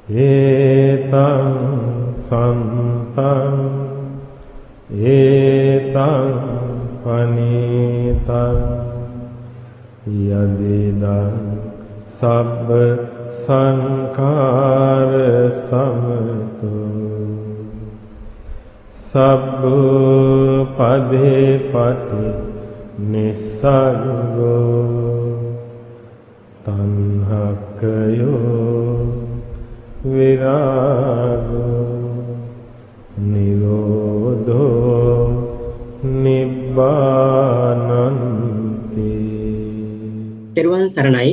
Etam santam etam panitam yadidam sabba sankhara samatu sabbu pade pati nisargo tanhakayo virago nirodho nibbānanti. තෙරුවන් සරණයි.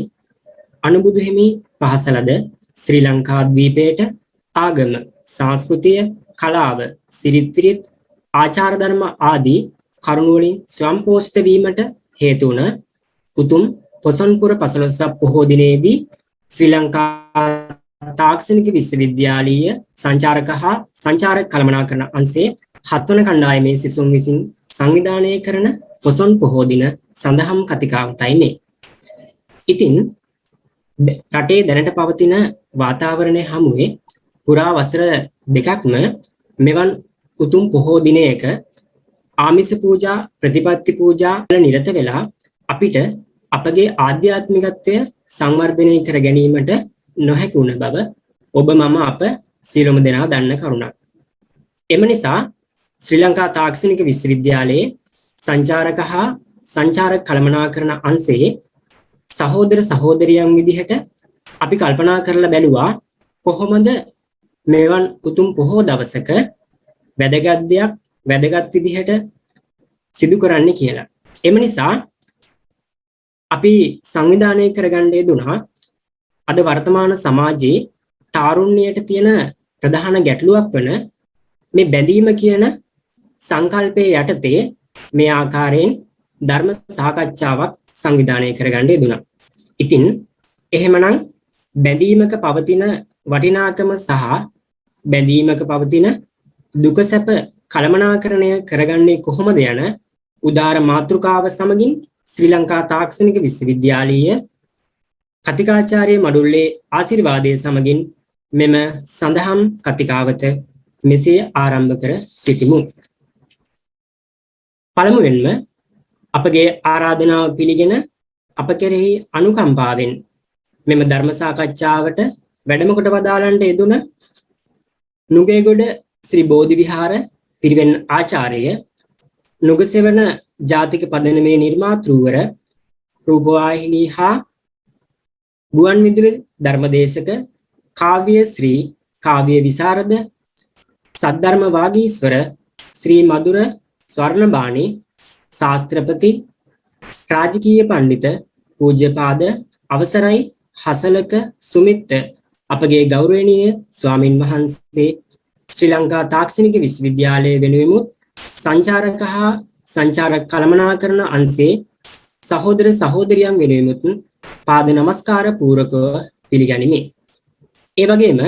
අනුබුදු හිමි පහසලද ශ්‍රී ලංකා ද්වීපයට ආගම, සංස්කෘතිය, කලාව, සිරිත් විරිත්, ආචාර ධර්ම ආදී කරුණු වලින් ස්වයංපෝෂිත වීමට හේතු වන උතුම් පොසොන්පුර පසළොස්වක පොහෝ දිනේදී ශ්‍රී ලංකා තාක්ෂණික විශ්වවිද්‍යාලීය සංචාරක හා සංචාරක කළමනාකරණ අංශයේ 7 වන කණ්ඩායමේ සිසුන් විසින් සංවිධානය කරන පොසොන් පොහෝ දින සඳහම් කතිකාවතයි මේ. ඉතින් රටේ දැනට පවතින වාතාවරණය හමුවේ පුරා වසර දෙකක්ම මෙවන් උතුම් පොහෝ දිනයක ආමිස පූජා, ප්‍රතිපත්ති පූජා වල නිරත වෙලා අපිට අපගේ ආධ්‍යාත්මිකත්වය සංවර්ධනය කර ගැනීමට නොහැකි වුණ බව ඔබ මම අප සියලුම දෙනා දන්න කරුණක්. එම නිසා ශ්‍රී ලංකා තාක්ෂණික විශ්වවිද්‍යාලයේ සංචාරක හා සංචාරක කළමනාකරණ අංශයේ සහෝදර සහෝදරියන් විදිහට අපි කල්පනා කරලා බැලුවා කොහොමද මෙවන් උතුම් පොහෝ දවසක වැදගත් දෙයක් වැදගත් විදිහට සිදු කරන්න කියලා. එම නිසා අපි සංවිධානය කරගන්න යෙදුණා අද වර්තමාන සමාජයේ තාරුණ්‍යයට තියෙන ප්‍රධාන ගැටලුවක් වන මේ බැඳීම කියන සංකල්පයේ යටතේ මේ ආකාරයෙන් ධර්ම සාකච්ඡාවක් සංවිධානය කරගන්න යෙදුණා. ඉතින් එහෙමනම් බැඳීමක පවතින වටිනාකම සහ බැඳීමක පවතින දුක සැප කළමනාකරණය කරගන්නේ කොහොමද යන උදාර මාතෘකාව සමගින් ශ්‍රී ලංකා තාක්ෂණික විශ්වවිද්‍යාලීය කතිකාචාර්ය මඩුල්ලේ ආශිර්වාදයේ සමගින් මෙම සඳහම් කතිකාවත මෙසේ ආරම්භ කර සිටිමු. පළමුවෙන්ම අපගේ ආරාධනාව පිළිගෙන අප කෙරෙහි අනුකම්පාවෙන් මෙම ධර්ම සාකච්ඡාවට වැඩම කොට වදාළන්ට යෙදුන නුගේගොඩ ශ්‍රී බෝධි විහාර පිරිවෙන් ආචාර්ය නුගසෙවණ ජාතික පදනමේ නිර්මාතෘවර රූපවාහිනී හා ගුවන් විදුලි ධර්මදේශක කාව්‍ය ශ්‍රී කාව්‍ය විසරද සද්ධර්ම වාගීස්වර ශ්‍රී මధుර ස්වර්ණබාණි ශාස්ත්‍රපති රාජකීය පඬිත පූජ්‍යපාද අවසරයි හසලක සුමිත් අපගේ ගෞරවනීය ස්වාමින් වහන්සේ ශ්‍රී ලංකා තාක්ෂණික විශ්වවිද්‍යාලය වෙනුවෙන් සංචාරක හා සංචාරක කළමනාකරණ අංශයේ සහෝදර සහෝදරියන් වෙනුවෙන් පාද නමස්කාර පූරකව පිළිගනිමි. ඒ වගේම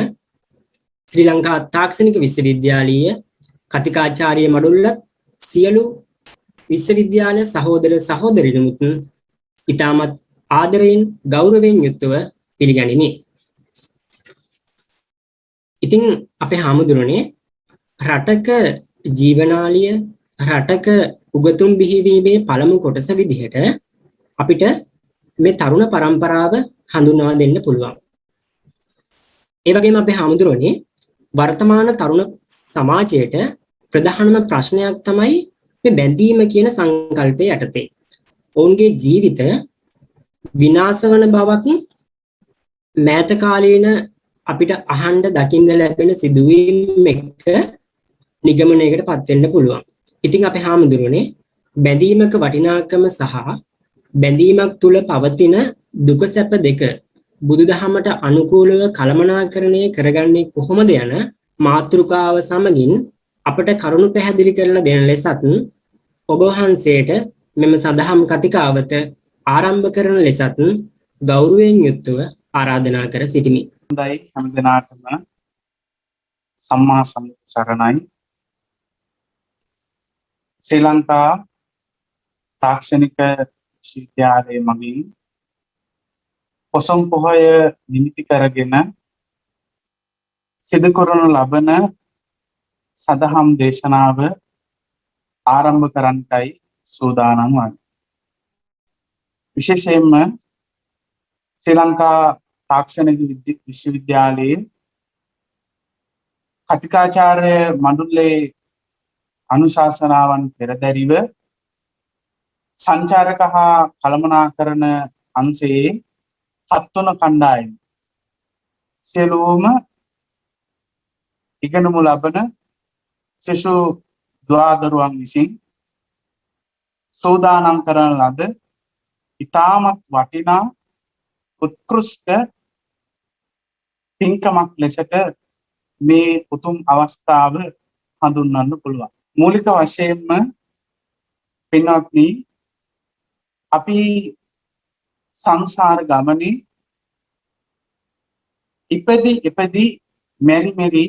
ශ්‍රී ලංකා තාක්ෂණික විශ්වවිද්‍යාලීය කතිකාචාර්ය මඩුල්ලත් සියලු විශ්වවිද්‍යාල සහෝදර සහෝදරියනුත් ඉතාමත් ආදරයෙන් ගෞරවයෙන් යුක්තව පිළිගනිමි. ඉතින් අපේ හාමුදුරනේ රටක ජීවනාලිය රටක උගතුන් බිහිවීමේ පළමු කොටස විදිහට අපිට මේ තරුණ පරම්පරාව හඳුන්වා දෙන්න පුළුවන්. ඒ වගේම අපේ හාමුදුරනේ වර්තමාන තරුණ සමාජයට ප්‍රධානම ප්‍රශ්නයක් තමයි මේ බැඳීම කියන සංකල්පය යටතේ. ඔවුන්ගේ ජීවිත විනාශ වන බවක් මෑත කාලීන අපිට අහන්න දකින්න ලැබෙන සිදුවීම් එක්ක නිගමනයකට පත් වෙන්න පුළුවන්. ඉතින් අපේ හාමුදුරනේ බැඳීමක වටිනාකම සහ බැඳීමක් තුල පවතින දුක සැප දෙක බුදුදහමට අනුකූලව කළමනාකරණය කරගන්නේ කොහොමද යන මාතෘකාව සමගින් අපට කරුණු පැහැදිලි කරලා දෙන ලෙසත් ඔබ වහන්සේට මෙම සඳහම් කතිකාවත ආරම්භ කරන ලෙසත් ගෞරවයෙන් යුක්තව ආරාධනා කර සිටිමි. හොඳයි හැමදෙනාටම සම්මා සම්බුදු සරණයි. ශ්‍රී ලංකා තාක්ෂණික විශ්වවිද්‍යාලයේ මගින් පොසොන් පොහොය නිමිති කරගෙන සිදු කරනු ලබන සදහම් දේශනාව ආරම්භ කරන්නයි සූදානම් වන්නේ. විශේෂයෙන්ම ශ්‍රී ලංකා තාක්ෂණික විශ්වවිද්‍යාලයේ කතිකාචාර්ය මණ්ඩලයේ අනුශාසනාවන් පෙරදැරිව සංචාරක හා කළමනාකරණ අංශයේ 7 වන කණ්ඩායම සියලුම ඉගෙනමු ලබන ශිෂ්‍ය දුවදරුවන් විසින් සෝදානම් කරන ලද ඉතාමත් වටිනා උත්කෘෂ්ඨ පින්කමක් ලෙසට මේ උතුම් අවස්ථාව හඳුන්වන්න පුළුවන්. මූලික වශයෙන්ම පින්වත්නි අපි සංසාර ගමනේ ඉපදී මෙරි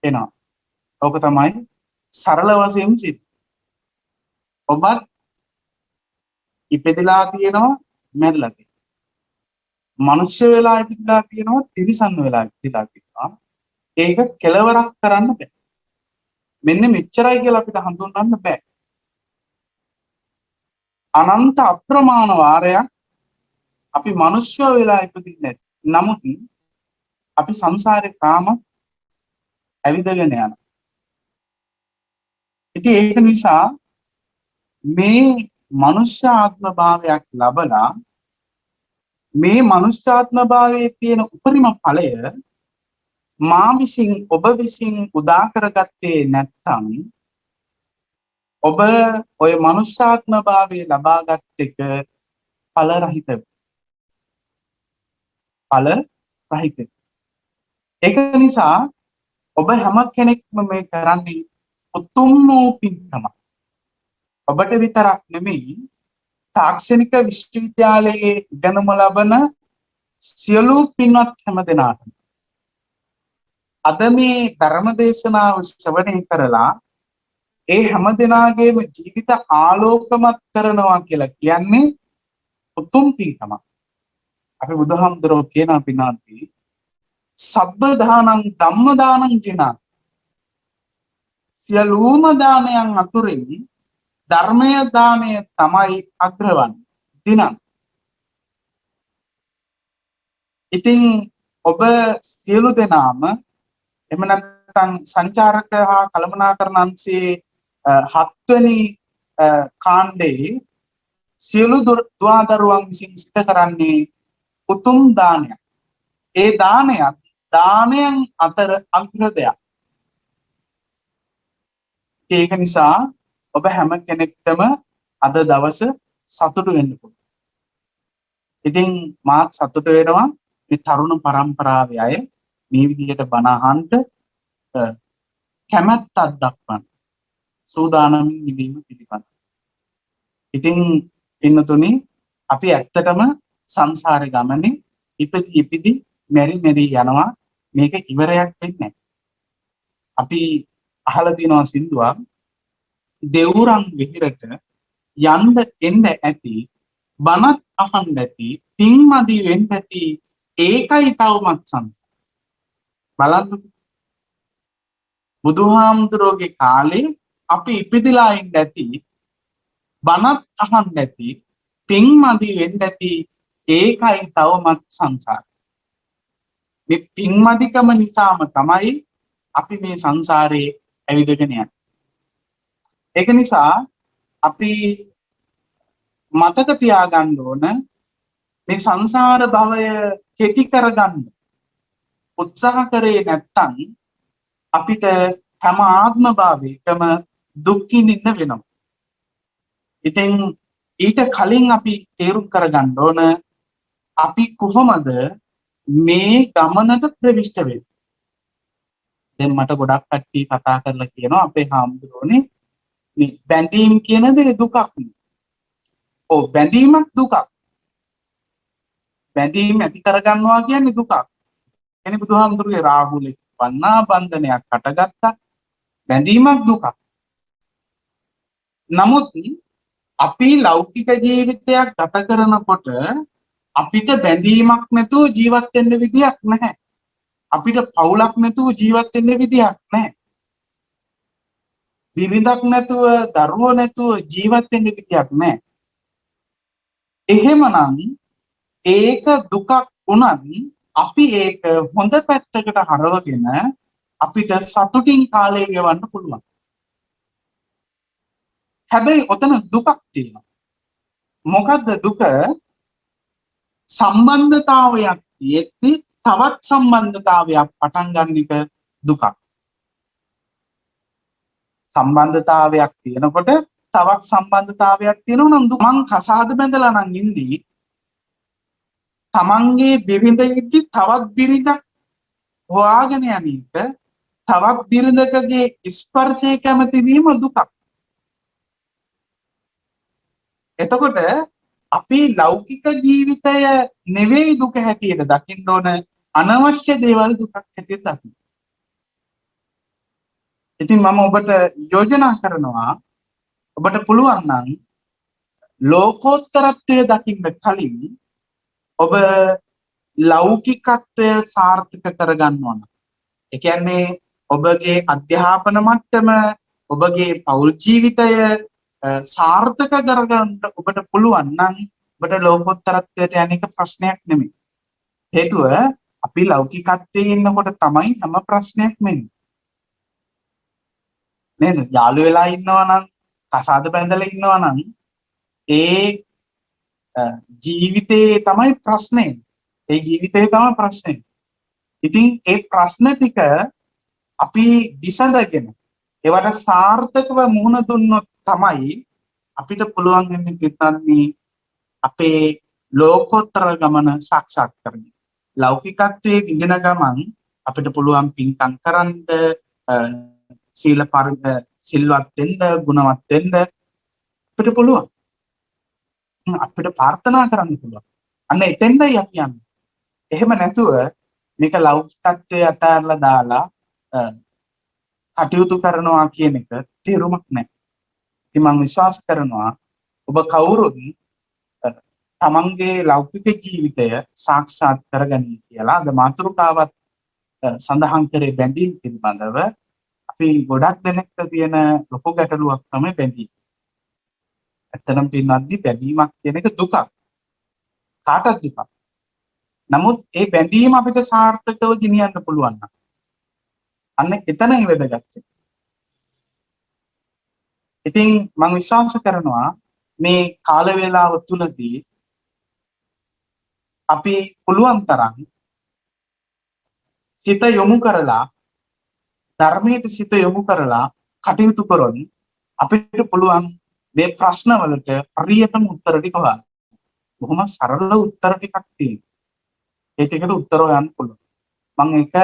එනවා. ඕක තමයි සරල වශයෙන් සිද්ධ. ඔබත් ඉපදලා තියෙනවා මැරිලා තියෙනවා. මනුෂ්‍ය වෙලා ඉපදලා තියෙනවා තිරිසන් වෙලා ඉපදලා තියෙනවා. ඒක කෙලවරක් කරන්න බෑ. මෙන්න මෙච්චරයි කියලා අපිට හඳුන්වන්න බෑ. අනන්ත අප්‍රමාණ වාරයක් අපි මනුෂ්‍ය වෙලා ඉපදින්නේ. නමුත් අපි සංසාරේ තාම ඇවිදගෙන යනවා. ඉතින් ඒක නිසා මේ මනුෂ්‍ය ආත්ම භාවයක් ලබලා මේ මනුෂ්‍ය ආත්ම භාවයේ තියෙන උපරිම ඵලය මා විසින් ඔබ විසින් උදා කරගත්තේ නැත්නම් ඔබ ඔය මනුෂ්‍ය ආත්ම භාවයේ ලබාගත් එක ඵල රහිත. ඒක නිසා ඔබ හැම කෙනෙක්ම මේ කරන්නේ උතුම් වූ පින්කම. ඔබට විතරක් නෙමෙයි තාක්ෂණික විශ්වවිද්‍යාලයේ ඉගෙනම ලබන සියලු පින්වත් හැම දෙනාටම අද මේ ධර්ම දේශනාව ශ්‍රවණය කරලා ඒ හැම දෙනාගේම ජීවිත ආලෝකමත් කරනවා කියලා කියන්නේ උතුම් පින්කම. අපි බුදුහාමුදුරුවෝ කියන පින්වත්නි සබ්බ දානං ධම්ම දානං ජිනා සියලුම දානයන් අතුරින් ධර්මය දානය තමයි අග්‍රවන්නේ දිනක්. ඉතින් ඔබ සියලු දෙනාම එහෙම නැත්නම් සංචාරක හා කළමනාකරණ අංශයේ 7 වෙනි කාණ්ඩේ සියලු දුවදරුවන් විසින් සිද්ධ කරන්නේ උතුම් දානයක්. ඒ දානයන් අතර අග්‍ර දෙයක්. ඒක නිසා ඔබ හැම කෙනෙක්ටම අද දවස සතුටු වෙන්න පුළුවන්. ඉතින් මාත් සතුටු වෙනවා මේ තරුණ පරම්පරාවේ අය මේ විදිහට බණ අහන්න කැමැත්තක් දක්වන සූදානම් ඉදීම පිළිබඳ. ඉතින් පින්නතුනි අපි ඇත්තටම සංසාරේ ගමනේ ඉපදි මෙරි යනවා. මේක ඉවරයක් වෙන්නේ නැහැ. අපි අහලා තියෙනවා සින්දුවක් දෙවුරන් විහිරට යන්න එන්න ඇති බණක් අහන්න ඇති පින්මදි වෙන්න ඇති ඒකයි තවමත් සංසාර. බලන්න බුදුහාමුදුරුවෝගේ කාලේ අපි ඉපදිලා ඉන්න ඇති බණක් අහන්න ඇති පින්මදි වෙන්න ඇති ඒකයි තවමත් සංසාර. මේ පින්මදිකම නිසාම තමයි අපි මේ සංසාරේ ඇවිදගෙන යන්නේ. ඒක නිසා අපි මතක තියාගන්න ඕන මේ සංසාර භවය කෙටි කරගන්න උත්සාහ කරේ නැත්නම් අපිට හැම ආත්ම භාවයකම දුක් විඳින්න වෙනවා. ඉතින් ඊට කලින් අපි තේරුම් කරගන්න ඕන අපි කොහොමද මේ ගමනට ප්‍රවිෂ්ඨ වෙන්නේ. දැන් මට ගොඩක් කට්ටිය කතා කරලා කියනවා අපේ හාමුදුරුවනේ මේ බැඳීම් කියන දේ දුකක් නේ. ඔව් බැඳීමක් දුකක්. බැඳීම් ඇති කරගන්නවා කියන්නේ දුකක්. එනේ බුදුහාමුදුරුවෝ රාහුලෙක් වන්නා බන්ධනයක් හටගත්තා. බැඳීමක් දුකක්. නමුත් අපි ලෞකික ජීවිතයක් ගත කරනකොට අපිට බැඳීමක් නැතුව ජීවත් වෙන්න විදියක් නැහැ. අපිට පවුලක් නැතුව ජීවත් වෙන්න විදියක් නැහැ. බිරිඳක් නැතුව, දරුවෝ නැතුව ජීවත් වෙන්න විදියක් නැහැ. එහෙමනම් ඒක දුකක් වුණත් අපි ඒක හොඳ පැත්තකට හරවගෙන අපිට සතුටින් කාලය ගෙවන්න පුළුවන්. හැබැයි ඔතන දුකක් තියෙනවා. මොකද්ද දුක? සම්බන්ධතාවයක් තියෙද්දි තවත් සම්බන්ධතාවයක් පටන් ගන්න එක දුකක්. සම්බන්ධතාවයක් තියෙනකොට තවත් සම්බන්ධතාවයක් තියෙනවා නම් දුක. මං කසාද බැඳලා නම් ඉඳී තමන්ගේ බිරිඳ ඉද්දි තවත් බිරිඳක් හොයාගෙන යන එක, තවත් බිරිඳකගේ ස්පර්ශය කැමති වීම දුකක්. එතකොට අපි ලෞකික ජීවිතය නෙවෙයි දුක හැටියට දකින්න ඕන, අනවශ්‍ය දේවල් දුකක් හැටියට දකින්න. ඉතින් මම ඔබට යෝජනා කරනවා, ඔබට පුළුවන් නම් ලෝකෝත්තරත්වය දකින්න කලින් ඔබ ලෞකිකත්වය සාර්ථක කරගන්න ඕන. ඒ කියන්නේ ඔබගේ අධ්‍යාපන මට්ටම, ඔබගේ පෞල් ජීවිතය සාර්ථක කරගන්න ඔබට පුළුවන් නම් ඔබට ලෝකෝත්තරත්වයට යන එක ප්‍රශ්නයක් නෙමෙයි. හේතුව අපි ලෞකිකත්වයේ ඉන්නකොට තමයි හැම ප්‍රශ්නයක්ම එන්නේ. නේද? යාළු වෙලා ඉන්නවා නම්, කසාද බැඳලා ඉන්නවා නම් ඒ ජීවිතේ තමයි ප්‍රශ්නේ. ඒ ජීවිතේ තමයි ප්‍රශ්නේ. ඉතින් ඒ ප්‍රශ්න ටික අපි විසඳගෙන ඒවට සාර්ථකව මුහුණ දුන්නොත් තමයි අපිට පුළුවන් වෙන්නේ පිටන්නේ අපේ ලෝකෝත්තර ගමන සාක්ෂාත් කරගන්න. ලෞකිකත්වයේ විඳින ගමන් අපිට පුළුවන් පින්කම් කරන්න, සිල්වත් වෙන්න, ගුණවත් වෙන්න අපිට පුළුවන්. අපිට ප්‍රාර්ථනා කරන්න පුළුවන්. අන්න එතෙන්දයි අපි යන්නේ. එහෙම නැතුව මේක ලෞකිකත්වයේ අතහැරලා දාලා කටයුතු කරනවා කියන එක තේරුමක් නැහැ. ඉතින් මම විශ්වාස කරනවා ඔබ කවුරුත් තමන්ගේ ලෞකික ජීවිතය සාක්ෂාත් කරගනි කියලා. අද මාතෘකාවත් සඳහන් කරේ බැඳීම් පිළිබඳව. අපි ගොඩක් දෙනෙක්ට තියෙන ලොකු ගැටලුවක් තමයි බැඳීම. ඇත්තටම පින්වත්නි, බැඳීමක් කියන එක දුකක්. කාටත් දුකක්. නමුත් ඒ බැඳීම අපිට සාර්ථකව ගෙනියන්න පුළුවන් නම් අන්න එතනයි වැදගත්. ඉතින් මම විශ්වාස කරනවා මේ කාල වේලාව තුලදී අපි පුළුවන් තරම් සිත යොමු කරලා, ධර්මයට සිත යොමු කරලා කටයුතු කරොත් අපිට පුළුවන් මේ ප්‍රශ්න වලට හරියටම උත්තර ටික හොයන්න. බොහොම සරල උත්තර ටිකක් තියෙනවා. ඒ ටිකට උත්තර හොයන්න පුළුවන්. මම ඒක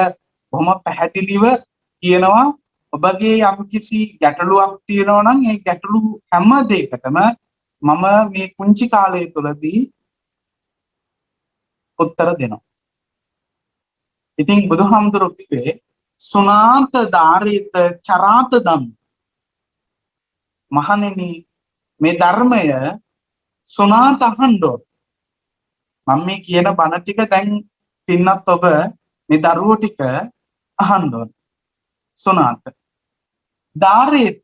බොහොම පැහැදිලිව කියනවා. ඔබගේ යම්කිසි ගැටලුවක් තියෙනවා නම් ඒ ගැටලු හැම දෙයකටම මම මේ පුංචි කාලය තුලදී උත්තර දෙනවා. ඉතින් බුදුහාමුදුරුවෝ කිව්වේ සුනාත ධාරිත චරාත ධම්ම. මහණෙනි, මේ ධර්මය සුනාත අහන්නෝ. මම මේ කියන බණ ටික දැන් පින්නත් ඔබ මේ දරුවෝ ටික අහන්නෝ. සුනාත ධාරිත,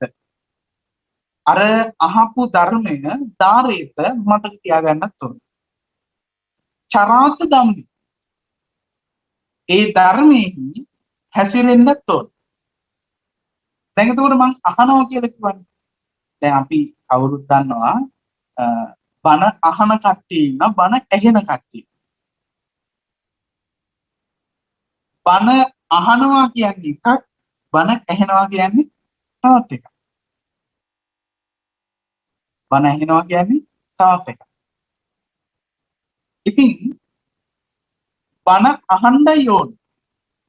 අර අහපු ධර්මය ධාරිත මතක තියාගන්නත් ඕන. චරාත ධම්ම, ඒ ධර්මයේ හැසිරෙන්නත් ඕන. දැන් එතකොට මම අහනවා කියලා කිව්වනේ. දැන් අපි කවුරුත් දන්නවා බණ අහන කට්ටිය ඉන්න, බණ ඇහෙන කට්ටිය. බණ අහනවා කියන්නේ එකක්, බණ ඇහෙනවා කියන්නේ තවත් එකක්. බණ ඇහෙනවා කියන්නේ තවත් එකක්. ඉතින් බණ අහන්නයි ඕන.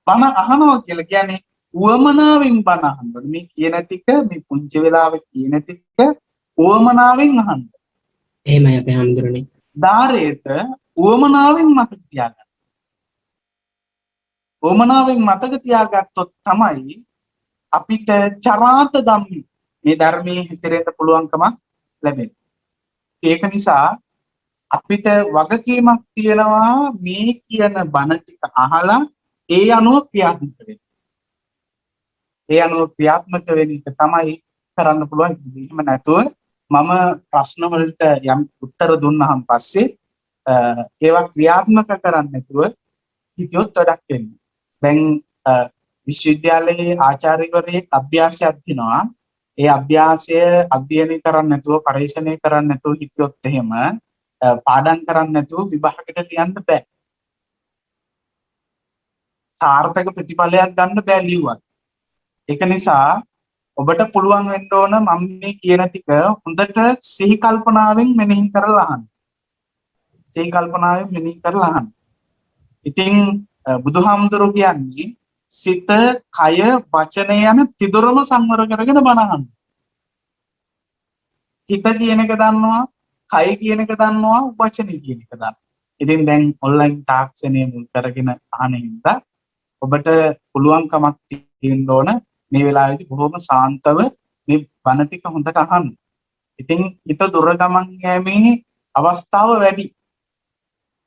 බණ අහනවා කියලා කියන්නේ උවමනාවෙන් බණ අහන්න. මේ කියන ටික, මේ පුංචි වෙලාවේ කියන ටික උවමනාවෙන් අහන්න. එහෙමයි අපේ හැමදෙරනේ. ධාරේත උවමනාවෙන් මතක තියාගන්න. උවමනාවෙන් මතක තියාගත්තොත් තමයි අපිට චරාත ධම්මි, මේ ධර්මයේ හැසිරෙන්න පුළුවන්කම ලැබෙන්නේ. ඒක නිසා අපිට වගකීමක් තියෙනවා මේ කියන බණ ටික අහලා ඒ අනුව ක්‍රියාත්මක වෙන්නේ. ඒ අනුව ක්‍රියාත්මක වෙන එක තමයි කරන්න පුළුවන්. එහෙම නැතුව මම ප්‍රශ්න වලට යම් උත්තර දුන්නාන් පස්සේ ඒවා ක්‍රියාත්මක කරන්නේ නැතුව හිතියොත් වැඩක් වෙන්නේ. දැන් විශ්වවිද්‍යාලයේ ආචාර්යවරයෙක් අභ්‍යාසයක් දිනවා. ඒ අභ්‍යාසය අධ්‍යයනය කරන්නේ නැතුව පරීක්ෂණය කරන්නේ නැතුව හිතියොත් එහෙම පාඩම් කරන්නේ නැතුව විභාගයට ලියන්න බෑ. සාර්ථක ප්‍රතිඵලයක් ගන්න බෑ ලියුවත්. ඒක නිසා ඔබට පුළුවන් වෙන්න ඕන මම මේ කියන ටික හොඳට සිහි කල්පනාවෙන් මෙනෙහි කරලා අහන්න. සිහි කල්පනාවෙන් මෙනෙහි කරලා අහන්න. ඉතින් බුදුහාමුදුරුවෝ කියන්නේ සිත, කය, වචනය යන තිදොරම සංවර කරගෙන බණ අහන්න. හිත කියන එක දන්නවා, කය කියන එක දන්නවා, වචනේ කියන එක දන්නවා. ඉතින් දැන් ඔන්ලයින් තාක්ෂණය මුල් කරගෙන අහන හින්දා ඔබට පුළුවන්කමක් තියෙන්න ඕන මේ වෙලාවේදී බොහොම සාන්තව මේ බණ ටික හොඳට අහන්න. ඉතින් හිත දුර ගමන් යෑමේ අවස්ථාව වැඩි.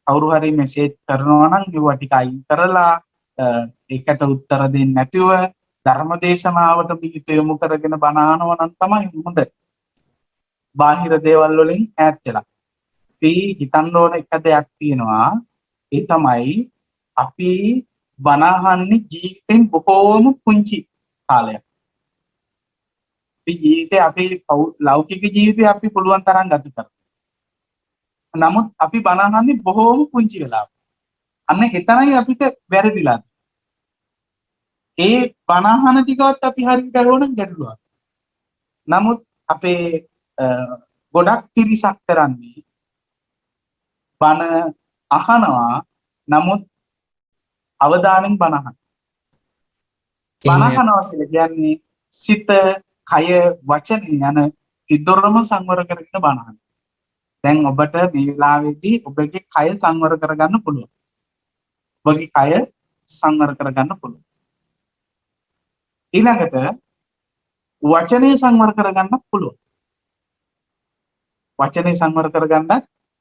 කවුරු හරි මෙසේජ් කරනවා නම් ඒවා ටික අයින් කරලා ඒකට උත්තර දෙන්නේ නැතිව ධර්මදේශනාවට පිහිට යොමු කරගෙන බණ අහනවා නම් තමයි හොඳ. බාහිර දේවල් වලින් ඈත් වෙලා. අපි හිතන්න ඕන එක දෙයක් තියෙනවා. ඒ තමයි අපි බණ අහන්නේ ජීවිතෙන් බොහෝම පුංචි කාලයක්. අපි ලෞකික ජීවිතේ අපි පුළුවන් තරම් ගත කරනවා. නමුත් අපි බණ අහන්නේ බොහෝම පුංචි වෙලාවක. අන්න එතනයි අපිට වැරදිලා. ඒ බණ අහන ටිකවත් අපි හරියට කරවන ගැටලුවක්. නමුත් අපේ ගොඩක් පිරිසක් කරන්නේ බණ අහනවා නමුත් අවධානයෙන් බණ අහන. බණ අහනවා කියලා කියන්නේ සිත, කය, වචන යන තිදොරම සංවර කරගෙන බණ අහන. දැන් ඔබට මේ වෙලාවේදී ඔබගේ කය සංවර කරගන්න පුළුවන්. ඔබගේ කය සංවර කරගන්න පුළුවන්. ඊළඟට වචනේ සංවර කරගන්න පුළුවන්. වචනේ සංවර කරගන්න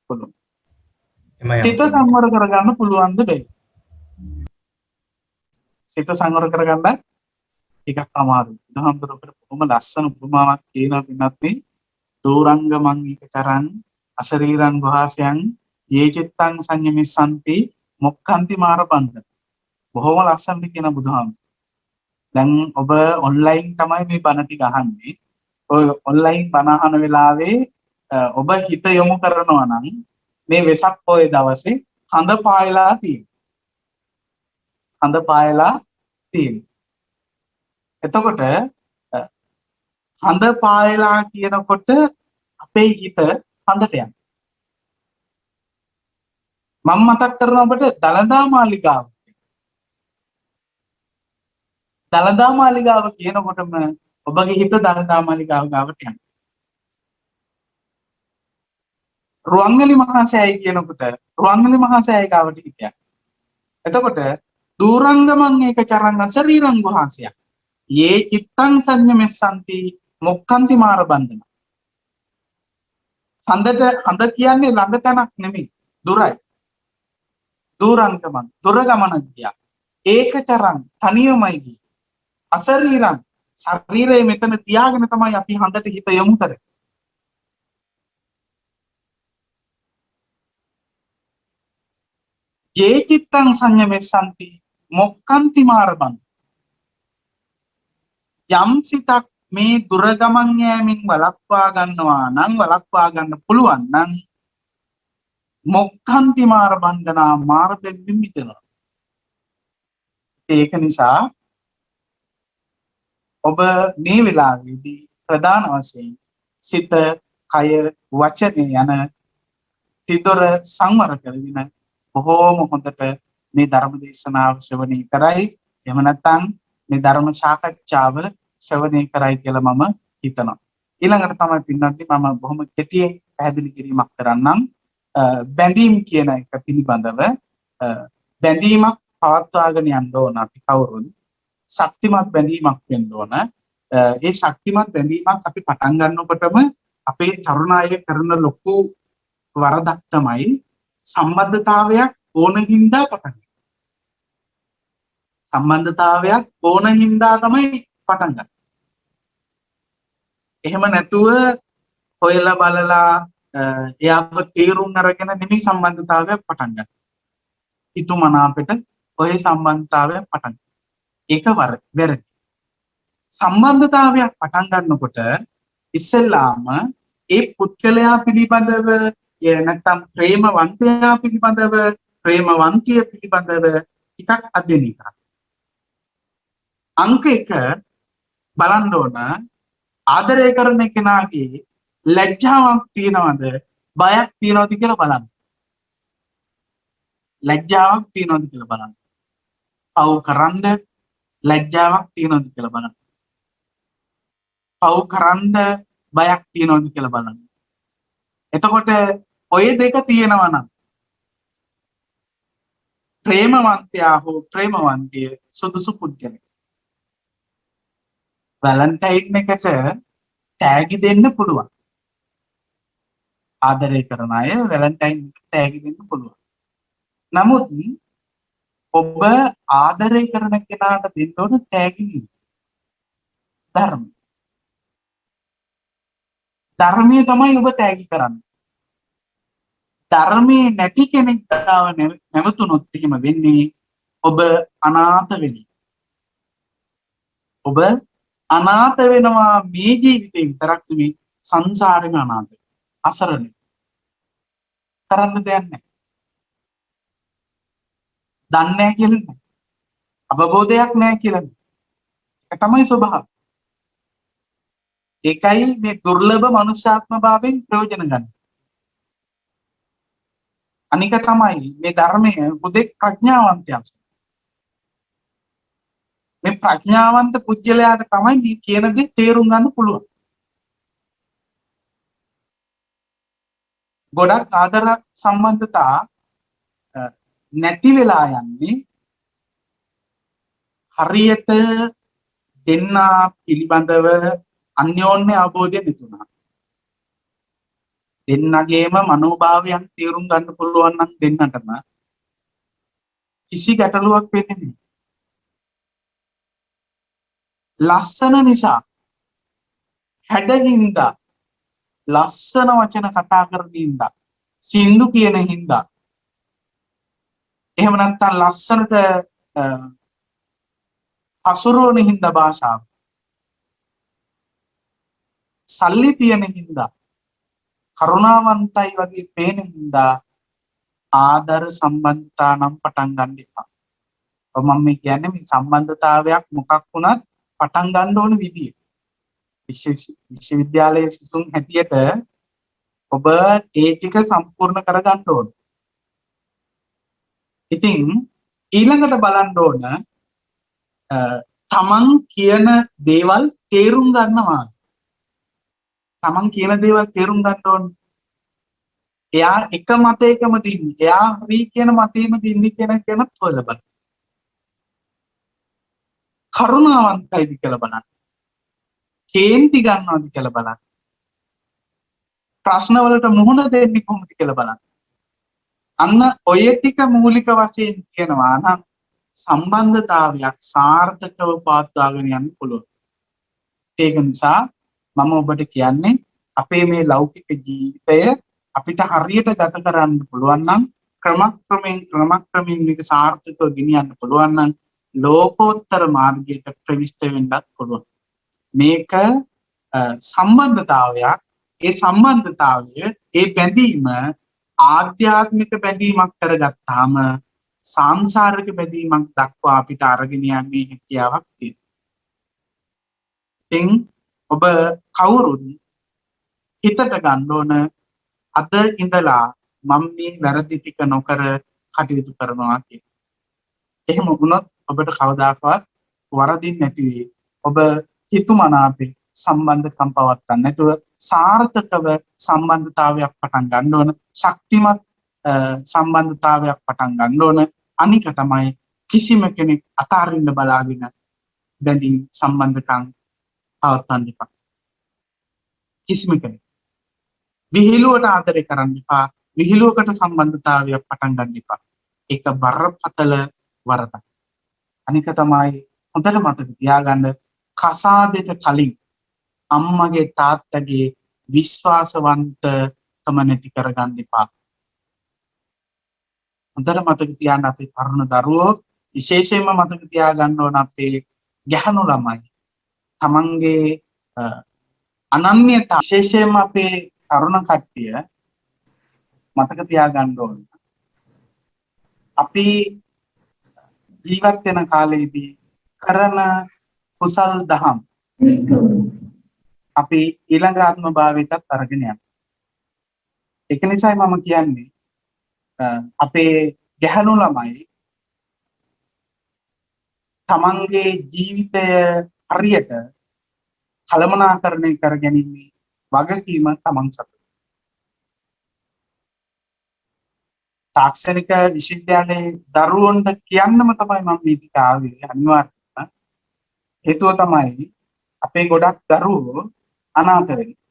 පුළුවන්. සිත සංවර කරගන්න පුළුවන්ද බැරි? සිත සංවර කරගන්න ටිකක් අමාරුයි. බුදුහාමුදුරුවෝ කොහොම ලස්සන උපමාවක් කියනවා පින්නත් දෝරංගමං ඒකචරං අසරීරං ගුහාසයන් යේ චිත්තං සංයමිස්සන්ති මොක්ඛන්ති මාරබන්ධ. බොහොම ලස්සනට කියන බුදුහාමුදුරුවෝ. දැන් ඔබ ඔන්ලයින් තමයි මේ බණ ටික අහන්නේ. ඔය ඔන්ලයින් බණ අහන වෙලාවේ ඔබ හිත යොමු කරනවා නම් මේ වෙසක් පොයේ දවසේ හඳ පායලා තියෙනවා. හඳ පායලා තියෙනවා. එතකොට හඳ පායලා කියනකොට අපේ හිත හඳට යනවා. මම මතක් කරනවා ඔබට දලදා මාලිගාව. දලදා මාලිගාව කියනකොටම ඔබගේ හිත දලදා මාලිගාව ගාවට යනවා. රුවන්වැලි මහා සෑය කියනකොට රුවන්වැලි මහා සෑය ගාවට හිත යනවා. එතකොට දූරංගමං ඒකචරං අසරීරං ගුහාසය යේ චිත්තං සංයමෙස්සන්ති මොක්ඛන්ති මාරබන්ධන. හඳ කියන්නේ ළඟ තැනක් නෙමෙයි, දුරයි. දූරංගමං දුර ගමනක් ගියා. ඒකචරං තනියමයි ගියේ. අසරීරං ශරීරයේ මෙතන තියාගෙන තමයි අපි හඳට හිත යොමු කරන්නේ. යේ චිත්තං සංයමෙස්සන්ති මොක්ඛන්ති මාරබන්ධන. යම් සිතක් මේ දුර ගමන් යෑමෙන් වළක්වා ගන්නවා නම් වළක්වා ගන්න පුළුවන් නම් මොක්ඛන්ති මාරබන්ධනා මාර්ගයෙන් මිදෙනවා. ඒක නිසා ඔබ මේ වෙලාවේදී ප්‍රධාන වශයෙන් සිත, කය, වචනේ යන තිදොර සංවර කරගෙන බොහෝම හොඳට මේ ධර්ම දේශනාව ශ්‍රවණය කරයි. එහෙම නැත්නම් මේ ධර්ම සාකච්ඡාව ශ්‍රවණය කරයි කියලා මම හිතනවා. ඊළඟට තමයි පින්නන්ති මම බොහොම කෙටියෙන් පැහැදිලි කිරීමක් කරන්නම්. බැඳීම් කියන එක පිළිබඳව බැඳීමක් පවත්වාගෙන යන්න ඕන අපි කවුරුන් ශක්තිමත් බැඳීමක් වෙන්න ඕන. ඒ ශක්තිමත් බැඳීමක් අපි පටන් ගන්නකොටම අපේ තරුණ අය කරන ලොකු වරදක් තමයි සම්බන්ධතාවයක් ඕන හින්දා පටන් ගන්න. සම්බන්ධතාවයක් ඕන හින්දා තමයි පටන් ගන්න. එහෙම නැතුව හොයලා බලලා එයාව තීරුම් අරගෙන නෙමෙයි සම්බන්ධතාවයක් පටන් ගන්න. ඉතුමනාපෙට ඔය සම්බන්ධතාවය පටන් ගන්න. ඒක වැරදි. සම්බන්ධතාවයක් පටන් ගන්නකොට ඉස්සෙල්ලාම ඒ පුද්ගලයා පිළිබඳව නැත්නම් ප්‍රේමවන්තයා පිළිබඳව ප්‍රේමවන්තිය පිළිබඳව ටිකක් අධ්‍යයනය කරන්න. අංක 1 බලන්න ඕන ආදරය කරන කෙනාගේ ලැජ්ජාවක් තියනවද බයක් තියනවද කියලා බලන්න. ලැජ්ජාවක් තියනවද කියලා බලන්න. පව් කරන්න ලැජ්ජාවක් තියනවද කියලා බලන්න. පව් කරන්න බයක් තියනවද කියලා බලන්න. එතකොට ඔය දෙක තියෙනවා නම් ප්‍රේමවන්තයා හෝ ප්‍රේමවන්තිය සුදුසු පුද්ගලෙක්. වැලන්ටයින් එකට තෑගි දෙන්න පුළුවන්. ආදරය කරන අය වැලන්ටයින් තෑගි දෙන්න පුළුවන්. නමුත් ඔබ ආදරය කරන කෙනාට දෙන්න ඕන තෑගි ධර්ම. ධර්මයේ තමයි ඔබ තෑගි කරන්නේ. ධර්මයේ නැති කෙනෙක් ගාව නැවතුනොත් එහෙම වෙන්නේ ඔබ අනාථ වෙනවා. ඔබ අනාථ වෙනවා මේ ජීවිතේ විතරක් නෙවෙයි සංසාරෙම අනාථ. අසරණ. කරන්න දෙයක් නැහැ. දන්නේ නැහැ කියලා නෑ. අවබෝධයක් නැහැ කියලා නෑ. ඒක තමයි ස්වභාවය. ඒකයි මේ දුර්ලභ මනුෂ්‍යාත්ම භාවයෙන් ප්‍රයෝජන ගන්න. අනික තමයි මේ ධර්මය හුදෙක් ප්‍රඥාවන්තයන්. මේ ප්‍රඥාවන්ත පුජ්‍යලයාට තමයි මේ කියන දේ තේරුම් ගන්න පුළුවන්. ගොඩක් ආදර සම්බන්ධතා නැති වෙලා යන්නේ හරියට දෙන්නා පිළිබඳව අන්‍යෝන්‍ය අවබෝධය නැතුණා. දෙන්නගේම මනෝභාවයන් තේරුම් ගන්න පුළුවන් නම් දෙන්නටම කිසි ගැටලුවක් වෙන්නේ නැහැ. ලස්සන නිසා හැඩහින්දා ලස්සන වචන කතා කරන හින්දා සින්දු කියන හින්දා එහෙම නැත්නම් ලස්සනට හසුරුවන හින්දා භාෂාව සල්ලි තියෙන හින්දා කරුණාවන්තයි වගේ පේන හින්දා ආදර සම්බන්ධතා නම් පටන් ගන්න එපා. මම මේ කියන්නේ මේ සම්බන්ධතාවයක් මොකක් වුණත් පටන් ගන්න ඕන විදිය. විශ්වවිද්‍යාලයේ සිසුන් හැටියට ඔබ ඒ ටික සම්පූර්ණ කරගන්න ඕන. ඉතින් ඊළඟට බලන්න ඕන තමන් කියන දේවල් තේරුම් ගන්නවා. තමන් කියන දේවල් තේරුම් ගන්න ඕන. එයා එක මතයකම දින්නේ. එයා හරි කියන මතෙම දින්නේ කියන හොයලා බලන්න. කරුණාවන්තයිද කියලා බලන්න. කේන්ති ගන්නවද කියලා බලන්න. ප්‍රශ්න වලට මුහුණ දෙන්නේ කොහොමද කියලා බලන්න. අන්න ඔය ටික මූලික වශයෙන් කියනවා නම් සම්බන්ධතාවයක් සාර්ථකව පවත්වාගෙන යන්න පුළුවන්. ඒක නිසා මම ඔබට කියන්නේ අපේ මේ ලෞකික ජීවිතය අපිට හරියට ගත කරන්න පුළුවන් නම් ක්‍රමක්‍රමයෙන් මේක සාර්ථකව ගෙනියන්න පුළුවන් නම් ලෝකෝත්තර මාර්ගයට ප්‍රවිෂ්ඨ වෙන්නත් පුළුවන්. මේක සම්බන්ධතාවයක්. ඒ සම්බන්ධතාවය ඒ බැඳීම ආධ්‍යාත්මික බැඳීමක් කරගත්තාම සාංශාරික බැඳීමක් දක්වා අපිට අරගෙන යන්නේ හැකියාවක් තියෙනවා. ඉතින් ඔබ කවුරුත් හිතට ගන්න ඕන අද ඉඳලා මම මේ වැරදි ටික නොකර කටයුතු කරනවා කියලා. එහෙම වුණොත් ඔබට කවදාකවත් වරදින් නැති වෙයි. ඔබ හිතුමනාපේ සම්බන්ධකම් පවත්වන්න නැතුව සාර්ථකව සම්බන්ධතාවයක් පටන් ගන්න ඕන. ශක්තිමත් සම්බන්ධතාවයක් පටන් ගන්න ඕන. අනික තමයි කිසිම කෙනෙක් අතාරින්න බලාගෙන බැඳින් සම්බන්ධකම් පවත්වන්න එපා. කිසිම කෙනෙක් විහිළුවට ආදරය කරන්න එපා. විහිළුවකට සම්බන්ධතාවයක් පටන් ගන්න එපා. ඒක බරපතල වරදක්. අනික තමයි හොඳට මතක තියාගන්න කසාදෙට කලින් අම්මගේ තාත්තගේ විශ්වාසවන්තකම නැති කරගන්න එපා. හොඳට මතක තියාගන්න අපේ තරුණ දරුවෝ විශේෂයෙන්ම මතක තියාගන්න ඕන අපේ ගැහණු ළමයි. තමන්ගේ අනන්‍යතා විශේෂයෙන්ම අපේ තරුණ කට්ටිය මතක තියාගන්න ඕන. අපි ජීවත් වෙන කාලේදී කරන කුසල් දහම් අපි ඊළඟ ආත්ම භාවයකට අරගෙන යනවා. ඒක නිසායි මම කියන්නේ අපේ ගැහණු ළමයි තමන්ගේ ජීවිතය හරියට කළමනාකරණය කර ගැනීමේ වගකීම තමන් සතුට. තාක්ෂණික විශ්වවිද්‍යාලයේ දරුවන්ට කියන්නම තමයි මම මේ ටික ආවේ අනිවාර්යයෙන්ම. හේතුව තමයි අපේ ගොඩක් දරුවෝ අනාථ වෙන්නේ.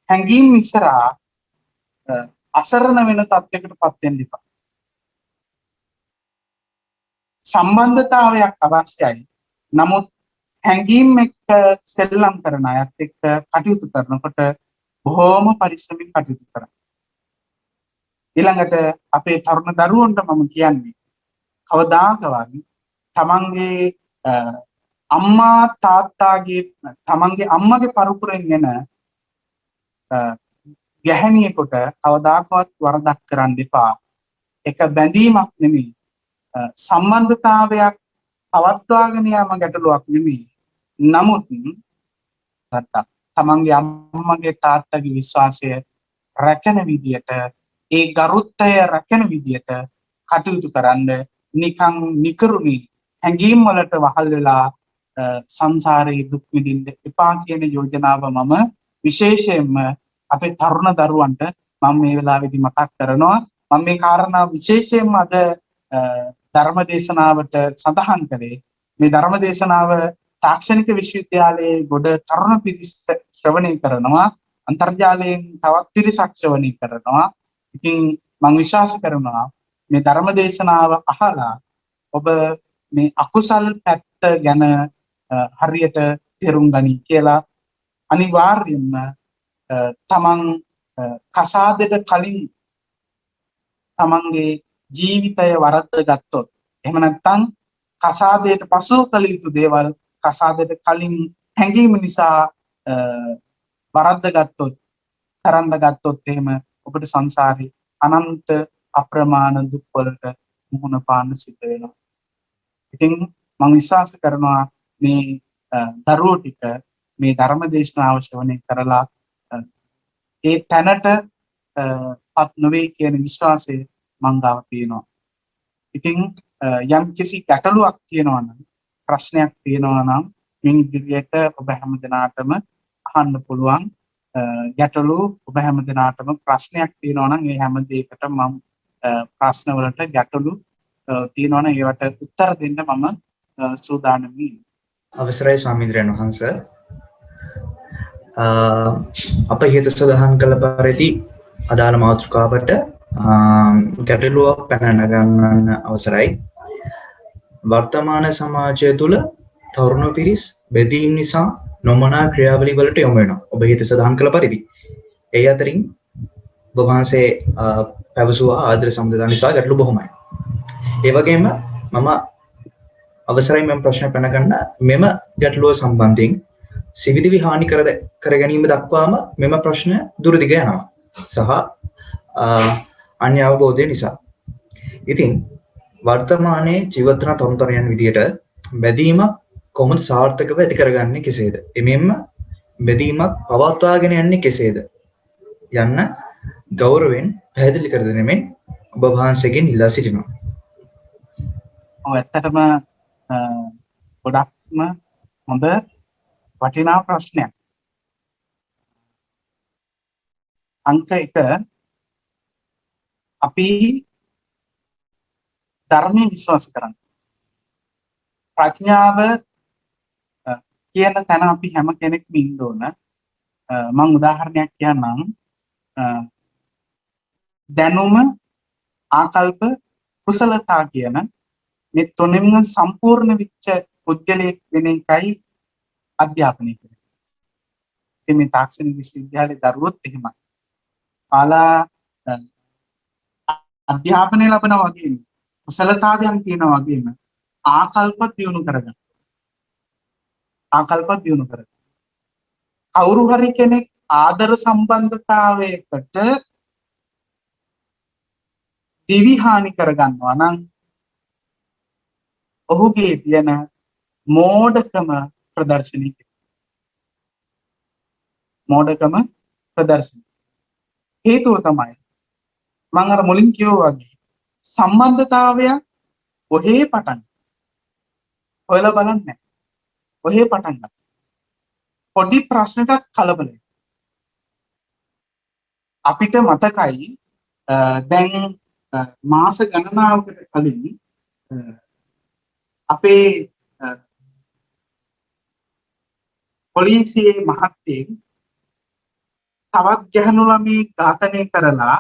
හැංගීම් ඉස්සරහා අසරණ වෙන තත්යකටපත් වෙන්න එපා. සම්බන්ධතාවයක් අවශ්‍යයි. නමුත් හැංගීම් එක්ක සෙල්ලම් කරන අයත් එක්ක කටයුතු කරනකොට බොහොම පරිස්සමින් කටයුතු කරන්න. ඊළඟට අපේ තරුණ දරුවන්ට මම කියන්නේ කවදාකවත් තමන්ගේ අම්මා තාත්තාගේ තමන්ගේ අම්මගේ පරපුරෙන් එන ගැහණියෙකුට කවදාකවත් වරදක් කරන්න එපා. එක බැඳීමක් නෙමෙයි. සම්බන්ධතාවයක් පවත්වාගෙන යාම ගැටලුවක් නෙමෙයි. නමුත් තමන්ගේ අම්මගේ තාත්තගේ විශ්වාසය රැකෙන විදියට ඒ ගරුත්වය රැකෙන විදියට කටයුතු කරන්න නිකන් නිකරුණි හැඟීම් වලට වහල් වෙලා සංසාරේ දුක් විඳින්න එපා කියන යෝජනාව මම විශේෂයෙන්ම අපේ තරුණ දරුවන්ට මම මේ වෙලාවේදී මතක් කරනවා. මම මේ කාරණා විශේෂයෙන්ම අද ධර්ම දේශනාවට සඳහන් කරේ. මේ ධර්ම දේශනාව තාක්ෂණික විශ්වවිද්‍යාලයේ ගොඩ තරුණ පිරිස ශ්‍රවණය කරනවා. අන්තර්ජාලයෙන් තවත් පිරිසක් ශ්‍රවණය කරනවා. ඉතින් මම විශ්වාස කරනවා මේ ධර්ම දේශනාව අහලා ඔබ මේ අකුසල් පැත්ත ගැන හරියට තේරුම් ගනි කියලා අනිවාර්යයෙන්ම තමන් කසාදෙට කලින් තමන්ගේ ජීවිතය වරද්ද ගත්තොත් එහෙම නැත්නම් කසාදයට පසුව කළ යුතු දේවල් කසාදයට කලින් හැඟීම නිසා වරද්ද ගත්තොත් කරන්න ගත්තොත් එහෙම ඔබට සංසාරේ අනන්ත අප්‍රමාණ දුක් වලට මුහුණ පාන්න සිද්ධ වෙනවා. ඉතින් මම විශ්වාස කරනවා මේ දරුවෝ ටික මේ ධර්ම දේශනාව ශ්‍රවණය කරලා ඒ තැනට පත් නොවේ කියන විශ්වාසය මං ගාව තියෙනවා. ඉතින් යම් කිසි ගැටලුවක් තියෙනවා නම් ප්‍රශ්නයක් තියෙනවා නම් මින් ඉදිරියට ඔබ හැම දිනාටම අහන්න පුළුවන්. ගැටලු ඔබ හැම දිනාටම ප්‍රශ්නයක් තියෙනවා නම් ඒ හැම දෙයකටම මම ප්‍රශ්න වලට ගැටලු තියෙනවා නම් ඒවට උත්තර දෙන්න මම සූදානම් වෙනවා. අවසරයි ස්වාමීන් වහන්සේ. අප ඉහත සඳහන් කළ පරිදි අදාළ මාතෘකාවට ගැටලුවක් පැන නගන්න අවසරයි. වර්තමාන සමාජය තුළ තරුණ පිරිස් බෙදීම් නිසා නොමනා ක්‍රියාවලි වලට යොමු වෙනවා. ඔබ ඉහත සඳහන් කළ පරිදි. ඒ අතරින් ඔබ වහන්සේ පැවසුවා ආදර සම්බන්ධතා නිසා ගැටලු බොහොමයි. ඒ වගේම මම අවසරයි මම ප්‍රශ්න පැන ගන්න මෙම ගැටලුව සම්බන්ධයෙන් සිවිදිවි හානි කර ගැනීම දක්වාම මෙම ප්‍රශ්න දුරදිග යනවා. සහ අන්‍ය අවබෝධය නිසා. ඉතින් වර්තමානයේ ජීවත් වන තරුණ විදියට බැඳීමක් කොහොමද සාර්ථකව ඇති කරගන්නේ කෙසේද? එමෙන්න බැඳීමක් පවත්වාගෙන යන්නේ කෙසේද? යන්න ගෞරවයෙන් පැහැදිලි කර දෙනෙමින් ඔබ වහන්සේගෙන් ඉල්ලා සිටිනවා. ඇත්තටම ගොඩක්ම හොඳ වටිනා ප්‍රශ්නයක්. අංක 1 අපි ධර්මයේ විශ්වාස කරන්නේ. ප්‍රඥාව කියන තැන අපි හැම කෙනෙක්ම ඉන්න ඕන. මම උදාහරණයක් කියන්නම්. දැනුම, ආකල්ප, කුසලතා කියන මේ තුනෙන්ම සම්පූර්ණ වෙච්ච පුද්ගලයෙක් වෙන එකයි අධ්‍යාපනය කියන්නේ. ඉතින් මේ තාක්ෂණික විශ්වවිද්‍යාලයේ දරුවොත් එහෙමයි. කාලා අධ්‍යාපනය ලැබෙනා වගේම කුසලතාවයන් තියෙනවා වගේම ආකල්පත් දියුණු කරගන්න. ආකල්පත් දියුණු කරගන්න. කවුරු හරි කෙනෙක් ආදර සම්බන්ධතාවයකට දිවි හානි කරගන්නවා නම් ඔහුගේ තියෙන මෝඩකම ප්‍රදර්ශනය කරනවා. මෝඩකම ප්‍රදර්ශනය. හේතුව තමයි මම අර මුලින් කිව්වා වගේ සම්බන්ධතාවය ඔහේ පටන් හොයලා බලන්නේ නැහැ. ඔහේ පටන් ගන්න. පොඩි ප්‍රශ්නයක් කලබල වෙනවා. අපිට මතකයි දැන් මාස ගණනාවකට කලින් අපේ පොලිසියේ මහත්තයෙක් තවත් ගැහණු ළමයෙක් ඝාතනය කරලා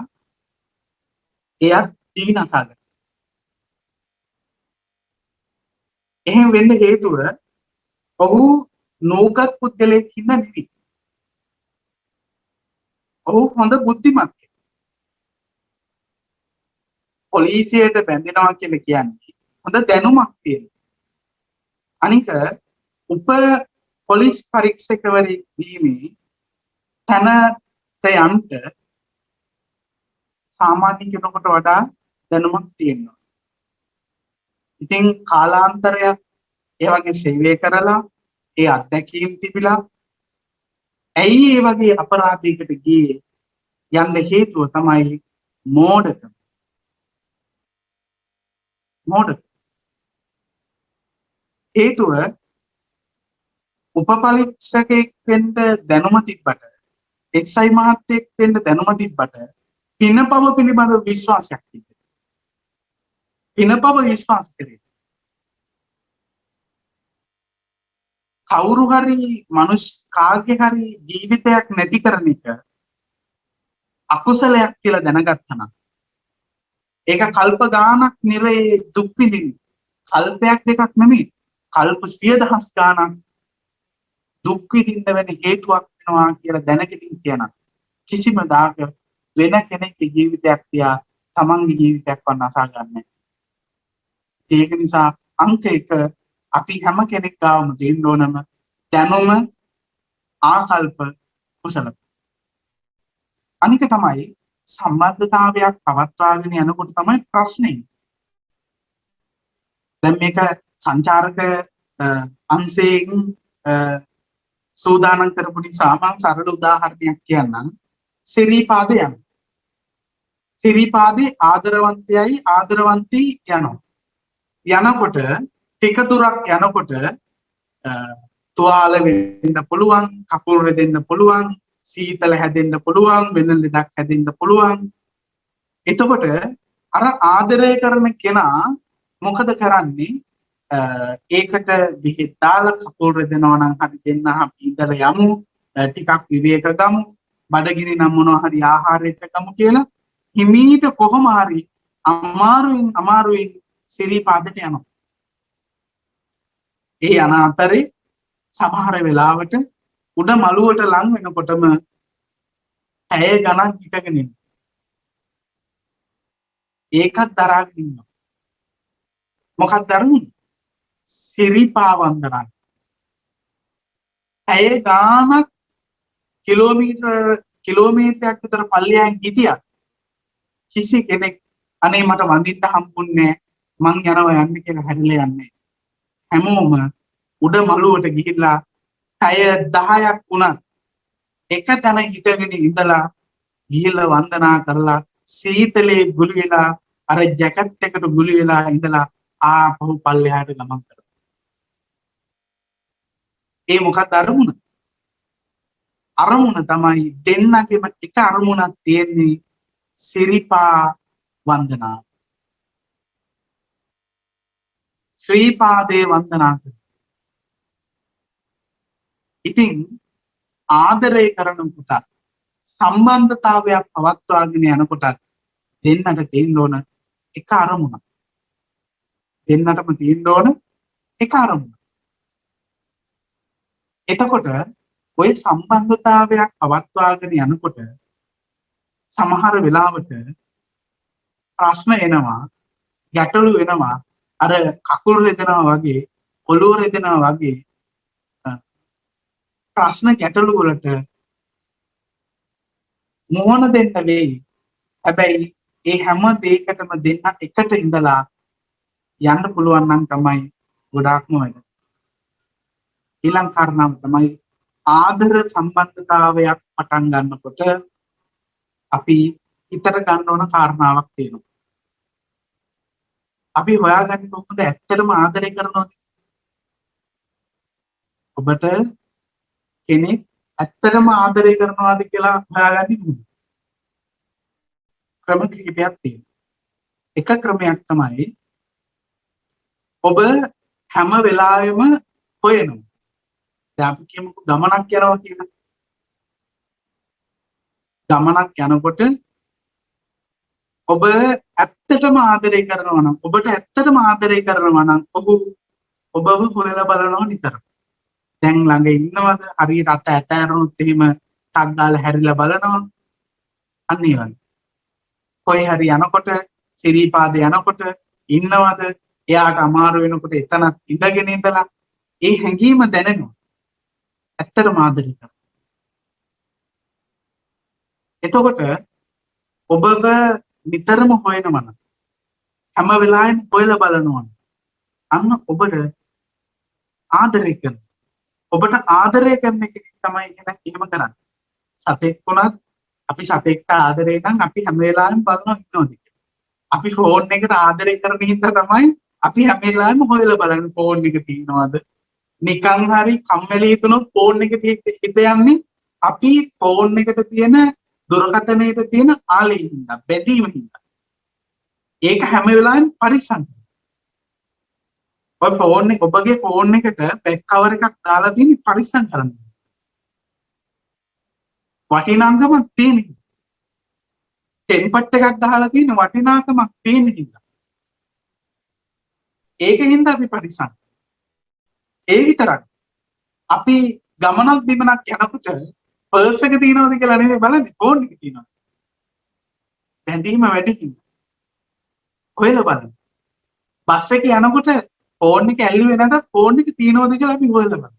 එයත් දිවි නසාගත්තා. එහෙම වෙන්න හේතුව ඔහු නෝගත් පුද්ගලයෙක් හින්දා නෙවෙයි. ඔහු හොඳ බුද්ධිමත් කෙනෙක්. පොලිසියට බැඳෙනවා කියලා කියන්නේ හොඳ දැනුමක් තියෙන. අනික පොලිස් පරීක්ෂකවරයෙක් වීමේ තැනට යන්න සාමාන්‍ය කෙනෙකුට වඩා දැනුමක් තියෙනවා. ඉතින් කාලාන්තරයක් ඒ වගේ සේවය කරලා ඒ අත්දැකීම් තිබිලා ඇයි ඒ වගේ අපරාධයකට ගියේ යන්න හේතුව තමයි මෝඩකම. හේතුව උපපරීක්ෂකෙක් වෙන්න දැනුම තිබ්බට එක්සයි මහත්තයෙක් වෙන්න දැනුම තිබ්බට පිනපව පිළිබඳ විශ්වාසයක් තිබෙනවා. පිනපව විශ්වාස කරේ. කවුරු හරි කාගේ හරි ජීවිතයක් නැති කරන එක අකුසලයක් කියලා දැනගත්තා නම් ඒක කල්ප ගානක් නිරේ දුක් විඳින්න. කල්පයක් දෙකක් නෙමෙයි. කල්ප 100,000 ගානක් දුක් විඳින්න වෙන හේතුවක් වෙනවා කියලා දැනගෙන කියනවා. කිසිම දායක වෙන කෙනෙක්ගේ ජීවිතයක් තියා තමන්ගේ ජීවිතයක් වන්න අසා ගන්නෑ. ඒක නිසා අංක 1 අපි හැම කෙනෙක් ගාවම තියෙන්න ඕනම දැනුම ආකල්ප කුසල. අනික තමයි සම්බන්ධතාවයක් පවත්වාගෙන යනකොට තමයි ප්‍රශ්නේ. දැන් මේක සංචාරක අංශයෙන් සූදානම් කරපු නිසා මම සරල උදාහරණයක් කියන්නම්. සිරිපාදේ යනවා. සිරිපාදේ ආදරවන්තයයි ආදරවන්තී යනවා. යනකොට ටික දුරක් යනකොට තුවාල වෙන්න පුළුවන්, කකුල් රෙදෙන්න පුළුවන්, සීතල හැදෙන්න පුළුවන්, වෙන ලෙඩක් හැදෙන්න පුළුවන්. එතකොට අර ආදරය කරන කෙනා මොකද කරන්නේ? ඒකට විහිත් දාලා කකුල් රෙදෙනවා නම් හරි දෙන්න අපි ඉඳලා යමු, ටිකක් විවේක ගමු, බඩගිනි නම් මොනවා හරි ආහාරයට ගමු කියලා හිමීට කොහොම හරි අමාරුවෙන් සිරිපාදට යනවා. ඒ යන අතරේ සමහර වෙලාවට උඩ මළුවට ලං වෙනකොටම ඇය ගණන් හිටගෙන ඉන්නවා. ඒකත් දරාගෙන ඉන්නවා. මොකක්ද දරුණු? සිරිපා වන්දනා. ඇය ගානක් කිලෝමීටරයක් විතර පල්ලෙහාන් හිටියා. කිසි කෙනෙක් අනේ මට වඳින්න හම්බුන්නේ මං යනවා යන්න කියලා හැරිලා යන්නේ. හැමෝම උඩ මළුවට ගිහිල්ලා පැය 10ක් වුණත් එක තැන හිටගෙන ඉඳලා ගිහිල්ලා වන්දනා කරලා සීතලේ ගුලි වෙලා අර ජැකට් එකට ගුලි වෙලා ඉඳලා ආපහු පල්ලෙහාට ගමන් කරනවා. ඒ මොකක්ද අරමුණ? අරමුණ තමයි දෙන්නගේම එක අරමුණක් තියෙන්නේ සිරිපා වන්දනා. ශ්‍රීපාදේ වන්දනා කරනවා. ඉතින් ආදරය කරනකොට සම්බන්ධතාවයක් පවත්වාගෙන යනකොට දෙන්නට තියෙන්න ඕන එක අරමුණක්. දෙන්නටම තියෙන්න ඕන එක අරමුණ. එතකොට ওই සම්බන්ධතාවයක් පවත්වාගෙන යනකොට සමහර වෙලාවට ප්‍රශ්න එනවා, ගැටලු වෙනවා. අර කකුල් රෙදෙනවා වගේ, ඔළුව රෙදෙනවා වගේ ප්‍රශ්න ගැටලු වලට මොහොන දෙන්න වෙයි. හැබැයි ඒ හැම දෙයකටම දෙන්න එකට ඉඳලා යන්න පුළුවන් නම් තමයි ගොඩාක්ම වැඩ. ඊළඟ කාරණාව තමයි ආදර සම්බන්ධතාවයක් පටන් ගන්නකොට අපි හිතට ගන්න ඕන කාරණාවක් තියෙනවා. අපි හොයාගන්නේ කොහොමද ඇත්තටම ආදරය කරනවද? ඔබට කෙනෙක් ඇත්තටම ආදරය කරනවාද කියලා හොයාගන්නේ කොහොමද? ක්‍රම කිහිපයක් තියෙනවා. එක ක්‍රමයක් තමයි ඔබ හැම වෙලාවෙම හොයනවා. දැන් අපි කියමුකෝ ගමනක් යනවා කියලා. ගමනක් යනකොට ඔබ ඇත්තටම ආදරය කරනවා නම්, ඔබට ඇත්තටම ආදරය කරනවා නම් ඔබව හොයලා බලනවා නිතරම. දැන් ළඟ ඉන්නවද? හරියට අත ඇතෑරුණොත් එහෙම ටක් ගාලා හැරිලා බලනවා. අන්න ඒ වගේ. කොයි හරි යනකොට, සිරීපාද යනකොට ඉන්නවද? එයාට අමාරු වෙනකොට එතනත් ඉඳගෙන ඉඳලා ඒ හැඟීම දැනෙනවා. ඇත්තටම ආදරය කරනවා. එතකොට ඔබව නිතරම හොයනවා නම්, හැම වෙලාවෙම හොයලා බලනවා නම් අන්න ඔබට ආදරය කරනවා. ඔබට ආදරය කරන එක තමයි එහෙම කරන්නේ. සතෙක් වුණත් අපි සතෙක්ට ආදරේ නම් අපි හැම වෙලාවෙම බලනවා ඉන්නවද කියලා. අපි ෆෝන් එකට ආදරය කරන හින්දා තමයි අපි හැම වෙලාවෙම හොයලා බලන්නේ ෆෝන් එක තියෙනවද. නිකන් හරි කම්මැලි හිතුනොත් ෆෝන් එකට හිත යන්නේ අපි ෆෝන් එකට තියෙන දුරකථනයේ තියෙන ආලේ හින්දා, බැඳීම හින්දා. ඒක හැම වෙලාවෙම පරිස්සම්. ඔබගේ ෆෝන් එකට බෑක් කවර් එකක් දාලා තියෙන්නේ පරිස්සම් කරන්න. වටිනාකමක් තියෙන. ටෙම්පට් එකක් ගහලා තියෙන වටිනාකමක් තියෙන හින්දා. ඒකින්ද අපි පරිස්සම්. ඒ විතරක්. අපි ගමනක් බිමනක් යනකොට පර්ස් එක තියෙනවද කියලා නෙමෙයි බලන්නේ, ෆෝන් එක තියෙනවද. බැඳීම වැඩි හින්දා. හොයලා බලන්න. බස් එකේ යනකොට ෆෝන් එක ඇල්ලුවේ නැත්නම් ෆෝන් එක තියෙනවද කියලා අපි හොයලා බලන්න.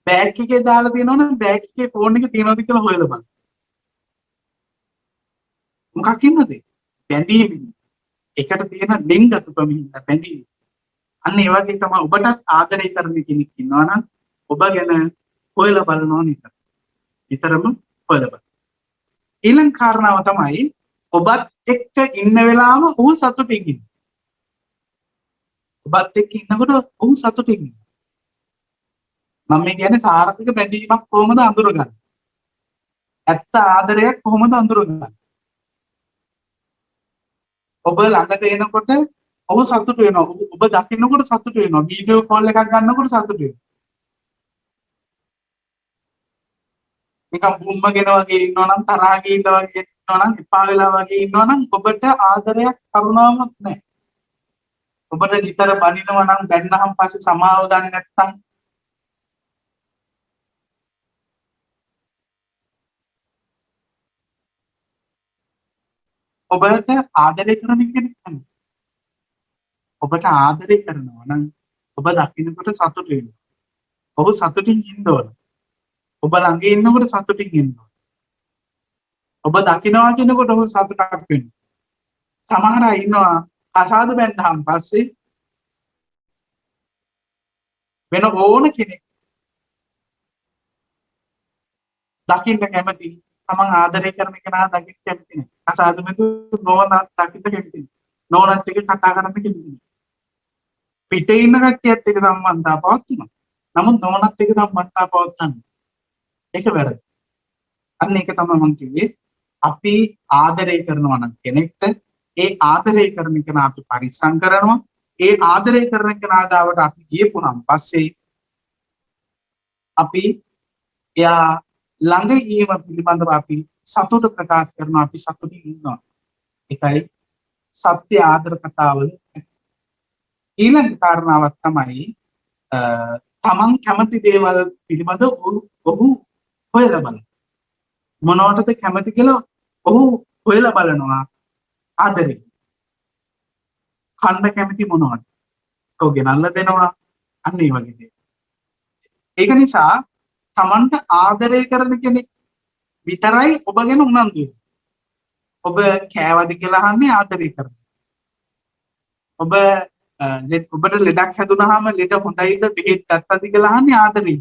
බෑග් එකේ දාලා තියෙනවනම් බෑග් එකේ ෆෝන් එක තියෙනවද කියලා හොයලා බලන්න. මොකක් ඉන්නද? බැඳීම. එකට තියෙන ලිංගතුකම හින්දා බැඳීම. අන්න ඒ වගේ තමයි ඔබටත් ආදරය කරන කෙනෙක් ඉන්නවා නම් ඔබ ගැන හොයලා බලනවා නිතර. නිතරම හොයලා බලන්න. ඊළඟ කාරණාව තමයි ඔබත් එක්ක ඉන්න වෙලාවම ඔහු සතුටින් ඉන්න. ඔබත් එක්ක ඉන්නකොට ඔහු සතුටින් ඉන්න. මම මේ කියන්නේ සාර්ථක බැඳීමක් කොහොමද අඳුරගන්නේ? ඇත්ත ආදරයක් කොහොමද අඳුරගන්නේ? ඔබ ළඟට එනකොට ඔහු සතුට වෙනවා. ඔබ දකින්නකොට සතුට වෙනවා. වීඩියෝ කෝල් එකක් ගන්නකොට සතුට වෙනවා. නිකන් බුම්මගෙන වගේ ඉන්නවා නම්, තරහා ගිහිල්ලා වගේ ඉන්නවා නම්, එපා වෙලා වගේ ඉන්නවා නම් ඔබට ආදරයක් කරුණාවක් නැහැ. ඔබට නිතර බනිනවා නම් දැන්නහම් පස්සේ සමාව ගන්න නැත්නම් ඔබට ආදරය කරන කෙනෙක් නැහැ. ඔබට ආදරය කරනවා නම් ඔබ දකින්නකොට සතුට වෙනවා. ඔබ සතුටින් ඉන්න ඕන. ඔබ ළඟ ඉන්නකොට සතුටින් ඉන්න ඕන. ඔබ දකින්නවා කියනකොට ඔබ සතුටක් වෙනවා. සමහර අය ඉන්නවා අසාද බැන්දාන් පස්සේ වෙන ඕන කෙනෙක් දකින්න කැමති, තමන් ආදරය කරන කෙනා දකින්න කැමති නෑ. අසාද මෙතු නෝනත් දකින්න කැමති නෑ. නෝනත් එක්ක කතා කරන්න කැමති නෑ. පිටේ ඉන්න කට්ටියත් එක්ක සම්බන්ධතාව පවත්වනවා. නමුත් නෝනත් එක්ක සම්බන්ධතාව පවත්වන්නේ. ඒක වැරදි. අන්න ඒක තමයි මම කිව්වේ. අපි ආදරය කරනවා නම් කෙනෙක්ට ඒ ආදරය කරන කෙනා අපි පරිස්සම් කරනවා. ඒ ආදරය කරන කෙනා ගාවට අපි ගියපුනම් පස්සේ අපි එයා ළඟ ගියම පිළිබඳව අපි සතුට ප්‍රකාශ කරනවා. අපි සතුටින් ඉන්නවා. ඒකයි සත්‍ය ආදර කතාවල ඊළඟ කාරණාවක් තමයි තමන් කැමති දේවල් පිළිබඳ ඔහු හොයලා බලන. මොනවටද කැමති කියලා ඔහු හොයලා බලනවා ආදරේ. කන්න කැමති මොනවද? ඔහු ගෙනල්ලා දෙනවා. අන්න ඒ වගේ දේ. ඒක නිසා තමන්ට ආදරය කරන කෙනෙක් විතරයි ඔබ ගැන උනන්දු වෙන්නේ. ඔබ කෑවද කියලා අහන්නේ ආදරය කරනවා. ඔබට ලෙඩක් හැදුනහම ලෙඩ හොඳයිද බෙහෙත් ගත්තද කියලා අහන්නේ ආදරෙයි.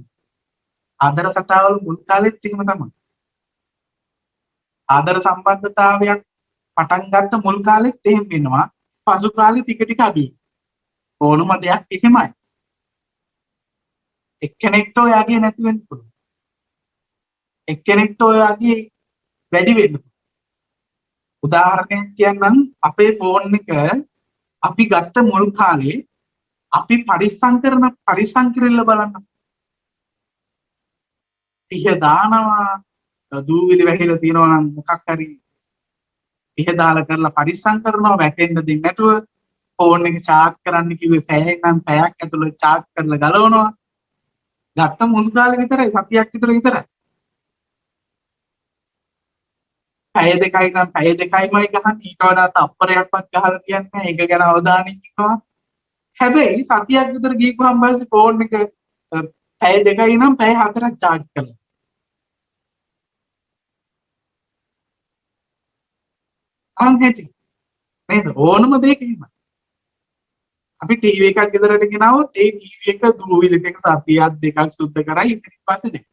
ආදර කතාවල මුල් කාලෙත් එහෙම තමයි. ආදර සම්බන්ධතාවයක් පටන් ගත්ත මුල් කාලෙත් එහෙම වෙනවා. පසු කාලෙ ටික ටික අඩුයි. ඕනම දෙයක් එහෙමයි. එක්කෙනෙක්ට ඔයාගේ නැති වෙන්න පුළුවන්. එක්කෙනෙක්ට ඔයාගේ වැඩි වෙන්න පුළුවන්. උදාහරණයක් කියන්නම් අපේ ෆෝන් එක අපි ගත්ත මුල් කාලේ අපි පරිස්සම් කරලා බලන්න. පිහ දානවා දූවිලි වැහිලා තියෙනවා නම් මොකක් හරි පිහ දාලා කරලා පරිස්සම් කරනවා වැටෙන්න දෙන්නේ නැතුව ෆෝන් එක චාර්ජ් කරන්න කිව්වේ පැයක් නම් පැයක් ඇතුළත චාර්ජ් කරලා ගලවනවා. ගත්ත මුල් කාලේ විතරයි සතියක් විතරයි. පැය දෙකයි නම් පැය දෙකයිමයි ගහන්නේ ඊට වඩා තප්පරයක්වත් ගහලා තියන්නේ නැහැ. ඒක ගැන අවධානයෙන් ඉන්නවා. හැබැයි සතියක් විතර ගිහුවම පස්සේ ෆෝන් එක පැය දෙකයි නම් පැය හතරක් චාර්ජ් කරනවා. අන්තිමට නේද ඕනම දෙයක එහෙමයි. අපි ටීවී එකක් ගෙදරට ගෙනාවොත් ඒ ටීවී එක දූවිලි ටික සතියක් දෙකක් සුද්ධ කරයි ඉතින් පස්සේ නේ.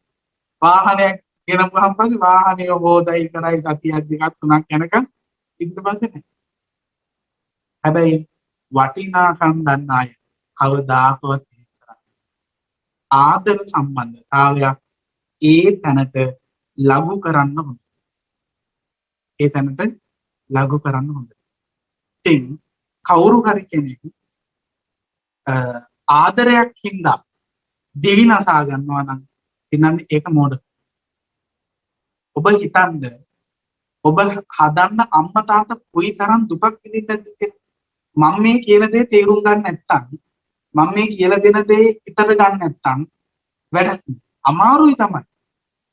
වාහනයක් ගෙනපුවාම පස්සේ වාහනේ හොදයි කරයි සතියක් දෙකක් තුනක් යනකම් ඊට පස්සේ නෑ. හැබැයි වටිනාකම් දන්න අය කවදාකවත් ආදර සම්බන්ධතාවයක් ඒ තැනට ලඝු කරන්න හොඳ. ඒ තැනට ලඝු කරන්න හොඳ. ඉතින් කවුරු හරි කෙනෙක් ආදරයක් හින්දා දිවි නසා ගන්නවා නම් ඉතින් ඒක මෝඩ. ඔබ හිතන්න ඔබ හදන්න අම්මා තාත්තා කොයි තරම් දුකක් විඳින්නද කියලා. මම මේ කියන දේ තේරුම් ගන්න නැත්තම් මම මේ කියලා දෙන දේ හිතට ගන්න නැත්තම් වැඩක් අමාරුයි තමයි.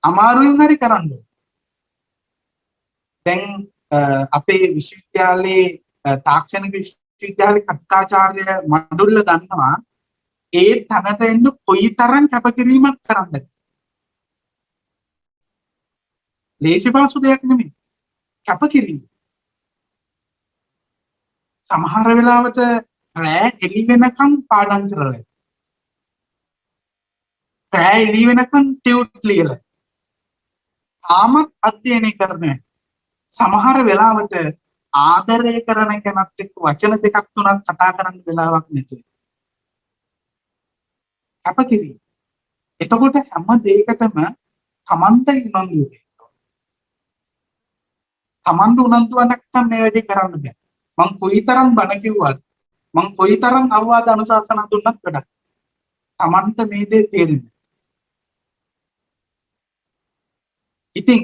අමාරුවෙන් හරි කරන්න ඕනේ. දැන් අපේ විශ්වවිද්‍යාලයේ තාක්ෂණික විශ්වවිද්‍යාලයේ කතිකාචාර්ය මඩුල්ල දන්නවා ඒ තැනට එන්න කොයිතරම් කැපකිරීමක් කරන්නද. ලේසි පාසු දෙයක් නෙමෙයි. කැපකිරීම. සමහර වෙලාවට රෑ එළි වෙනකම් පාඩම් කරලා. රෑ එළි වෙනකම් ටියුට් ලියලා. තාමත් අධ්‍යයනය කරන්නේ. සමහර වෙලාවට ආදරය කරන කෙනත් එක්ක වචන දෙකක් තුනක් කතා කරන්න වෙලාවක් නැතුයි. කැපකිරීම. එතකොට හැම දෙයකටම තමන්ට උනන්දු වෙන්න. තමන්ට උනන්දුවක් නැත්නම් මේ වැඩේ කරන්න බෑ. මං කොයිතරම් බණ කිව්වත් මං කොයිතරම් අවවාද අනුශාසනා දුන්නත් වැඩක්. තමන්ට මේ දේ තේරෙන්නේ. ඉතින්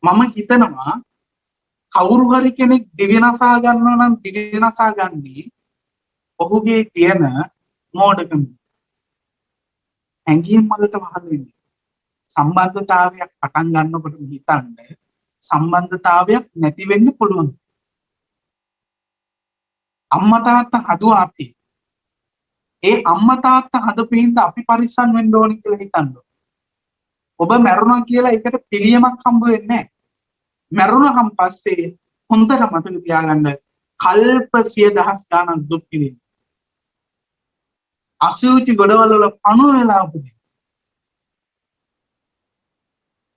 මම හිතනවා කවුරු හරි කෙනෙක් දිවිනසා ගන්නවා නම් දිවිනසා ගන්නේ ඔහුගේ තියෙන මෝඩකම. ඇඟින් මලට වහල් වෙන්නේ. සම්බන්ධතාවයක් පටන් ගන්නකොට හිතන්නේ සම්බන්ධතාවයක් නැති වෙන්න පුළුවන්. අම්මා තාත්තා හදුවා අපි. ඒ අම්මා තාත්තා හදපින්ද අපි පරිස්සම් වෙන්න ඕනි කියලා හිතන්න. ඔබ මැරුණා කියලා ඒකට පිළියමක් හම්බ වෙන්නේ නැහැ. මැරුණාන් පස්සේ හොඳට මතක තියාගන්න කල්ප 100,000 ගණන් දුක් විඳින්න. අසුචි ගොඩවල වල පණු වෙලා උපදින්න.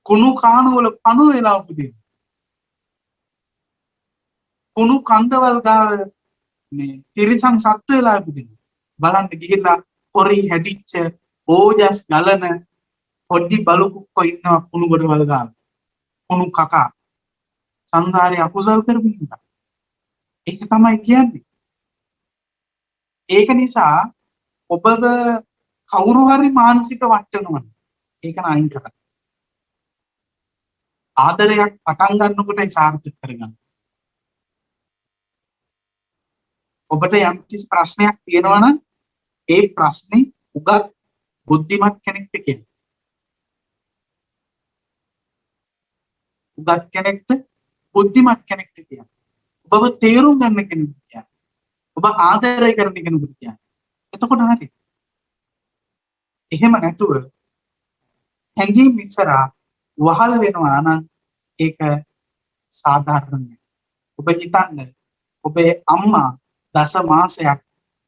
කුණු කාණු වල පණු වෙලා උපදින්න. කුණු කන්දවල ගාව මේ තිරිසන් සත්ත්ව වෙලා උපදින්න. බලන්න ගිහිල්ලා පොරි හැදිච්ච ඕජස් ගලන පොඩි බලු කුක්කෝ ඉන්නවා කුණු ගොඩවල ගාව. කුණු කකා සංසාරේ අකුසල් කරමින් ඉන්නවා. ඒක තමයි කියන්නේ. ඒක නිසා ඔබව කවුරු හරි මානසික වටනවා. ඒක නයින් කරන්න. ආදරයක් පටන් ගන්නකොට ඒ සාර්ථක කරගන්න. ඔබට යම් කිසි ප්‍රශ්නයක් තියෙනවා නම් ඒ ප්‍රශ්නේ උගත් බුද්ධිමත් කෙනෙක්ට කියන්න. උගත් කෙනෙක්ට බුද්ධිමත් කෙනෙක්ට කියන්න. ඔබව තේරුම් ගන්න කෙනෙකුට කියන්න. ඔබ ආදරය කරන කෙනෙකුට කියන්න. එතකොට හරි. එහෙම නැතුව හැංගීම් ඉස්සරහා වහල් වෙනවා නම් ඒක සාධාරණ නෑ. ඔබ හිතන්න ඔබේ අම්මා දස මාසයක්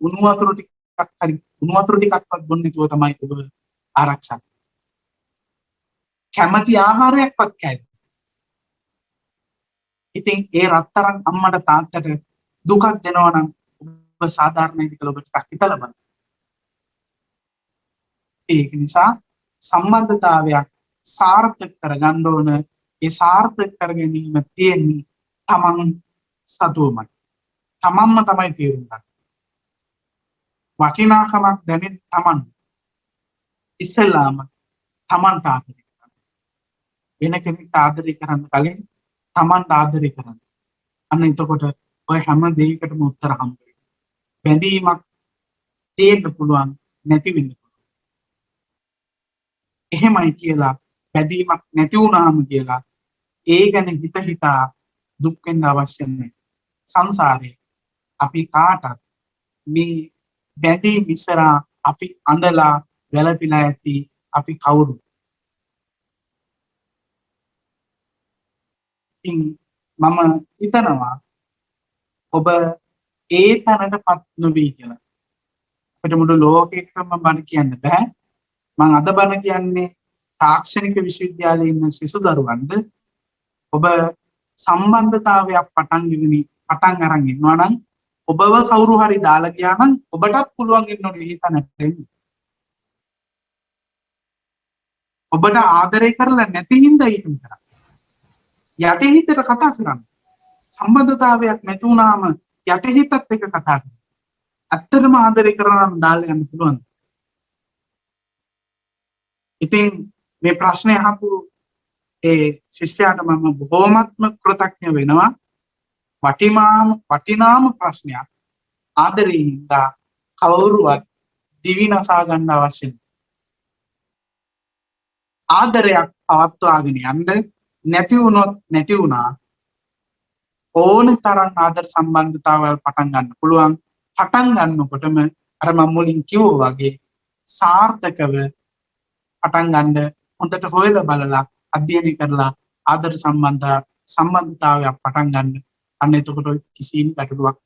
උණු වතුර ටිකක්වත් බොන්නේ නැතුව තමයි ඔබ ආරක්ෂා කරන්නේ. කැමති ආහාරයක්වත් කෑවේ. ඉතින් ඒ රත්තරන් අම්මට තාත්තට දුකක් දෙනවා නම් ඔබ සාධාරණයිද කියලා ඔබ ටිකක් හිතලා බලන්න. ඒක නිසා සම්බන්ධතාවයක් සාර්ථක කරගන්න ඕන. ඒ සාර්ථක කර ගැනීම තියෙන්නේ තමන් සතුවමයි. තමන්ම තමයි තේරුම් ගන්න. වටිනාකමක් දැනෙන තමන් ඉස්සෙල්ලාම තමන්ට ආදරය කරන්න. වෙන කෙනෙක්ට ආදරය කරන්න කලින් තමන්ට ආදරය කරන්න. අන්න එතකොට ඔය හැම දෙයකටම උත්තර හම්බ වෙනවා. බැඳීමක් තියෙන්න පුළුවන් නැති වෙන්න පුළුවන්. එහෙමයි කියලා බැඳීමක් නැති වුණාම කියලා ඒ ගැන හිතා දුක් වෙන්න අවශ්‍ය නැහැ. සංසාරේ අපි කාටත් මේ බැඳීම් ඉස්සරහා අපි අඬලා වැළපිලා ඇති අපි කවුරු. ඉතින් මම හිතනවා ඔබ ඒ තැනටපත් නොවී කියලා. අපිට මුළු ලෝකෙකම බණ කියන්න බෑ. මම අද බණ කියන්නේ තාක්ෂණික විශ්වවිද්‍යාලයේ ඉන්න සිසු දරුවන්ට. ඔබ සම්බන්ධතාවයක් පටන් අරන් ඉන්නවා නම් ඔබව කවුරු හරි දාලා ගියා නම් ඔබටත් පුළුවන් ඉන්න ඕනේ ඒ තැනට එන්න. ඔබට ආදරය කරලා නැති හින්දා ඉන්න කරා. යටිහිතට කතා කරන්න. සම්බන්ධතාවයක් නැති වුණාම යටිහිතත් එක්ක කතා කරන්න. ඇත්තටම ආදරය කරනවා නම් දාලා යන්න පුළුවන්. ඉතින් මේ ප්‍රශ්නේ අහපු ඒ ශිෂ්‍යයාට මම බොහොමත්ම කෘතඥ වෙනවා. වටිනාම ප්‍රශ්නයක්. ආදරයෙන් කවුරුවත් දිවි නසා ගන්න අවශ්‍ය නැහැ. ආදරයක් පවත්වාගෙන යන්න නැති වුණා ඕන තරම් ආදර සම්බන්ධතාවල් පටන් ගන්න පුළුවන්. පටන් ගන්නකොටම අර මම මුලින් කිව්වා වගේ සාර්ථකව පටන් ගන්න හොඳට හොයලා බලලා අධ්‍යයනය කරලා ආදර සම්බන්ධතාවයක් පටන් ගන්න. අන්න එතකොට කිසිම ගැටලුවක්.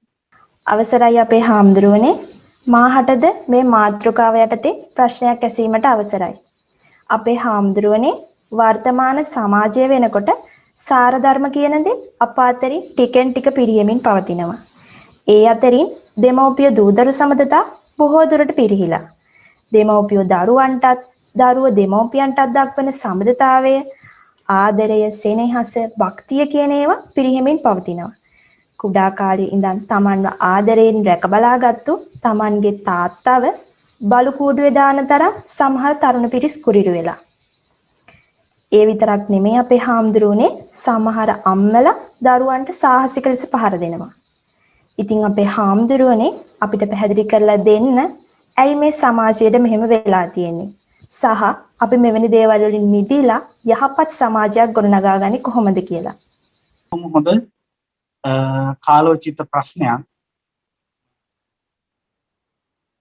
අවසරයි අපේ හාමුදුරුවනේ, මාහටද මේ මාතෘකාව යටතේ ප්‍රශ්නයක් ඇසීමට අවසරයි. අපේ හාමුදුරුවනේ, වර්තමාන සමාජය වෙනකොට සාර ධර්ම කියන දේ අප අතරින් ටිකෙන් ටික පිරියමින් පවතිනවා. ඒ අතරින් දෙමව්පිය දූදරු සමගතා බොහෝ දුරට පිරිහිලා. දෙමව්පිය දරුවන්ටත් දරුවෝ දෙමව්පියන්ටත් දක්වන සමගතාවය, ආදරය, සෙනෙහස, භක්තිය කියන ඒවා පිරිහෙමින් පවතිනවා. කුඩා කාලේ ඉඳන් තමන්ව ආදරයෙන් රැකබලාගත්තු තමන්ගේ තාත්තව බලු කූඩුවේ දාන තරම් සමහර තරුණ පිරිස් කුරිරු වෙලා. ඒ විතරක් නෙමෙයි අපේ හාමුදුරුවනේ, සමහර අම්මලා දරුවන්ට සාහසික ලෙස පහර දෙනවා. ඉතින් අපේ හාමුදුරුවනේ අපිට පැහැදිලි කරලා දෙන්න, ඇයි මේ සමාජයට මෙහෙම වෙලා තියෙන්නේ? සහ අපි මෙවැනි දේවල් වලින් මිදලා යහපත් සමාජයක් ගොඩනගාගන්නේ කොහොමද කියලා. හොඳ කාලෝචිත ප්‍රශ්නයක්.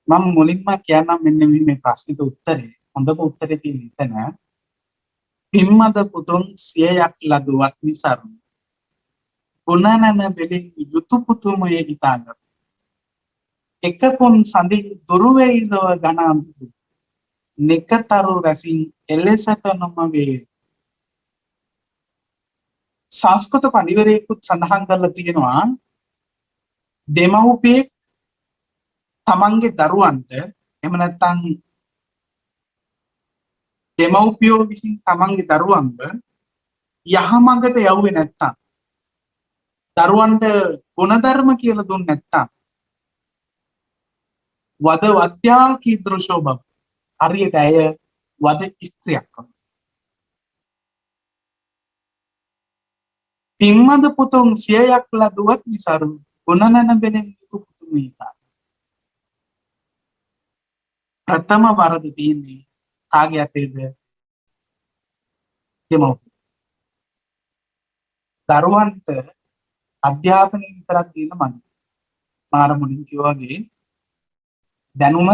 මම මුලින්ම කියන්නම් මෙන්න මේ ප්‍රශ්නෙට උත්තරේ. හොඳම උත්තරේ තියෙන එතන. පින්මද පුතුන් 100ක් ලදුවත් නිසරු. උනනන බෙලින් යුතු පුතුමයේ හිතාගත්. එක පොන් සඳින් දුරු වේදව ගණන්තු. නිකතරු රසින් එලෙසට නොම වේ. සංස්කෘත පඬිවරයෙකුත් සඳහන් කරලා තියෙනවා දෙමව්පියෙක් තමන්ගේ දරුවන්ට එහෙම නැත්නම් දෙමව්පියෝ විසින් තමන්ගේ දරුවන්ව යහමඟට යවුවේ නැත්නම් දරුවන්ට ගුණධර්ම කියලා දුන්නේ නැත්නම් වද වද්‍යා කීදෘශෝ බව හරියට ඇය වද ස්ත්‍රියක් වගේ. පින්මද පුතුන් 100ක් ලදුවත් නිසරු ගුණනන බෙලෙන් යුතු පුතුම මේක. ප්‍රථම වරද තියෙන්නේ කාගේ අතේද? දෙමව්පිය. දරුවන්ට අධ්‍යාපනය විතරක් දෙන්න මම මාර මුලින් කිව්වා වගේ දැනුම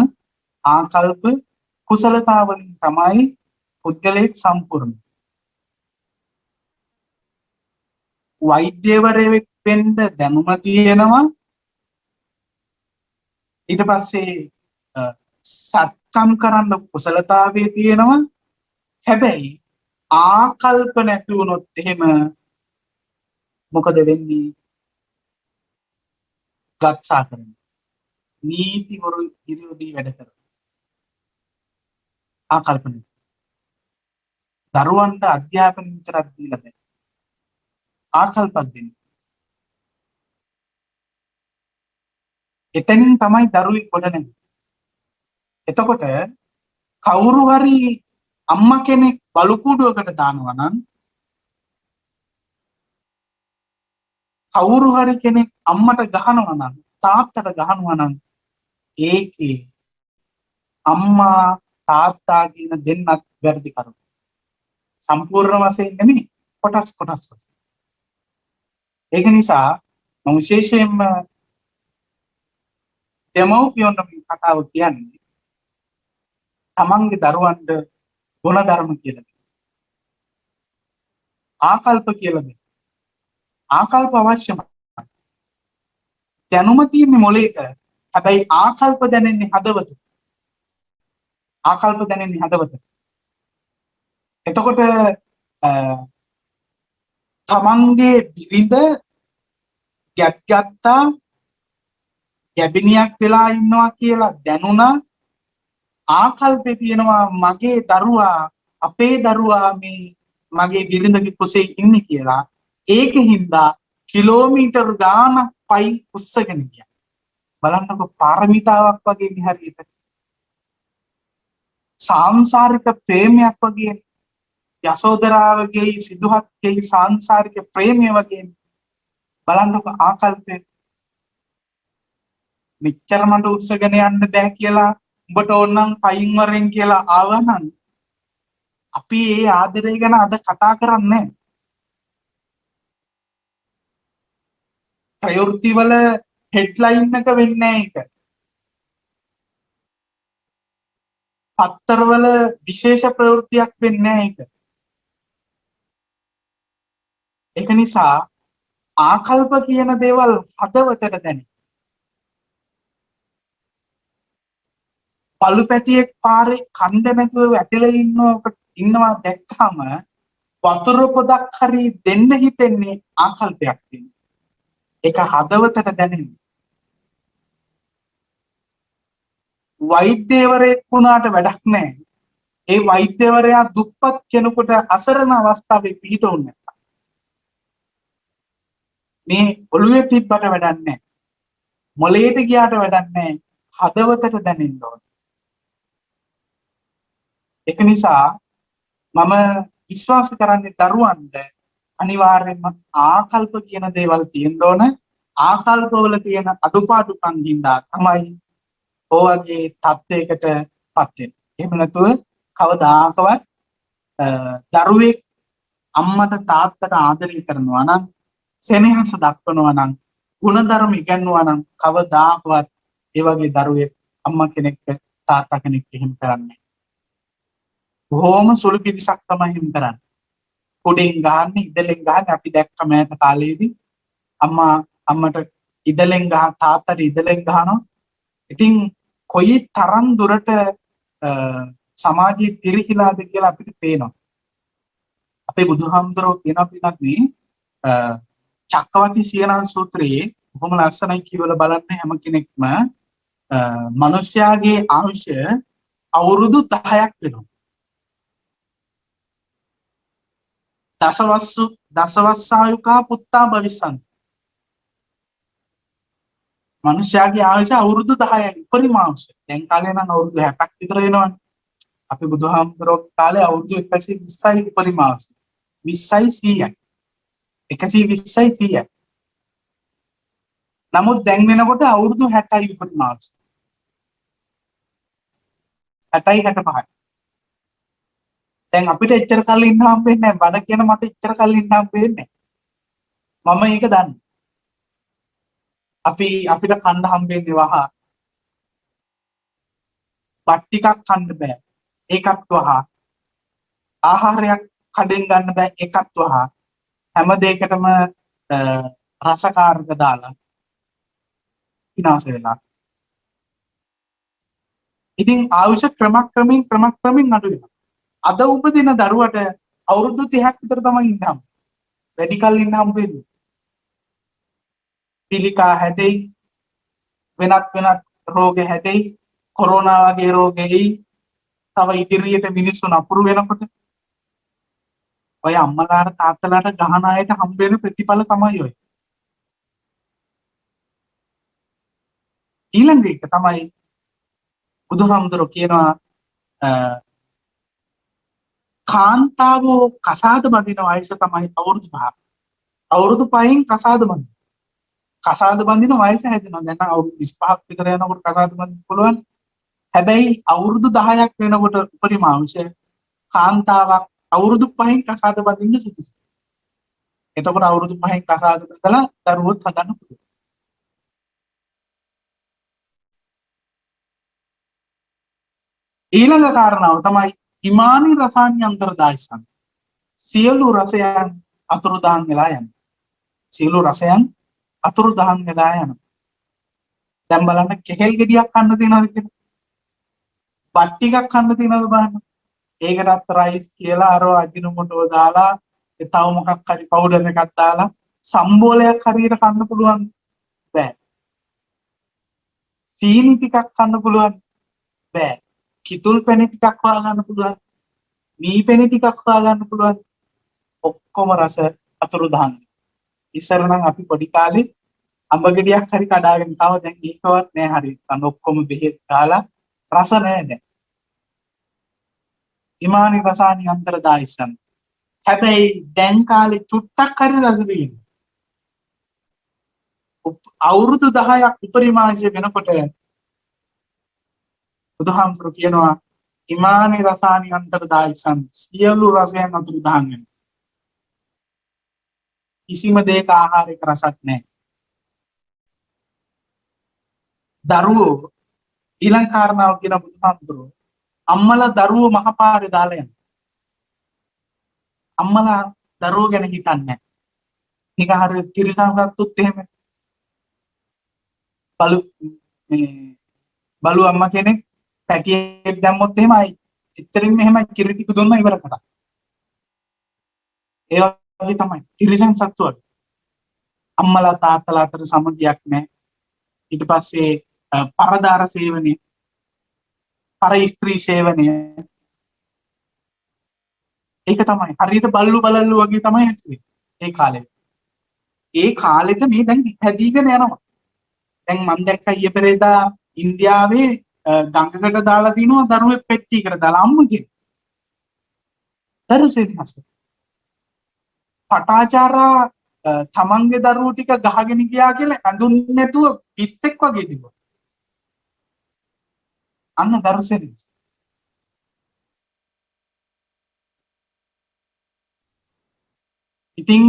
ආකල්ප කුසලතා වලින් තමයි පුද්ගලයෙක් සම්පූර්ණ. වෛද්‍යවරයෙක් වෙන්න දැනුම තියෙනවා. ඊට පස්සේ සත්කම් කරන්න කුසලතාවයේ තියෙනවා. හැබැයි ආකල්ප නැති වුණොත් එහෙම මොකද වෙන්නේ? ගත්සා කරනවා. නීති විරෝධී වැඩ කරනවා. ආකල්ප නැති. දරුවන්ට අධ්‍යාපනය විතරක් දීලා බෑ. ආකල්පත් දෙන්න. එතනින් තමයි දරුවෙක් ගොඩනැගෙන්නේ. එතකොට කවුරු හරි අම්මා කෙනෙක් බලු කූඩුවකට දානවා නම් කවුරු හරි කෙනෙක් අම්මට ගහනවා නම් තාත්තට ගහනවා නම් ඒකේ අම්මා තාත්තා කියන දෙන්නත් වැරදි කරුණු. සම්පූර්ණ වශයෙන් නෙමෙයි කොටස් වශයෙන්. ඒක නිසා මම විශේෂයෙන්ම දෙමව්පියන්ට මේ කතාව කියන්නේ තමන්ගේ දරුවන්ට ගුණ ධර්ම කියලා දෙන්න. ආකල්ප කියලා දෙන්න. ආකල්ප අවශ්‍යමයි. දැනුම තියෙන්නේ මොලේට. හැබැයි ආකල්ප දැනෙන්නේ හදවතට. ආකල්ප දැනෙන්නේ හදවතට. එතකොට තමන්ගේ බිරිඳ ගැප්ගත්තා ගැබිනියක් වෙලා ඉන්නවා කියලා දැනුණා. ආකල්පේ තියෙනවා මගේ දරුවා අපේ දරුවා මේ මගේ බිරිඳගේ කුසේ ඉන්නේ කියලා. ඒකින්ද කිලෝමීටර් ගානක් පයින් උස්සගෙන ගියා. බලන්නකො පාරමිතාවක් වගේ හරියට. සාංශාරික ප්‍රේමයක් වගේ යසෝදරාවගේ සිදුහත්ගේ සාංශාරික ප්‍රේමය වගේ බලන්නකො ආකල්පේ. මෙච්චර මට උස්සගෙන යන්න බෑ කියලා උඹට ඕනනම් පයින් වරෙන් කියලා ආවනම් අපි ඒ ආදරය ගැන අද කතා කරන්නේ. ප්‍රයෝර්ති වල හෙඩ්ලයින් එක වෙන්නේ ඒක. පත්තරවල විශේෂ ප්‍රවෘත්තියක් වෙන්නේ ඒක. ඒක නිසා ආකල්ප කියන දේවල් හදවතට දැනේ. පළු පැටියෙක් පාරේ කණ්ඩ නැතුව වැටිලා ඉන්නවා දැක්කම වතුර පොදක් හරි දෙන්න හිතෙන්නේ ආකල්පයක් වෙන. ඒක හදවතට දැනෙන්නේ. වෛද්‍යවරයෙක් වුණාට වැඩක් නැහැ. ඒ වෛද්‍යවරයා දුප්පත් කෙනෙකුට අසරණ අවස්ථාවේ පිහිටවන්නේ නැත්නම් මේ ඔළුවේ තිබ්බට වැඩක් නැහැ. මොළයට ගියාට වැඩක් නැහැ. හදවතට දැනෙන්න ඕනේ. ඒක නිසා මම විශ්වාස කරන්නේ දරුවන්ට අනිවාර්යයෙන්ම ආකල්ප කියන දේවල් තියෙන්න ඕන. ආකල්පවල තියෙන අඩුපාඩුකම් හින්දා තමයි ඔයගේ තත්ත්වයකටපත් වෙන්නේ. එහෙම නැතුව කවදාකවත් දරුවෙක් අම්මට තාත්තට ආදරය කරනවා නම් සෙනෙහස දක්වනවා නම් ගුණධර්ම ඉගෙනනවා නම් කවදාකවත් ඒ වගේ දරුවෙක් අම්මා කෙනෙක්ට තාත්තා කෙනෙක්ට එහෙම කරන්නේ. බොහොම සුළු පිරිසක් තමයි එහෙම කරන්නේ. කුඩෙන් ගහන්නේ ඉදලෙන් ගහන්නේ අපි දැක්ක මෑත කාලේදී අම්මට ඉදලෙන් තාත්තට ඉදලෙන් ගහනවා. ඉතින් කොයි තරම් දුරට සමාජයේ පිරිහිලාද කියලා අපිට පේනවා. අපේ බුදුහාමුදුරුවෝ කියන පිටක්දී චක්කවර්ති සීනන් සූත්‍රයේ බොහොම ලස්සනයි කියවල බලන්න හැම කෙනෙක්ම මිනිස්යාගේ ආයුෂ අවුරුදු 10ක් වෙනවා. දසවස්සායුකා පුත්තා භවිස්සන්. මිනිස්යාගේ ආයුෂ අවුරුදු 10යි උපරිම ආයුෂ. දැන් කාලේ නම් අවුරුදු 60ක් විතර වෙනවනේ. අපේ බුදුහාමුදුරුවෝ කාලේ අවුරුදු 120යි උපරිම ආයුෂ. 20යි 100යි. 120යි 100යි. නමුත් දැන් වෙනකොට අවුරුදු 60යි උපරිමාංශ. 60යි 65යි. දැන් අපිට එච්චර කල් ඉන්න හම්බෙන්නේ නැහැ. බඩ කියන මට එච්චර කල් ඉන්න හම්බෙන්නේ නැහැ. මම ඒක දන්නවා. අපිට කන්න හම්බෙන්නේ වහ. බත් ටිකක් කන්න බෑ. ඒකත් වහ. ආහාරයක් කඩෙන් ගන්න බෑ. ඒකත් වහ. හැම දෙයකටම රසකාරක දාලා විනාශ වෙලා. ඉතින් ආයුෂ ක්‍රමක්‍රමයෙන් අඩු වෙනවා. අද උපදින දරුවට අවුරුදු 30ක් විතර තමයි ඉන්න හම්බ. වැඩි කල් ඉන්න හම්බ වෙන්නේ. පිළිකා හැදෙයි, වෙනත් රෝග හැදෙයි, කොරෝනා වගේ රෝග එයි. තව ඉදිරියට මිනිස්සු නපුරු වෙනකොට ඔය අම්මලාට තාත්තලාට ගහන අයට හම්බ වෙන ප්‍රතිඵල තමයි ඔය. ඊළඟ එක තමයි බුදුහාමුදුරුවෝ කියනවා කාන්තාවෝ කසාද බඳින වයස තමයි අවුරුදු 5. අවුරුදු 5න් කසාද බඳින. කසාද බඳින වයස හැදෙනවා. දැන් අවුරුදු 25ක් විතර යනකොට කසාද බඳින්න පුළුවන්. හැබැයි අවුරුදු 10ක් වෙනකොට උපරිමාංශ කාන්තාවක් අවුරුදු 5න් කසාද බඳින්න සුදුසුයි. එතකොට අවුරුදු 5න් කසාද බඳලා දරුවොත් හදන්න පුළුවන්. ඊළඟ කාරණාව තමයි ඉමානි රසායන අන්තර්දායසන්. සියලු රසයන් අතුරුදහන් වෙලා යනවා. සියලු රසයන් අතුරුදහන් වෙලා යනවා. දැන් බලන්න කෙහෙල් ගෙඩියක් කන්න තියනවද කියලා. බත් ටිකක් කන්න තියනවද බලන්න. ඒකටත් රයිස් කියලා අර අජිනමොටෝ දාලා තව මොකක් හරි පවුඩර් එකක් දාලා සම්බෝලයක් හරියට කන්න පුළුවන් බෑ. සීනි ටිකක් කන්න පුළුවන් බෑ. කිතුල් පැණි ටිකක් හොයාගන්න පුළුවන්. මී පැණි ටිකක් හොයාගන්න පුළුවන්. ඔක්කොම රස අතුරුදහන්. ඉස්සර නම් අපි පොඩි කාලේ අඹ ගෙඩියක් හරි කඩාගෙන තාව දැන් ඒකවත් නෑ හරියට. අන්න ඔක්කොම බෙහෙත් දාලා රස නෑ දැන්. ඉමානි රසානි අන්තර්දායසන්. හැබැයි දැන් කාලේ චුට්ටක් හරි රස දෙන්නේ. අවුරුදු 10ක් උපරිමාංශය වෙනකොට බුදුහාමුදුරුවෝ කියනවා ඉමානි රසානි අන්තර්දායසන් සියලු රසයන් අතුරුදහන් වෙනවා. කිසිම දෙයක ආහාරයක රසක් නැහැ. දරුවෝ ඊළඟ කාරණාව කියන බුදුහාමුදුරුවෝ අම්මලා දරුවෝ මහපාරේ දාලා යනවා. අම්මලා දරුවෝ ගැන හිතන්නේ නැහැ. නික හරිය තිරිසන් සත්තුත් එහෙම. බලු අම්මා කෙනෙක් පැටියෙක් දැම්මොත් එහෙමයි චිත්තරින් මෙහෙමයි කිරි ටික දුන්නා ඉවර කරා. ඒ වගේ තමයි තිරිසන් සත්තු වගේ. අම්මලා තාත්තලා අතර සමගියක් නැහැ. ඊට පස්සේ පරදාර සේවනය, පර ස්ත්‍රී සේවනය. ඒක තමයි හරියට බල්ලු වගේ තමයි හැදෙන්නේ ඒ කාලේ. ඒ කාලෙට මේ දැන් හැදීගෙන යනවා. දැන් මම දැක්කා ඊයේ පෙරේදා ඉන්දියාවේ ගඟකට දාලා දිනවා දරුවෙක් පෙට්ටියකට දාලා අම්මගේ. දරුසෙන්නස. පටාචාරා තමන්ගේ දරුවෝ ටික ගහගෙන ගියා කියලා ඇඳුන්නේ නැතුව පිස්සෙක් වගේ දිනුවා. අන්න දරුසෙන්නස. ඉතින්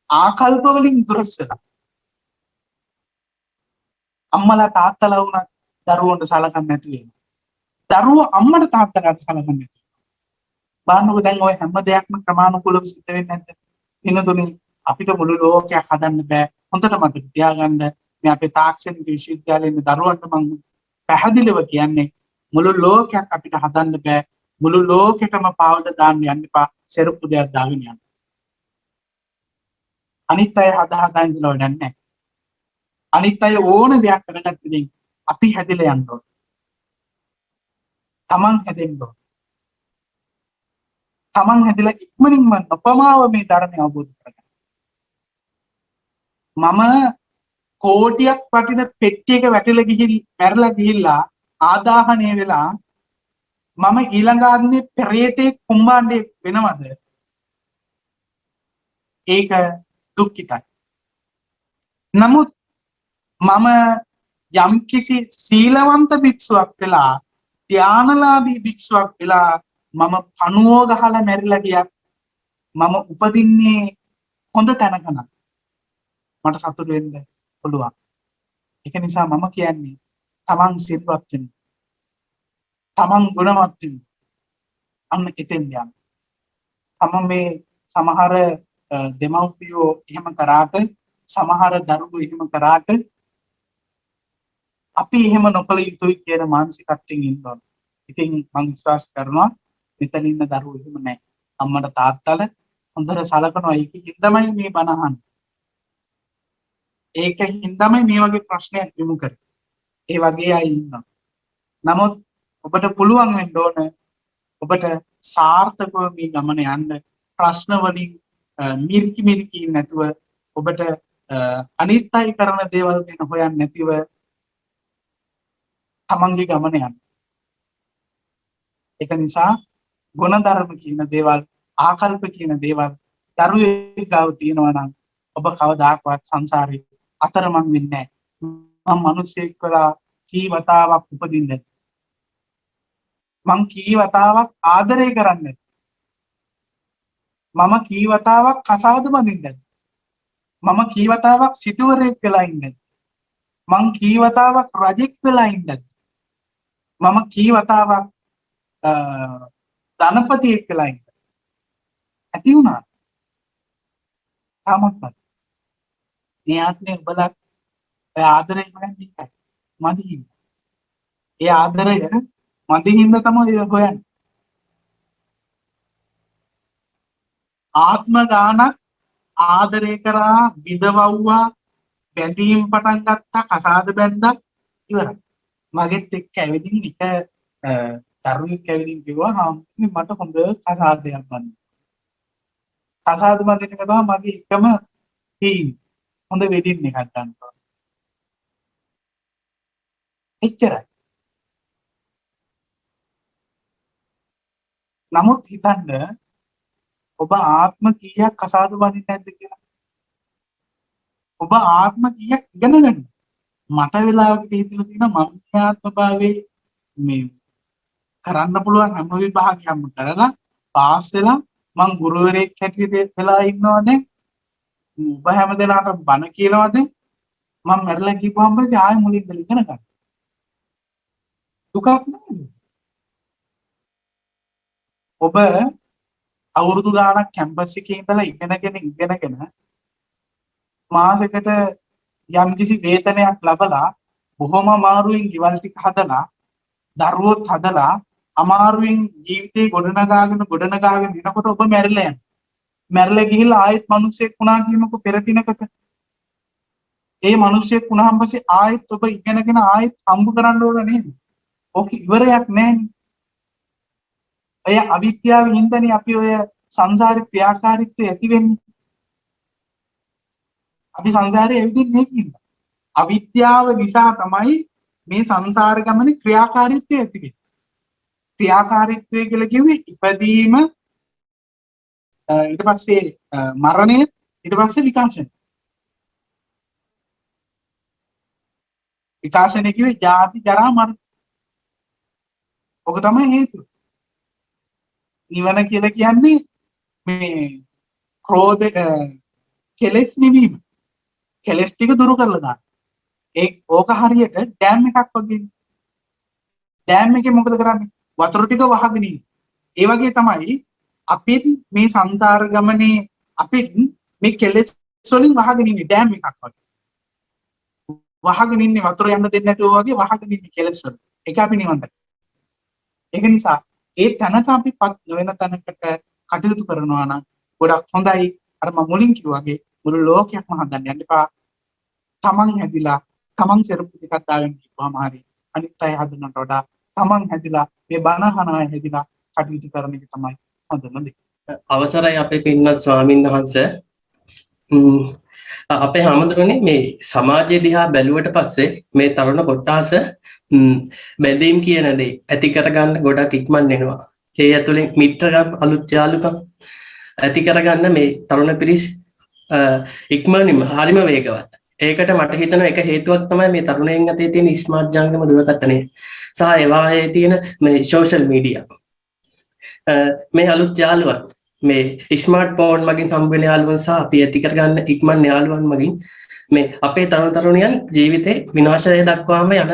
ආකල්ප වලින් දුරස් වෙලා අම්මලා තාත්තලා වුණත් දරුවන්ට සලකන්නේ නැති වෙනවා. දරුවෝ අම්මට තාත්තලාට සලකන්නේ නැති වෙනවා. බලන්නකො දැන් ওই හැම දෙයක්ම ක්‍රමානුකූලව සිද්ධ වෙන්නේ නැද්ද? වෙනදුනේ අපිට මුළු ලෝකයක් හදන්න බෑ. හොඳට මතක තියාගන්න මේ අපේ තාක්ෂණික විශ්වවිද්‍යාලයේ ඉන්න දරුවන්ට මම පැහැදිලිව කියන්නේ මුළු ලෝකයක් අපිට හදන්න බෑ. මුළු ලෝකෙටම පාවඩ දාන්න යන්න එපා. සෙරප්පු දෙයක් දාගෙන යන්න. අනිත් අය හදා ඉඳලා වැඩක් නැහැ. අනිත් අය ඕන දෙයක් කරගත්තකින් අපි හැදිලා යන්න ඕන. තමන් හැදෙන්න ඕන. තමන් හැදිලා ඉක්මනින්ම නොපමාව මේ ධර්මය අවබෝධ කරගන්න. මම කෝටියක් වටින පෙට්ටියක මැරලා ගිහිල්ලා ආදාහනය වෙලා මම ඊළඟ ආත්මේ පෙරේතේ කුම්බාණ්ඩේ වෙනවද? ඒක දුක්ඛිතයි. නමුත් මම යම්කිසි සීලවන්ත භික්ෂුවක් වෙලා ධානලාභී භික්ෂුවක් වෙලා මම පණුවෝ ගහලා මැරිලා ගියත් මම උපදින්නේ හොඳ තැනක නම් මට සතුටු වෙන්න පුළුවන්. ඒක නිසා මම කියන්නේ තමන් සිල්වත් වෙන්න. තමන් ගුණවත් වෙන්න. අන්න එතෙන් යන්න. තමන් මේ සමහර දෙමව්පියෝ එහෙම කරාට සමහර දරුවෝ එහෙම කරාට අපි එහෙම නොකළ යුතුයි කියන මානසිකත්වයෙන් ඉන්නවා. ඉතින් මම විශ්වාස කරනවා මෙතන ඉන්න දරුවෝ එහෙම නැහැ. අම්මට තාත්තලා හොඳට සලකනවා. ඒකකින් තමයි මේ බණ අහන්නේ. ඒකකින් තමයි මේ වගේ ප්‍රශ්නයක් යොමු කරන්නේ. ඒ වගේ අය ඉන්නවා. නමුත් ඔබට පුළුවන් වෙන්න ඕන ඔබට සාර්ථකව මේ ගමන යන්න ප්‍රශ්න වලින් මිරිකි නැතුව ඔබට අනිත් අය කරන දේවල් ගැන හොයන්නේ නැතිව තමන්ගේ ගමන යන්න. ඒක නිසා ගුණධර්ම කියන දේවල් ආකල්ප කියන දේවල් දරුවෙක් ගාව තියෙනවා නම් ඔබ කවදාකවත් සංසාරේ අතරමං වෙන්නේ නැහැ. මම මිනිසෙක් වෙලා කී වතාවක් උපදින්නේ. මං කී වතාවක් ආදරය කරන්නේ. මම කී වතාවක් කසාද බඳින්නේ. මම කී වතාවක් සිටුවරයෙක් වෙලා ඉන්නේ. මං කී වතාවක් රජෙක් වෙලා ඉන්නේ. මම කී වතාවක් ධනපතියෙක් වෙලා ඉන්නේ. ඇති වුණා. තාමත් මේ ආත්මේ ඔබලා ආදරය කරන්නේ මදි. ඒ ආදරය මදිහින්ද තමයි හොයන්නේ. ආත්ම ගානක් ආදරය කරා විදවව්වා බැඳීම් පටන් ගත්තා කසාද බැඳා ඉවරයි. මගෙත් එක්ක ඇවිදින් එක තරුණෙක් ඇවිදින් කිව්වා මට හොඳ කසාදයක් බඳින්න. කසාද බඳින්න එක තමයි මගේ එකම තීම්. හොඳ වෙඩින් එකක් ගන්න ඕන. එච්චරයි. නමුත් හිතන්න ඔබ ආත්ම කීයක් කසාද බඳින්නේ නැද්ද කියලා. ඔබ ආත්ම කීයක් ඉගෙන ගන්න. මට වෙලාවකට හිතලා තියෙනවා මම ආත්ම භාවයේ මේ කරන්න පුළුවන් හැම විභාගයක්ම කරලා පාස් වෙලා මං ගුරුවරයෙක් හැටියට වෙලා ඉන්නවා දැන්. ඔබ හැමදෙනාටම බණ කියනවාද? මම මැරලා කිව්වම පස්සේ ආයෙ මුලින් ඉඳලා ඉගෙන ගන්න. දුකක් නේද? ඔබ අවුරුදු ගාණක් කැම්පස් එකේ ඉඳලා ඉගෙනගෙන මාසෙකට යම්කිසි වේතනයක් ලබලා බොහොම අමාරුවෙන් ගෙවල් ටික හදලා දරුවොත් හදලා අමාරුවෙන් ජීවිතේ ගොඩනගාගෙන ඉනකොට ඔබ මැරිලා යනවා. මැරිලා ගිහිල්ලා ආයෙත් මිනිස්සෙක් වුණා කියමුකෝ පෙර පිනකට. ඒ මිනිස්සෙක් වුණාම පස්සේ ආයෙත් ඔබ ඉගෙනගෙන ආයෙත් හම්බ කරන්න ඕන නේද? ඕක ඉවරයක් නැහැ. අය අවිද්‍යාවෙන් හින්දානේ අපි ඔය සංසාරේ ක්‍රියාකාරීත්වය ඇති වෙන්නේ. අපි සංසාරේ ඇවිදින්නේ ඒකින්ද. අවිද්‍යාව නිසා තමයි මේ සංසාර ගමනේ ක්‍රියාකාරීත්වය ඇති වෙන්නේ. ක්‍රියාකාරීත්වය කියලා කිව්වේ ඉපදීම ඊට පස්සේ මරණය ඊට පස්සේ විකාශනය. විකාශනය කිව්වේ ජාති ජරා මරණ. ඔක තමයි හේතුව. නිවන කියලා කියන්නේ මේ ක්‍රෝධ කෙලෙස් නිවීම. කෙලෙස් ටික දුරු කරලා දාන්න. ඕක හරියට ඩෑම් එකක් වගේ. ඩෑම් එකේ මොකද කරන්නේ? වතුර ටික වහගෙන ඉන්නේ. ඒ වගේ තමයි අපි මේ සංසාර ගමනේ අපි මේ කෙලෙස් වලින් වහගෙන ඉන්නේ ඩෑම් එකක් වගේ. වහගෙන ඉන්නේ වතුර යන්න දෙන්නේ නැතුව වගේ වහගෙන ඉන්නේ කෙලෙස් වල. ඒක අපි නිවන් දකිනවා. ඒක නිසා ඒ තැනට අපිපත් නොවන තැනකට කටයුතු කරනවා නම් ගොඩක් හොඳයි. අර මම මුලින් කිව්වාගේ මුළු ලෝකයක්ම හදන්න යන්න එපා. තමන් හැදිලා තමන් සෙරපු ටිකක් දාගෙන කිව්වම හරි. අනිත් අය හදනට වඩා තමන් හැදිලා මේ බණහන අය හැදිලා කටයුතු කරන එක තමයි හොඳම දේ. අවසරයි අපේ පින්වත් ස්වාමීන් වහන්සේ. අපේ හැමදෙරෝනේ මේ සමාජය දිහා බැලුවට පස්සේ මේ තරුණ කොට්ටාස බැඳීම් කියන දේ ඇති කරගන්න ගොඩක් ඉක්මන් වෙනවා. ඒ ඇතුලෙන් මිත්‍රකම් අලුත් යාළුකම් ඇති කරගන්න මේ තරුණ පිරිස් ඉක්මනින්ම හරිම වේගවත්. ඒකට මට හිතෙනවා එක හේතුවක් තමයි මේ තරුණයන් අතේ තියෙන ස්මාර්ට් ජංගම දුරකථනය සහ ඒවායේ තියෙන මේ සෝෂල් මීඩියා. මේ අලුත් යාළුවන් මේ ස්මාර්ට් ෆෝන් මගින් හම්බ වෙන යාළුවන් සහ අපි ඇති කරගන්න ඉක්මන් යාළුවන් මගින් මේ අපේ තරුණ තරුණියන් ජීවිතේ විනාශය දක්වාම යන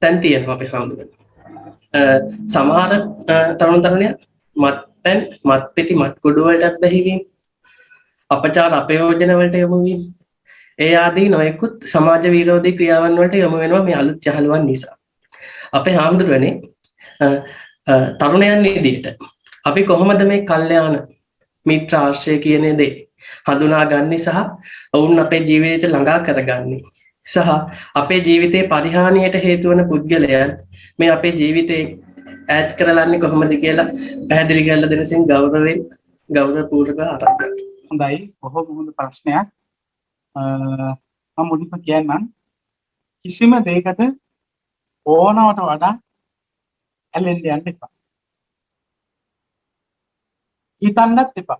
තැන් තියෙනවා අපේ හඳුනන. සමහර තරුණ තරුණියන් මත්පැන් මත්පෙති මත්කුඩු වලට බැහැවීම අපචාර අපයෝජන වලට යොමු වීම ඒ ආදී නොයෙකුත් සමාජ විරෝධී ක්‍රියාවන් වලට යොමු වෙනවා මේ අලුත් යහළුවන් නිසා. අපේ හාමුදුරුවනේ තරුණයන් විදියට අපි කොහොමද මේ කල්යාණ මිත්‍ර ආශ්‍රය කියන දේ හඳුනාගන්නේ සහ ඔවුන් අපේ ජීවිතයට ළඟා කරගන්නේ සහ අපේ ජීවිතේ පරිහානියට හේතු වන පුද්ගලයන් මේ අපේ ජීවිතේ ඈඩ් කරලන්නේ කොහොමද කියලා පැහැදිලි කරලා දෙනසින් ගෞරවපූර්වක ආරාධනා. හොඳයි, බොහොම හොඳ ප්‍රශ්නයක්. මම මුලින්ම කියන්නම් කිසිම දෙයකට ඕනවට වඩා ඇලෙන්න යන්න එපා. හිතන්නත් එපා.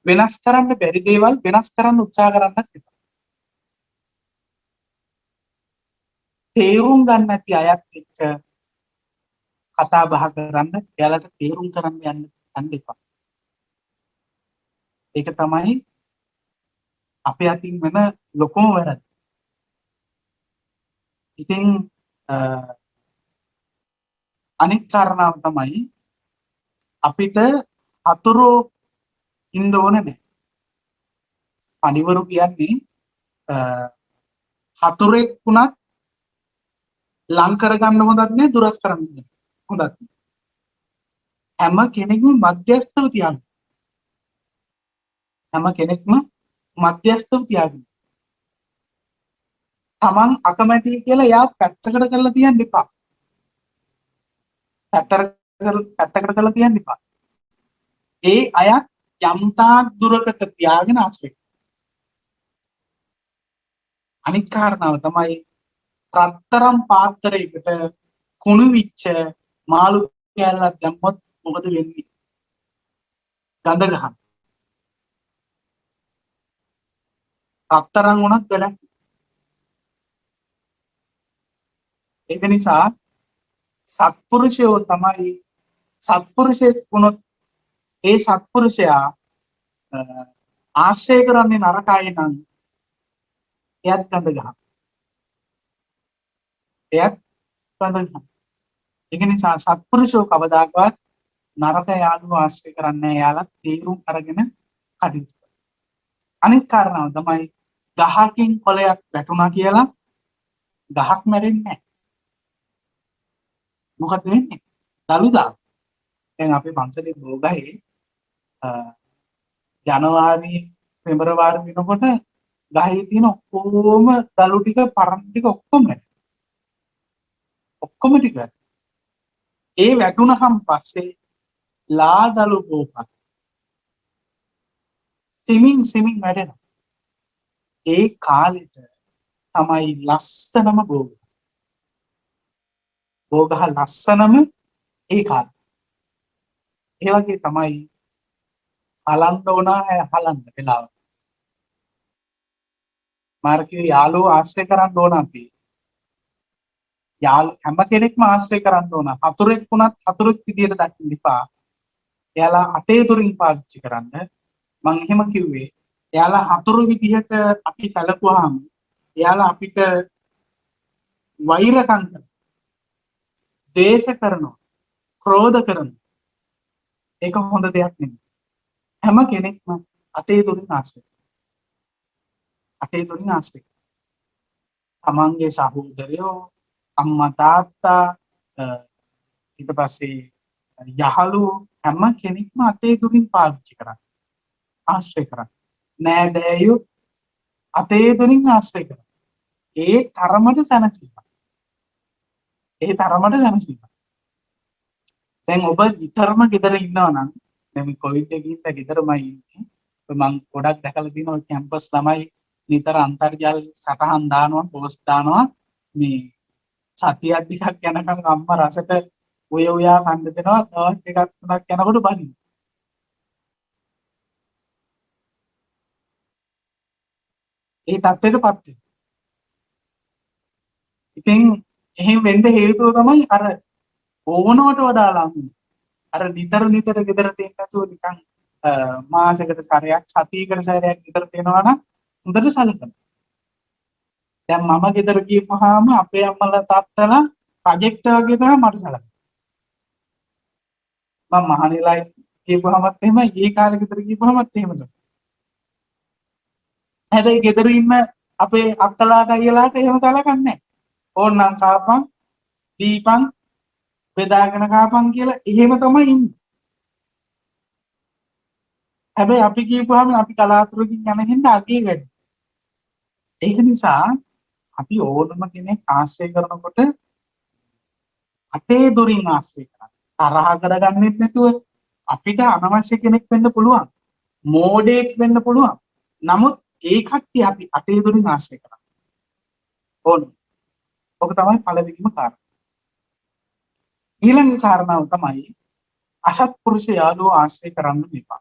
වෙනස් කරන්න බැරි දේවල් වෙනස් කරන්න උත්සාහ කරන්නත් එපා. තේරුම් ගන්න නැති අයත් එක්ක කතා බහ කරන්න, එයාලට තේරුම් කරන්න යන්න එපා. ඒක තමයි අපේ අතින් වෙන ලොකුම වැරද්ද. ඉතින් අනිත් කාරණාව තමයි අපිට හතුරු ඉන්න ඕනේ නැහැ. අනිවරු කියන්නේ හතුරෙක් වුණත් ලං කරගන්න හොඳත් නෑ, දුරස් කරන්න හොඳත් නෑ. හැම කෙනෙක්ම මධ්‍යස්ථව තියාගන්න. හැම කෙනෙක්ම මධ්‍යස්ථව තියාගන්න. තමන් අකමැති කියලා යා පැත්තකට කරලා තියන්න එපා. පැත්තකට කරලා තියන්න එපා. ඒ අය යම්තාක් දුරකට තියාගෙන ආශ්‍රය. අනික් කාරණාව තමයි රත්තරන් පාත්‍රයකට කුණු විච්ච මාළු කෑල්ලක් දැම්මොත් මොකද වෙන්නේ? ගඳ ගහන. රත්තරන් උනත් වැඩක්. ඒක නිසා සත්පුරුෂයෝ තමයි සත්පුරුෂයෙක් වුණොත් ඒ සත්පුරුෂයා ආශ්‍රය කරන්නේ නරකයි නම් එයත් ගඳ ගහන. එයත් ගඳ ගහන. ඒක නිසා සත්පුරුෂෝ කවදාකවත් නරක යාළුවෝ ආශ්‍රය කරන්නේ නැහැ. යාළුවා තීරුම් අරගෙන කටයුතු කරනවා. අනිත් කාරණාව තමයි ගහකින් කොළයක් වැටුණා කියලා ගහක් මැරෙන්නේ නැහැ. මොකද වෙන්නේ? දලුදා. දැන් අපේ පන්සලේ බෝගහේ ජනවාරි පෙබරවාරි වෙනකොට ගහේ තියෙන ඔක්කොම දලු ටික පරණ ටික ඔක්කොම ටික ඒ වැටුණහම පස්සේ ලා දලු බෝපත් සිමින් වැඩෙනවා. ඒ කාලෙට තමයි ලස්සනම බෝගහ ලස්සනම ඒ කාලේ. ඒ වගේ තමයි හලන්න ඕන හලන්න වෙලාව. මාර්ගයේ යාළුවෝ ආශ්‍රය කරන්න ඕන අපි. හැම කෙනෙක්ම ආශ්‍රය කරන්න ඕන. හතුරෙක් වුණත් හතුරෙක් විදියට දකින්න එපා. එයාලා අතේ දුරින් පාවිච්චි කරන්න. මම එහෙම කිව්වේ එයාලා හතුරු විදිහට අපි සැලකුවාම එයාලා අපිට වෛරකම් කරනවා. දේශ කරනවා. ක්‍රෝධ කරනවා. ඒක හොඳ දෙයක් නෙමෙයි. හැම කෙනෙක්ම අතේ දුරින් ආශ්‍රය. තමන්ගේ සහෝදරයෝ, අම්මා තාත්තා, ඊට පස්සේ යහළුවෝ හැම කෙනෙක්ම අතේ දුරින් පාවිච්චි කරන්න. ආශ්‍රය කරන්න. නෑදෑයෝ අතේ දුරින් ආශ්‍රය කරන්න. ඒ තරමට සැනසීමක්. දැන් ඔබ විතරම ගෙදර ඉන්නවා නම් දැන් මේ කොවිඩ් එකේ ඉඳලා ගෙදරමයි ඉන්නේ. මම ගොඩක් දැකලා තියෙනවා කැම්පස් ළමයි නිතර අන්තර්ජාල සටහන් දානවා, පෝස්ට් දානවා. මේ සතියක් දෙකක් යනකම් අම්මා රසට ඔයා කන්න දෙනවා. තවත් දෙකක් තුනක් යනකොට බනිනවා. ඒ තත්ත්වයටපත් වෙනවා. ඉතින් එහෙම වෙන්න හේතුව තමයි අර ඕනවට වඩා ලඟ. අර නිතර ගෙදරට එන්න නැතුව නිකන් මාසයකට සැරයක් සතියකට සැරයක් ගෙදරට එනවා නම් හොඳට සැලකනවා. දැන් මම ගෙදර ගියපුවාම අපේ අම්මලා තාත්තලා ප්‍රොජෙක්ට් වගේ තමයි මට සැලකන්නේ. මම මහණෙලා ගියපුවාමත් එහෙමයි, ඒ කාලේ ගෙදර ගියපුවාමත් එහෙම තමයි. හැබැයි ගෙදර ඉන්න අපේ අක්කලාට අයියලාට එහෙම සැලකන්නේ නැහැ. ඕන්නම් කාපන්, දීපන්, බෙදාගෙන කාපන් කියලා එහෙම තමයි ඉන්නේ. හැබැයි අපි කියපුවාම අපි කලාතුරකින් යන හින්දා අගේ වැඩි. ඒක නිසා අපි ඕනම කෙනෙක් ආශ්‍රය කරනකොට අතේ දුරින් ආශ්‍රය කරන්න. තරහ කරගන්නෙත් නැතුව අපිට අනවශ්‍ය කෙනෙක් වෙන්න පුළුවන්. මෝඩයෙක් වෙන්න පුළුවන්. නමුත් ඒ කට්ටිය අපි අතේ දුරින් ආශ්‍රය කරන්න ඕන. ඔක තමයි පළවෙනිම කාරණා. ඊළඟ කාරණාව තමයි අසත්පුරුෂ යාළුවෝ ආශ්‍රය කරන්න එපා.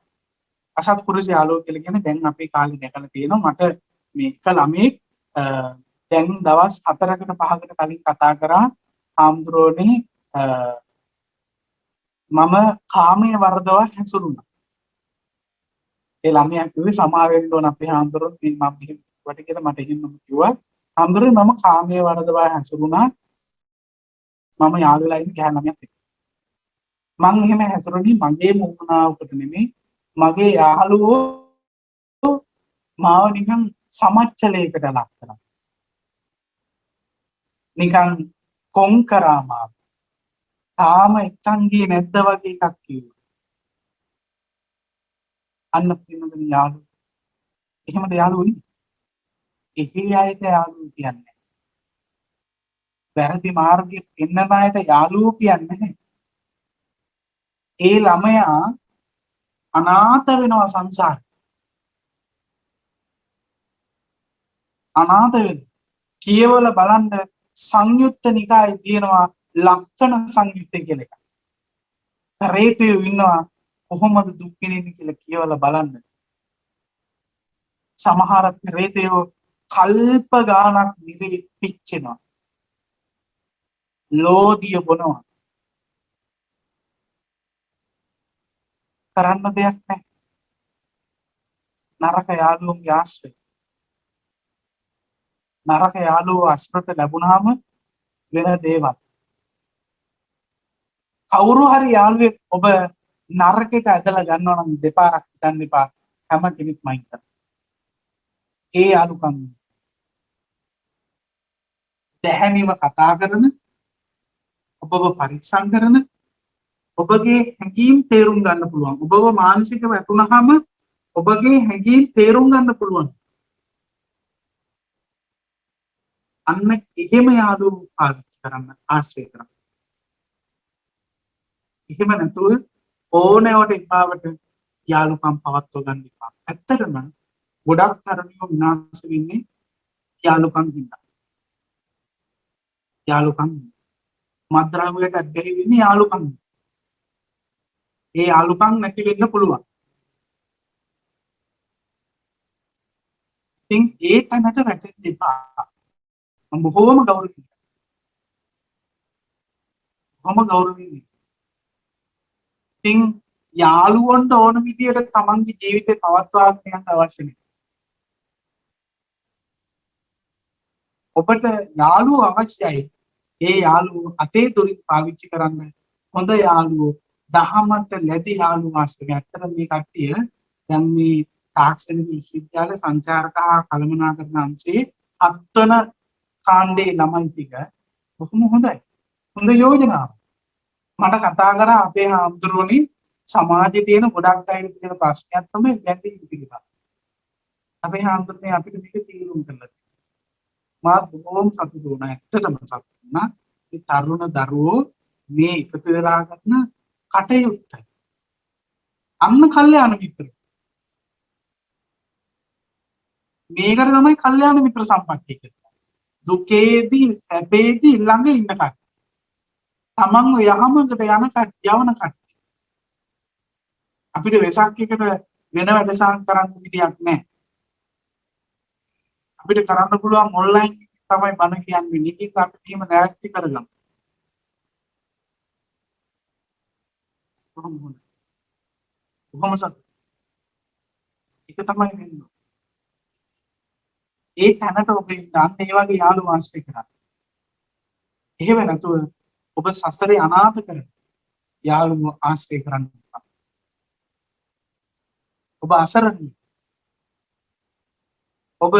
අසත්පුරුෂ යාළුවෝ කියලා කියන්නේ දැන් අපේ කාලේ දැකලා තියෙනවා. මට මේක ළමෙක් දැන් දවස් 4කට 5කට කලින් කතා කරා ආම්ද්‍රෝනේ මම කාමයේ වර්ධව හැසිරුණා. ඒ ළමයා කිව්වේ සමා වෙන්න ඕන අපේ ආම්ද්‍රෝන් මම මෙහෙම වට කියලා මට එහෙම කිව්වා. ආම්ද්‍රෝනේ මම කාමයේ වර්ධව හැසිරුණා. මම යාළුවලා ඉන්න කෑ ළමයක් එක්ක. මං එහෙම හැසිරුණේ මගේ මොකනාවකට නෙමෙයි. මගේ යාළුවෝ මාව නිකන් සමච්චලයකට ලක් කරා. නිකන් කොන් කරා මාව. තාම එක්කන් ගියේ නැද්ද වගේ එකක් කිව්වා. අන්න පින්නද යාළුවෝ. එහෙමද යාළුවෝ ඉන්නේ? එහි අයට යාළුවෝ කියන්නේ. වැරදි මාර්ගයේ පෙන්නන අයට යාළුවෝ කියන්නේ නැහැ. ඒ ළමයා අනාථ වෙනවා සංසාරේ. අනාථ වෙන. කියවල බලන්න සංයුත්ත නිකායේ තියෙනවා ලක්ෂණ සංයුත්තේ කියලා එකක්. පරේතයෝ ඉන්නවා කොහොමද දුක් විඳින්නේ කියලා කියවල බලන්න. සමහර පරේතයෝ කල්ප ගානක් නිරේ පිච්චෙනවා. ලෝදිය බොනවා. කරන්න දෙයක් නැහැ. නරක යාළුවෝගේ ආශ්‍රය. නරක යාළුවෝ අස්රට ලැබුණාම වෙන දේවල්. කවුරු හරි යාළුවෙක් ඔබ නරකයට ඇදලා ගන්නවා නම් දෙපාරක් හිතන්න එපා. හැම කෙනෙක්ම අයින් කරන්න. ඒ යාළුකම් දැහැමිව කතා කරන, ඔබව පරිස්සම් කරන, ඔබගේ හැඟීම් තේරුම් ගන්න පුළුවන්. ඔබව මානසිකව වැටුනහම ඔබගේ හැඟීම් තේරුම් ගන්න පුළුවන්. අන්න එහෙම යාළුවෝ පාවිච්චි කරන්න ආශ්‍රය කරන්න. එහෙම නැතුව ඕනෑවට එපාවට යාළුකම් පවත්ව ගන්න එපා. ඇත්තටම ගොඩක් තරුණයෝ විනාශ වෙන්නේ යාළුකම් හින්දා. යාළුකම් මත්ද්‍රව්‍යයට ඇබ්බැහි වෙන්නේ යාළුකම්. ඒ යාළුකම් නැති වෙන්න පුළුවන්. ඉතින් ඒ තැනට වැටෙන්න එපා. මම බොහෝම ගෞරවයි. ඉතින් යාළුවන්ට ඕන විදියට තමන්ගේ ජීවිතේ පවත්වාගෙන යන්න අවශ්‍ය නැහැ. ඔබට යාළුවෝ අවශ්‍යයි. ඒ යාළුවෝ අතේ දුරින් පාවිච්චි කරන්න. හොඳ යාළුවෝ දහමට ලැබි යාළුවෝ අවශ්‍යයි. ඇත්තට මේ කට්ටිය දැන් මේ තාක්ෂණික විශ්වවිද්‍යාල සංචාරක හා කළමනාකරණ අංශයේ 7 වන කාණ්ඩේ ළමයි ටික බොහොම හොඳයි. හොඳ යෝජනාවක්. මට කතා කරා අපේ ආම්දුරුවනේ සමාජයේ තියෙන ගොඩක් අයට තියෙන ප්‍රශ්නයක් තමයි බැඳී පිළිගන්න. අපේ ආම්දුරුවනේ අපිට මේක තීරුම් කළා. මා බොහොම සතුටු වුණා. ඇත්තටම සතුටු වුණා. මේ තරුණ දරුවෝ මේ එකතු වෙලා කරන කටයුත්ත. අන්න කල්යාණ මිත්‍ර. මේකට තමයි කල්යාණ මිත්‍ර සම්පත්තිය කියන්නේ. දුකේදී සැපේදී ළඟ ඉන්න කට්ටිය. තමන්ව යහමකට යන කට්ටිය. අපිට වෙසක් එකට වෙන වැඩසටහන් කරන්න විදියක් නැහැ. අපිට කරන්න පුළුවන් ඔන්ලයින් තමයි බණ කියන්නේ. නිකිත අපිට එහෙම නැස්ති කරගමු. කොහොමද? කොහොමද? ඒක තමයි වෙන්නේ. ඒ තැනට ඔබ ඉන්න ඒ වගේ යාළුවෝ ආශ්‍රය කරා. එහෙම නැතුව ඔබ සසරේ අනාථ කරන යාළුවෝ ආශ්‍රය කරන්න එපා. ඔබ අසරණයි. ඔබ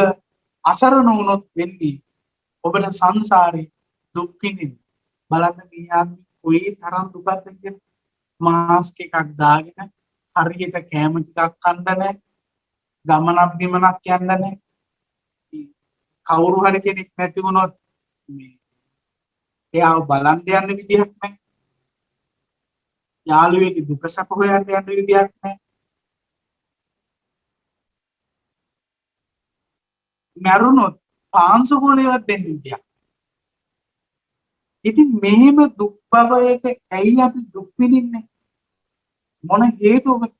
අසරණ වුණොත් වෙන්නේ ඔබට සංසාරේ දුක් විඳින්න. බලන්න මියාන් කොයි තරම් දුකක්ද කියලා. මාස්ක් එකක් දාගෙන හරියට කෑම ටිකක් කන්න නැහැ. ගමනක් බිමනක් යන්න නැහැ. කවුරු හරි කෙනෙක් නැති වුණොත් මේ එයාව බලන්න යන්න විදියක් නැහැ. යාළුවෙක් දුක සැප හොයන්න යන්න විදියක් නැහැ. මරුණොත් පාංශුකෝලේවත් දෙන්න විදියක්. ඉතින් මෙහෙම දුක් භවයක ඇයි අපි දුක් විඳින්නේ? මොන හේතුවද?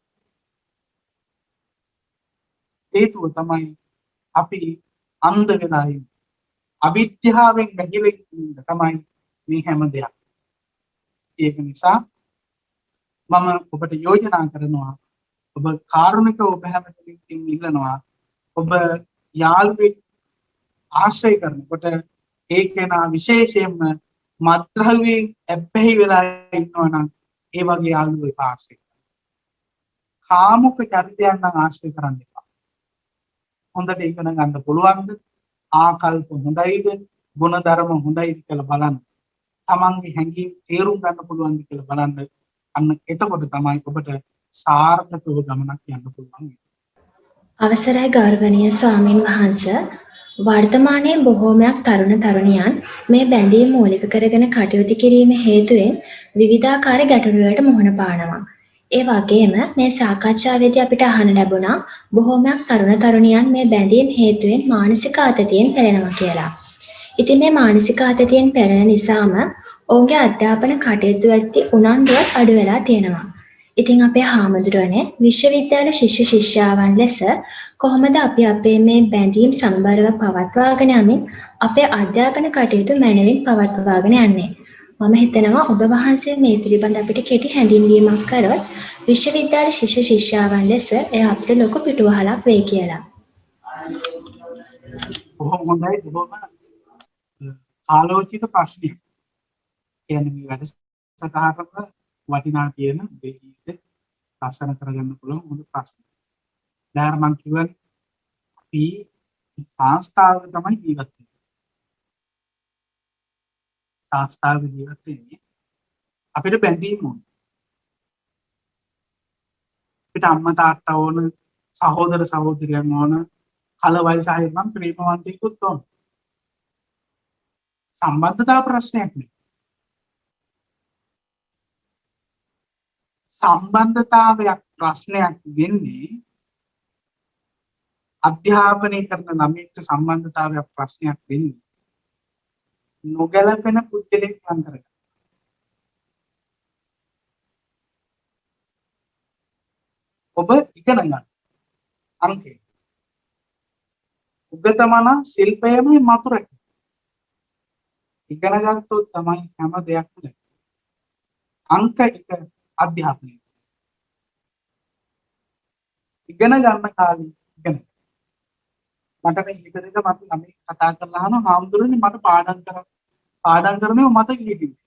හේතුව තමයි අපි අන්ධ වෙලා ඉන්නේ. අවිද්‍යාවෙන් වැగిලා ඉන්න තමයි මේ හැම දෙයක්. ඒක නිසා මම ඔබට යෝජනා කරනවා ඔබ කාරුණිකව ඔබ හැම දෙයකින් ඉල්ලනවා ඔබ යාළුවෙක් ආශ්‍රය කරනකොට ඒ කෙනා විශේෂයෙන්ම මත්ද්‍රව්‍යයෙන් ඇබ්බැහි වෙලා ඉන්නවා නම් ඒ වගේ යාළුවෙක් ආශ්‍රය කරන්න. කාමුක චරිතයන් නම් ආශ්‍රය කරන්න එපා. හොඳට ඉගෙන ගන්න පුළුවන්ද? ආකල්ප හොඳයිද? ගුණධර්ම හොඳයිද කියලා බලන්න. තමන්ගේ හැඟීම් තේරුම් ගන්න පුළුවන්ද කියලා බලන්න. අන්න එතකොට තමයි ඔබට සාර්ථකව ගමනක් යන්න පුළුවන්. අවසරයි ගෞරවනීය ස්වාමින් වහන්සේ, වර්තමානයේ බොහෝමයක් තරුණ තරුණියන් මේ බැඳීම් මූලික කරගෙන කටයුතු කිරීම හේතුවෙන් විවිධාකාර ගැටලු වලට මුහුණ පානවා. ඒ වගේම මේ සාකච්ඡාවේදී අපිට අහන්න ලැබුණා බොහෝමයක් තරුණ තරුණියන් මේ බැඳීම් හේතුවෙන් මානසික ආතතියෙන් පෙළෙනවා කියලා. ඉතින් මේ මානසික ආතතියෙන් පෙළෙන නිසාම ඔවුන්ගේ අධ්‍යාපන කටයුතු වලදී උනන්දුව අඩු වෙලා තියෙනවා. ඉතින් අපේ හාමුදුරුවනේ විශ්වවිද්‍යාල ශිෂ්‍ය ශිෂ්‍යාවන් ලෙස කොහොමද අපි අපේ මේ බැඳීම් සමබරව පවත්වාගෙන යමින් අපේ අධ්‍යාපන කටයුතු මැනවින් පවත්වාගෙන යන්නේ? මම හිතනවා ඔබ වහන්සේ මේ පිළිබඳ අපිට කෙටි හැඳින්වීමක් කරොත් විශ්වවිද්‍යාල ශිෂ්‍ය ශිෂ්‍යාවන් ලෙස එය අපිට ලොකු පිටුවහලක් වෙයි කියලා. බොහොම හොඳයි. බොහොම ආලෝචිත ප්‍රශ්නයක්. කියන්නේ මේ වැඩසටහනක වටිනා කියන දෙයක් ලස්සන කරගන්න පුළුවන් හොඳ ප්‍රශ්නයක්. දැන් මම කියවනේ අපි සංස්ථාවක තමයි ජීවත් වෙන්නේ. සංස්ථාවක ජීවත් වෙන්නේ අපිට බැඳීම් ඕන. අපිට අම්මා තාත්තා ඕන, සහෝදර සහෝදරියන් ඕන, කලවල් සහයමන් ප්‍රේමවන්තයෙකුත් ඕන. සම්බන්ධතා ප්‍රශ්නයක් නෙවෙයි. සම්බන්ධතාවයක් ප්‍රශ්නයක් වෙන්නේ අධ්‍යාපනය කරන ළමයින්ට සම්බන්ධතාවයක් ප්‍රශ්නයක් වෙන්නේ නොගැලපෙන පුද්ගලයෙක් අතරට. ඔබ ඉගෙන ගන්න අංකේ උගතමන ශිල්පයමයි මතුරක ඉගෙන ගත්තොත් තමයි හැම දෙයක්ම ලැබෙන්නේ. අංක එක අධ්‍යාපනය ඉගෙන ගන්න කාලේ ඉගෙන මට මේ හිතේද මම ළමයි කතා කරලා අහනවා හාමුදුරනේ මට පාඩම් කරන්නේ මතක හිටින්නේ.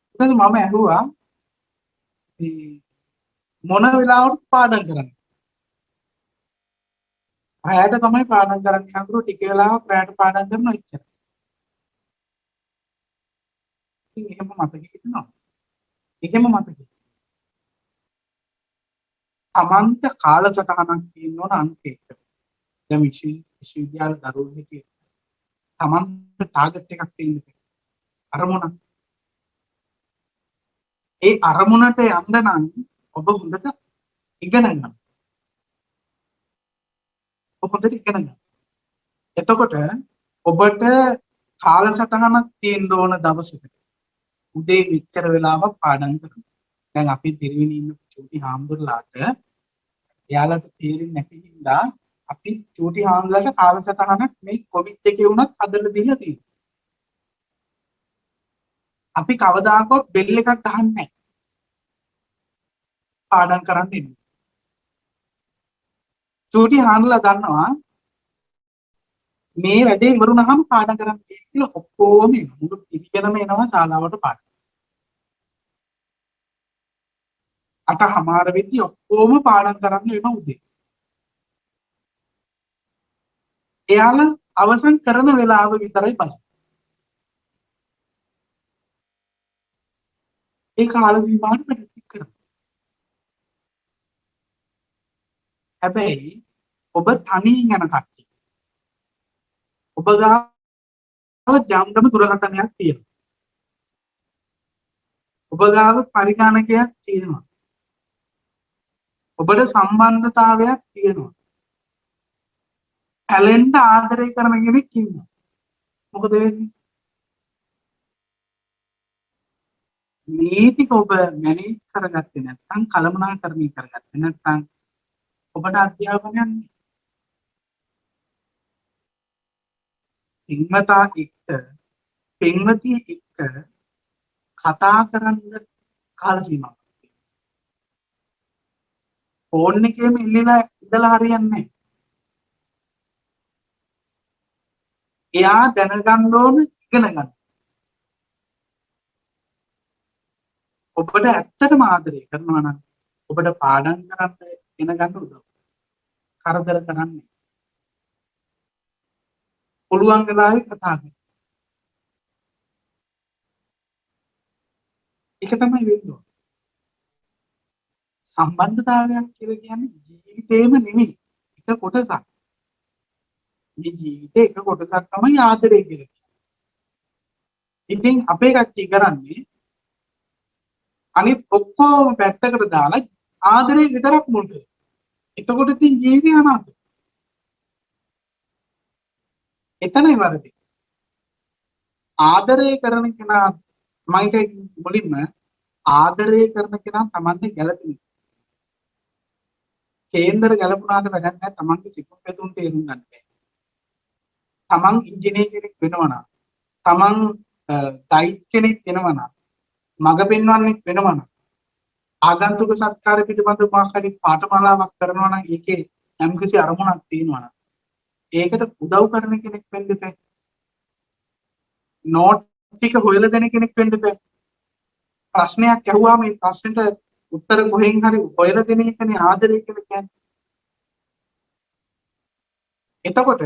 ඊට පස්සේ මම ඇහුවා මේ මොන වෙලාවට පාඩම් කරන්නේ? රැයට තමයි පාඩම් කරන්නේ. හඳුරු ටික වෙලාවක් රැයට පාඩම් කරනවා ඉච්චර. ඉතින් එහෙම මතක හිටිනවා. එහෙම මතක. තමන්ට කාලසටහනක් තියෙන්න ඕන අංක 1. දැන් විශ්වවිද්‍යාල දරුවෝ හිටියේ තමන්ට ටාගට් එකක් තියෙන්න අරමුණ. ඒ අරමුණට යන්න නම් ඔබ හොඳට ඉගෙන ගන්න. ඔබ හොඳට ඉගෙන ගන්න. එතකොට ඔබට කාලසටහනක් තියෙන්න ඕන දවසකට උදේ මෙච්චර වෙලාවක් පාඩම් කරනවා. දැන් අපි පිරිවිනි ඉන්න චූටි හාමුදුරලාට එයාලට තේරෙන්නේ නැති හින්දා අපි චූටි හාමුදුරන්ට කාලසටහනක් මේ කොවිඩ් එකේ වුණත් හදලා දීලා තියෙනවා. අපි කවදාකවත් බෙල් එකක් ගහන්නේ නැහැ. පාඩම් කරන්න ඉන්නේ. චූටි හාමුදුරලා දන්නවා මේ වැඩේ ඉවරුනහම පාඩම් කරන්න කියලා ඔක්කොම මුළු පිළිගෙනම එනවා ශාලාවට පාඩම්. 8:00 වෙද්දි ඔක්කොම පාඩම් කරන්න වෙන උදේ. එයාලා අවසන් කරන වෙලාව විතරයි බලන්නේ. ඒ කාල සීමාවට පැටලෙන්න කරනවා. හැබැයි ඔබ තනියෙන් යන කට්ටිය. ඔබ ගාව ජම්දම දුරකථනයක් තියෙනවා. ඔබ ගාව පරිගණකයක් තියෙනවා. ඔබට සම්බන්ධතාවයක් තියෙනවා. ටැලන්ට් ආදරය කරන කෙනෙක් ඉන්නවා. මොකද වෙන්නේ? මේ ටික ඔබ මැනේජ් කරගත්තේ නැත්නම් කළමනාකරණය කරගත්තේ නැත්නම් ඔබට අධ්‍යාපනයක් නෑ. පින්වතා එක්ක පින්වතිය එක්ක කතා කරන්න කාල සීමාවක් තියෙනවා. ෆෝන් එකේම ඉඳලා හරියන්නේ නෑ. එයා දැනගන්න ඕන ඉගෙන ගන්න. ඔබට ඇත්තටම ආදරය කරනවා නම් ඔබට පාඩම් කරන්න ඉගෙන ගන්න උදව්. කරදර කරන්නේ. පුළුවන් වෙලාවෙ කතා කරන්න. ඒක තමයි වෙන්නේ. සම්බන්ධතාවයක් කියලා කියන්නේ ජීවිතේම නෙමෙයි. ඒක කොටසක්. මේ ජීවිතේ එක කොටසක් තමයි ආදරය කියලා කියන්නේ. ඉතින් අපේ කට්ටිය කරන්නේ අනිත් ඔක්කොම පැත්තකට දාලා ආදරේ විතරක් මුල් කරනවා. එතකොට ඉතින් ජීවිතය අනාථයි. එතනයි වරදේ. ආදරය කරන කෙනා මයිට මුලින්ම ආදරය කරන කෙනා Tamante ගැළපෙන්නේ. කේන්දර ගැළපුණාට වැඩක් නැහැ. Tamante සිතුම් පැතුම් තේරුම් ගන්න බැහැ. තමන් ඉංජිනේර කෙනෙක් වෙනවා නම් තමන් ගයිඩ් කෙනෙක් වෙනවා නම් මඟ පෙන්වන්නෙක් වෙනවා නම් ආගන්තුක සත්කාර පිටපත මාහරි පාඨමාලාවක් කරනවා නම් ඒකේ යම්කිසි අරමුණක් තියෙනවා නම් ඒකට උදව් කරන කෙනෙක් වෙන්න බෑ. නෝට් ටික හොයලා දෙන කෙනෙක් වෙන්න බෑ. ප්‍රශ්නයක් ඇහුවාම මේ ප්‍රශ්නෙට උත්තර කොහෙන් හරි හොයලා දෙන එකනේ ආදරය කියලා කියන්නේ. එතකොට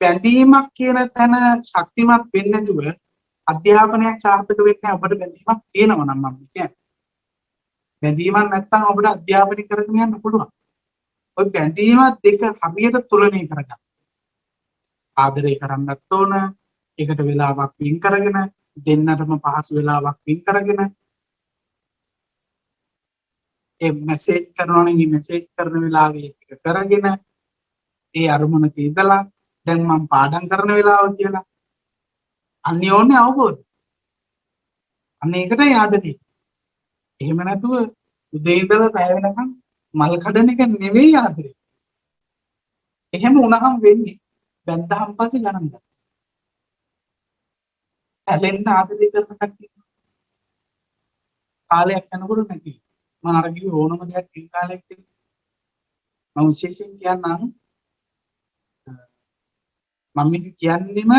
බැඳීමක් කියන තැන ශක්තිමත් වෙන්නේ නැතුව අධ්‍යාපනයක් සාර්ථක වෙන්නේ නැහැ. ඔබට බැඳීමක් තියෙනවා නම් මම කියන්නේ. බැඳීමක් නැත්නම් ඔබට අධ්‍යාපනය කරගෙන යන්න පුළුවන්. ඔය බැඳීම දෙක හරියට තුලණය කරගන්න. ආදරය කරන්නත් ඕන. ඒකට වෙලාවක් වින් කරගෙන දෙන්නටම පහසු වෙලාවක් වින් කරගෙන ඒ මැසේජ් කරනවා නම් මේ මැසේජ් කරන වෙලාවේ ඒක කරගෙන ඒ අරමුණක ඉඳලා දැන් මම පාඩම් කරන වෙලාව කියලා අන්‍යෝන්‍ය අවබෝධ. අන්න ඒකට ආදරේ. එහෙම නැතුව උදේ ඉඳලා පැය වෙනකම් මල් කඩන එක නෙවෙයි ආදරේ. එහෙම වුණාම වෙන්නේ බැඳහම් පස්සේ ගණන් ගන්න. ඇලෙන්න ආදරේ කරන කට්ටිය කාලයක් යනකොට නැති. මම අර කිව්ව ඕනම දෙයක් ඒ කාලයක් තියෙනවා. මම විශේෂයෙන් කියන්නම් මම මේක කියන්නෙම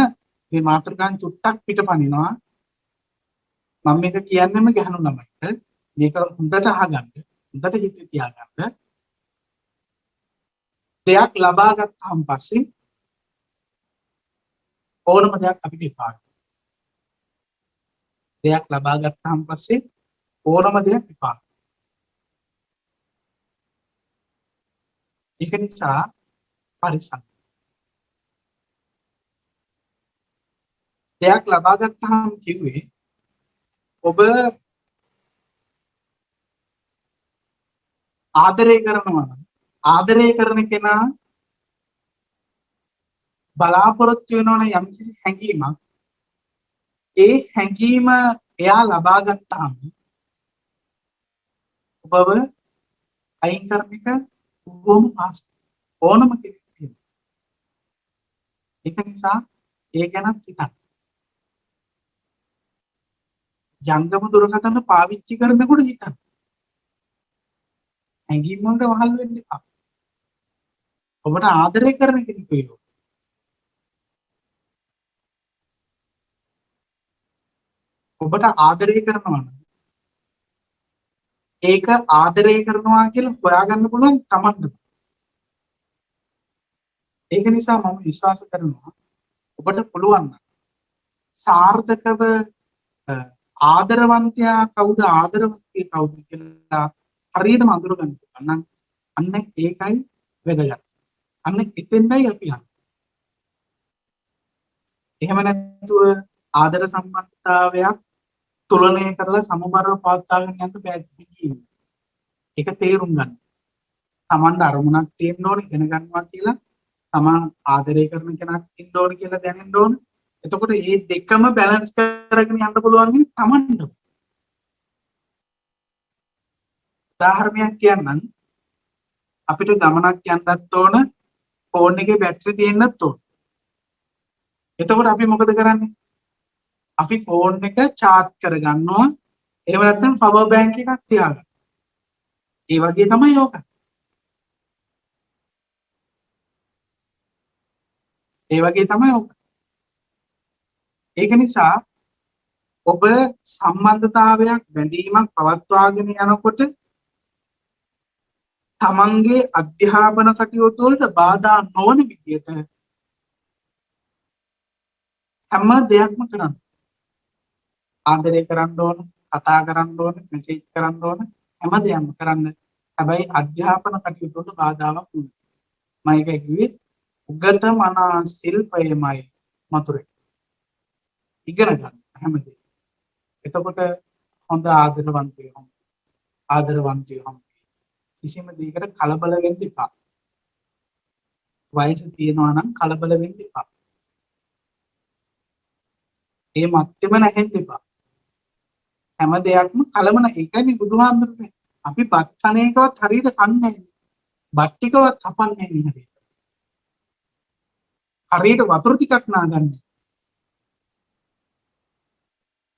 මේ මාතෘකාන් චුට්ටක් පිටපනිනවා. මම මේක කියන්නෙම ගහනු ළමයිට මේක හොඳට අහගන්න, හොඳට හිතේ තියාගන්න. දෙයක් ලබා ගත්තාන් පස්සේ ඕනම දෙයක් අපිට එපා. දෙයක් ලබා ගත්තාන් පස්සේ ඕනම දෙයක් එපා. ඒක නිසා පරිස්සම්. දෙයක් ලබා ගත්තාම කිව්වේ ඔබ ආදරය කරනවා. ආදරය කරන කෙනා බලාපොරොත්තු වෙනවා නම් යම්කිසි හැඟීමක් ඒ හැඟීම එයා ලබා ගත්තාම ඔබව අයින් කරන එක බොහොම පහසුයි. ඕනම කෙනෙක් ඒක නිසා ඒ ගැනත් හිතන්න. ජංගම දුරකථන පාවිච්චි කරනකොට හිතන්න. හැඟීම් වලට වහල් වෙන්න එපා. ඔබට ආදරය කරන කෙනෙක් වෙනවා. ඔබට ආදරය කරනවා නම් ඒක ආදරය කරනවා කියලා හොයාගන්න පුළුවන් තමන්ට. ඒක නිසා මම විශ්වාස කරනවා ඔබට පුළුවන් නම් සාර්ථකව ආදරවන්තයා කවුද ආදරවන්තිය කවුද කියලා හරියටම අඳුරගන්න පුළුවන් නම් අන්න ඒකයි වැදගත්. අන්න එතෙන්දයි අපි යන්නේ. එහෙම නැතුව ආදර සම්බන්ධතාවයක් තුලනය කරලා සමබරව පවත්වාගෙන යන්න බෑ කියන්නේ. ඒක තේරුම් ගන්න. Tamanට අරමුණක් තියෙන්න ඕනේ ඉගෙන ගන්නවා කියලා Taman ආදරය කරන කෙනෙක් ඉන්න ඕනේ කියලා දැනෙන්න ඕනේ. එතකොට මේ දෙකම බැලන්ස් කරගෙන යන්න පුළුවන් ඉන්නේ Tamanට. උදාහරණයක් කියන්නම්. අපිට ගමනක් යන්නත් ඕන ෆෝන් එකේ බැටරි තියෙන්නත් ඕන. එතකොට අපි මොකද කරන්නේ? අපි ෆෝන් එක charge කරගන්නවා. එහෙම නැත්නම් power bank එකක් තියාගන්න. ඒ වගේ තමයි යෝග. ඒ වගේ තමයි යෝග. ඒක නිසා ඔබ සම්බන්ධතාවයක් බැඳීමක් පවත්වාගෙන යනකොට තමන්ගේ අධ්‍යාපන කටයුතු වලට බාධා නොවන විදියට හැම දෙයක්ම කරන්න. ආදරය කරන්න ඕන, කතා කරන්න ඕන, මෙසේජ් කරන්න ඕන, හැම දෙයක්ම කරන්න. හැබැයි අධ්‍යාපන කටයුතු වලට බාධාවක් නෙවෙයි. මම ඒක කිව්වේ උගතමනා ශිල්පයමයි මතුරේ. ඉගෙන ගන්න හැමදේම. එතකොට හොඳ ආදරවන්තයෝ කිසිම දෙයකට කලබල වෙන්න එපා. වයස තියෙනවා නම් කලබල වෙන්න එපා. ඒ මැත්තේම නැහෙන්න එපා. හැම දෙයක්ම කලමන එකයි මේ බුදුහාමුදුරුවෝ. අපි බත් කන එකවත් හරියට කන්නේ නැහැ. බත් ටිකවත් හපන්නේ නැහැ. හරියට වතුර ටිකක් නාගන්නේ.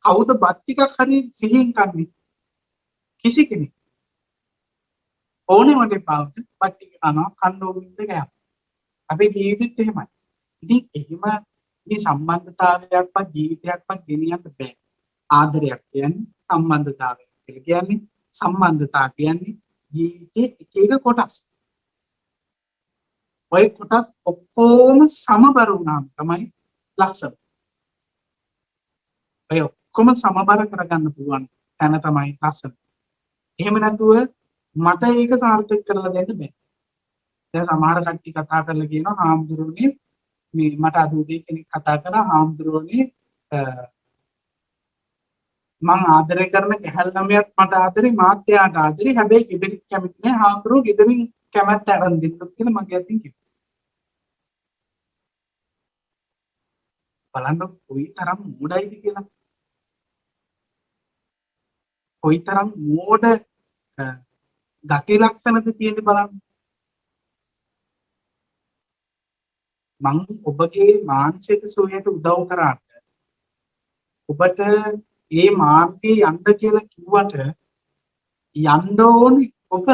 කවුද බත් ටිකක් හරියට සිහින් කන්නේ? කිසි කෙනෙක්. ඕනේ වගේ පාවට බත් ටික කනවා කන්නෝගින්ද ගෑ. අපේ ජීවිතෙත් එහෙමයි. ඉතින් එහෙම මේ සම්බන්ධතාවයක්වත් ජීවිතයක්වත් ගෙනියන්න බෑ. ආදරයක් කියන්නේ සම්බන්ධතාවයක් කියලා කියන්නේ සම්බන්ධතාව කියන්නේ ජීවිතයේ එක එක කොටස්. ඔය කොටස් ඔක්කොම සමබර වුණාම තමයි ලස්සන. ඔය ඔක්කොම සමබර කරගන්න පුළුවන් තැන තමයි ලස්සන. එහෙම නැතුව මට ඒක සාර්ථක කරලා දෙන්න බෑ. දැන් සමහර කට්ටිය කතා කරලා කියනවා හාමුදුරුවනේ මේ මට අද උදේ කෙනෙක් කතා කරා හාමුදුරුවනේ මං ආදරය කරන ගැහැල් ළමයාත් මට ආදරේ මාත් එයාට ආදරේ හැබැයි ගෙදරින් කැමති නෑ හාමුදුරුවෝ ගෙදරින් කැමැත්ත අරන් දෙන්න කියලා මගේ අතින් කිව්වා. බලන්න කොයිතරම් මෝඩයිද කියලා. කොයිතරම් මෝඩ ගති ලක්ෂණද තියෙන්නේ බලන්න. මං ඔබගේ මානසික සුවයට උදව් කරාට ඔබට මේ මාර්ගයේ යන්න කියලා කිව්වට යන්න ඕනේ ඔබ.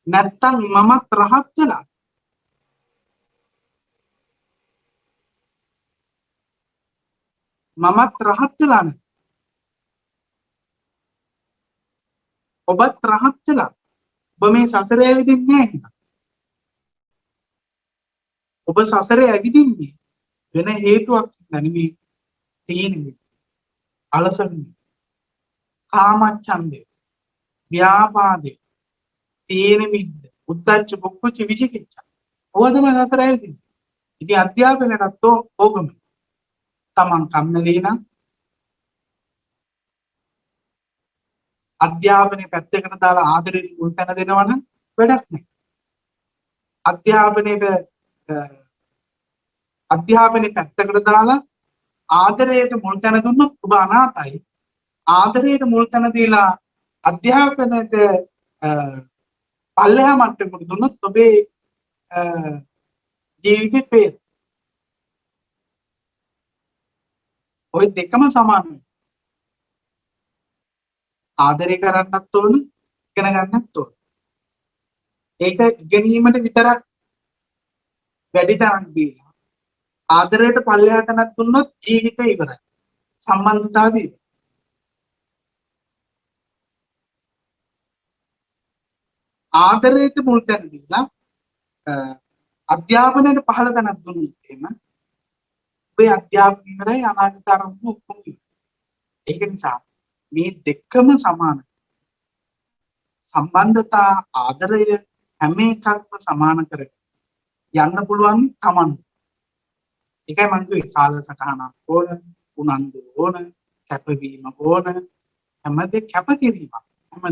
නැත්තම් මමත් රහත් වෙලා. මමත් රහත් වෙලා නේ. ඔබත් රහත් වෙලා. ඔබ මේ සසරේ ඇවිදින්නේ නැහැ. ඔබ සසරේ ඇවිදින්නේ වෙන හේතුවක් නෙමෙයි. තියෙන්නේ අලසන්නේ, කාමච්ඡන්දේ, ව්‍යාපාදේ, තීන මිද්ද, උද්ධච්ච කුක්කුච්ච විචිකිච්ඡා. ඔය තමයි සසර ඇවිදින්නේ. ඉතින් අධ්‍යාපනයටත් ඕකම. තමන් කම්මැලි නම් අධ්‍යාපනයේ පැත්තකට දාලා ආදරෙට මුල් තැන දෙනවා නම් වැඩක් නැහැ. අධ්‍යාපනයේ පැත්තකට දාලා ආදරයට මුල් තැන දුන්නොත් ඔබ අනාථයි. ආදරයට මුල් තැන දීලා අධ්‍යාපනයට පල්ලෙහා මට්ටමකට දුන්නොත් ඔබේ ජීවිතේ ෆේල්. ওই දෙකම සමානයි. ආදරය කරන්නත් ඕන, ඉගෙන ගන්නත් ඕන. ඒක ඉගෙනීමට විතරක් වැඩි තරක් දීලා ආදරයට පල්ලෙහාට නැත්තුනොත් ජීවිතේ ඉවරයි. සම්බන්ධතාවය ආදරයට මුල් තැන දීලා අධ්‍යාපනයට පහළ තැනක් දුන්නොත් එහෙම ඔය අධ්‍යාපනය ඉවරයි අනාගත ආරම්භ ඔක්කොම ඉවරයි. ඒක නිසා මේ දෙකම සමාන සම්බන්ධතා ආදරය හැම එකක්ම සමාන කරගෙන යන්න පුළුවන් තමන්. ඒකයි මම කිව්වේ කාලසටහනක් ඕන, උනන්දු ඕන, කැපවීම ඕන, කැපකිරීමක් හැම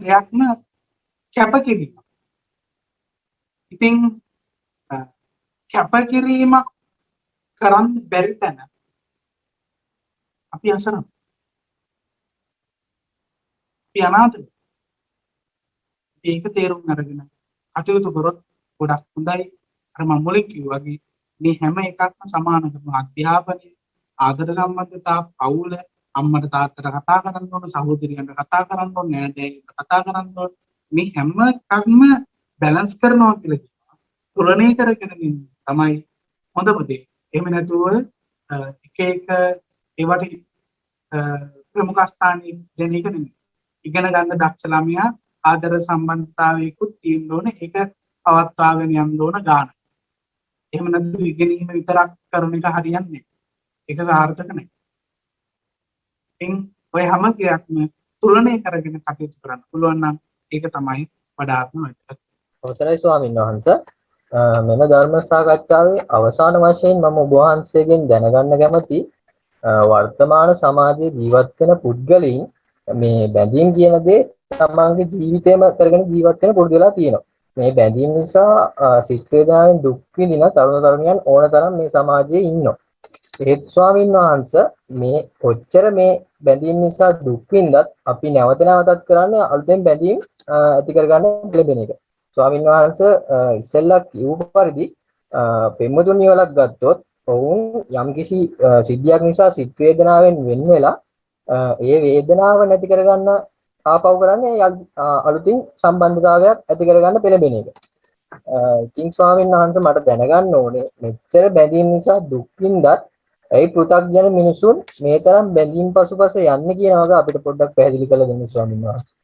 දෙයක්ම කැපකිරීමක්. ඉතින් කැපකිරීමක් කරන්න බැරි තැන අපි අසරණ. අපි අනාථයි. ඒක තේරුම් අරගෙන කටයුතු කරොත් ගොඩක් හොඳයි. අර මම මුලින් කිව්වා වගේ මේ හැම එකක්ම සමාන කරන අධ්‍යාපනය, ආදර සම්බන්ධතා, පවුල, අම්මට තාත්තට කතා කරන්න ඕන, සහෝදරියන්ට කතා කරන්න ඕන, නෑදෑයන්ට කතා කරන්න ඕන. මේ හැම එකක්ම බැලන්ස් කරනවා කියලා කියනවා. තුලනය කරගෙන ඉන්න තමයි හොඳම දේ. එහෙම නැතුව එක ඒවට ප්‍රමුඛ ස්ථානයේ දෙන එක නෙමෙයි. ඉගෙන ගන්න දක්ෂ ළමයා ආදර සම්බන්ධතාවයකුත් තියෙන්න ඕනේ. ඒක පවත්වාගෙන යන්න ඕන ගාන. එහෙම නැත්නම් ඉගෙනීම විතරක් කරන එක හරියන්නේ නැහැ. ඒක සාර්ථක නැහැ. ඉතින් ඔය හැම දෙයක්ම තුලනය කරගෙන කටයුතු කරන්න පුළුවන් නම් ඒක තමයි වඩාත්ම වැදගත්. අවසරයි ස්වාමීන් වහන්සේ. මෙම ධර්ම සාකච්ඡාවේ අවසාන වශයෙන් මම ඔබ වහන්සේගෙන් දැනගන්න කැමති වර්තමාන සමාජයේ ජීවත් වෙන පුද්ගලයන් මේ බැඳීම් කියන දේ තමන්ගේ ජීවිතේම කරගෙන ජීවත් වෙන පුද්ගලයා තියෙනවා. මේ බැඳීම් නිසා සිත් වේදනාවෙන් දුක් විඳින තරුණ තරුණියන් ඕන තරම් මේ සමාජයේ ඉන්නවා. ඒත් ස්වාමීන් වහන්සේ මේ කොච්චර මේ බැඳීම් නිසා දුක් විඳත් අපි නැවත නැවතත් කරන්නේ අලුතෙන් බැඳීම් ඇති කරගන්න ලැබෙන එක. ස්වාමීන් වහන්සේ ඉස්සෙල්ලා කිව්ව පරිදි පෙම්වතුන් නිවලක් ගත්තොත් ඔවුන් යම්කිසි සිද්ධියක් නිසා සිත් වේදනාවෙන් වෙන් වෙලා ඒ වේදනාව නැති කරගන්න ආපහු කරන්නේ අලුතින් සම්බන්ධතාවයක් ඇති කරගන්න පෙළඹෙන එක. ඉතින් ස්වාමීන් වහන්සේ මට දැනගන්න ඕනේ මෙච්චර බැඳීම් නිසා දුක් විඳත් ඒ පෘථග්ජන මිනිසුන් මේ තරම් බැඳීම් පසුපස යන්නේ කියන එක අපිට පොඩ්ඩක් පැහැදිලි කරලා දෙන්න ස්වාමීන් වහන්සේ.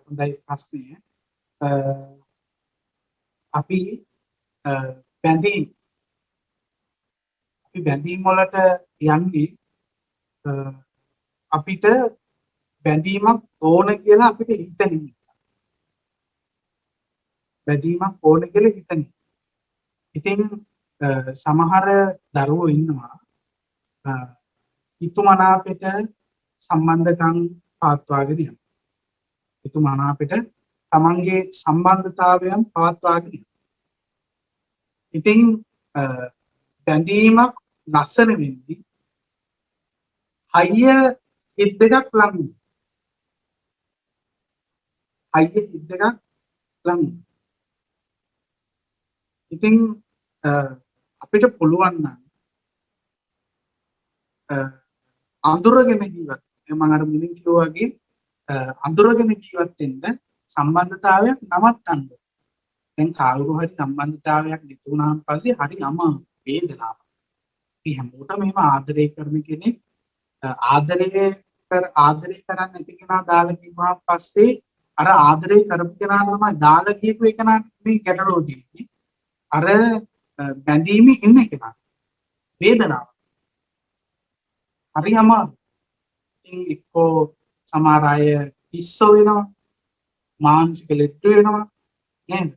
හොඳයි ප්‍රශ්නය. අපි බැඳීම් වලට යන්නේ අපිට බැඳීමක් ඕන කියලා අපිට හිතෙන්නේ. බැඳීමක් ඕන කියලා හිතන්නේ. ඉතින් සමහර දරුවෝ ඉන්නවා හිතුමනාපෙට සම්බන්ධකම් පවත්වාගෙන යනවා. හිතුමනාපෙට තමන්ගේ සම්බන්ධතාවයන් පවත්වාගෙන යනවා. ඉතින් බැඳීමක් නැසන වෙන්නේ හයිය හිත දෙකක් ලඟ. ඉතින් අපිට පුළුවන් නම් අඳුරගෙන ජීවත් මම අර මුලින් කිව්වා වගේ අඳුරගෙන ජීවත් වෙන්න සම්බන්ධතාවයක් නවත්තන්න. දැන් කවුරු හරි සම්බන්ධතාවයක් නැති වුණාන් පස්සේ හරි අමාරු වේදනාවක්. අපි හැමෝටම එහෙම ආදරය කරන කෙනෙක් ආදරය කරන්නේ නැති කෙනා දාලා කිව්වාන් පස්සේ අර ආදරය කරපු කෙනා තමයි දාලා කියපු එකනා මේ ගැටලුව තියෙන්නේ. අර බැඳීමේ ඉන්න කෙනා වේදනාව හරි අමාරු. ඉතින් එක්කෝ සමහර අය පිස්සෝ වෙනවා, මානසික ලෙඩ වෙනවා නේද?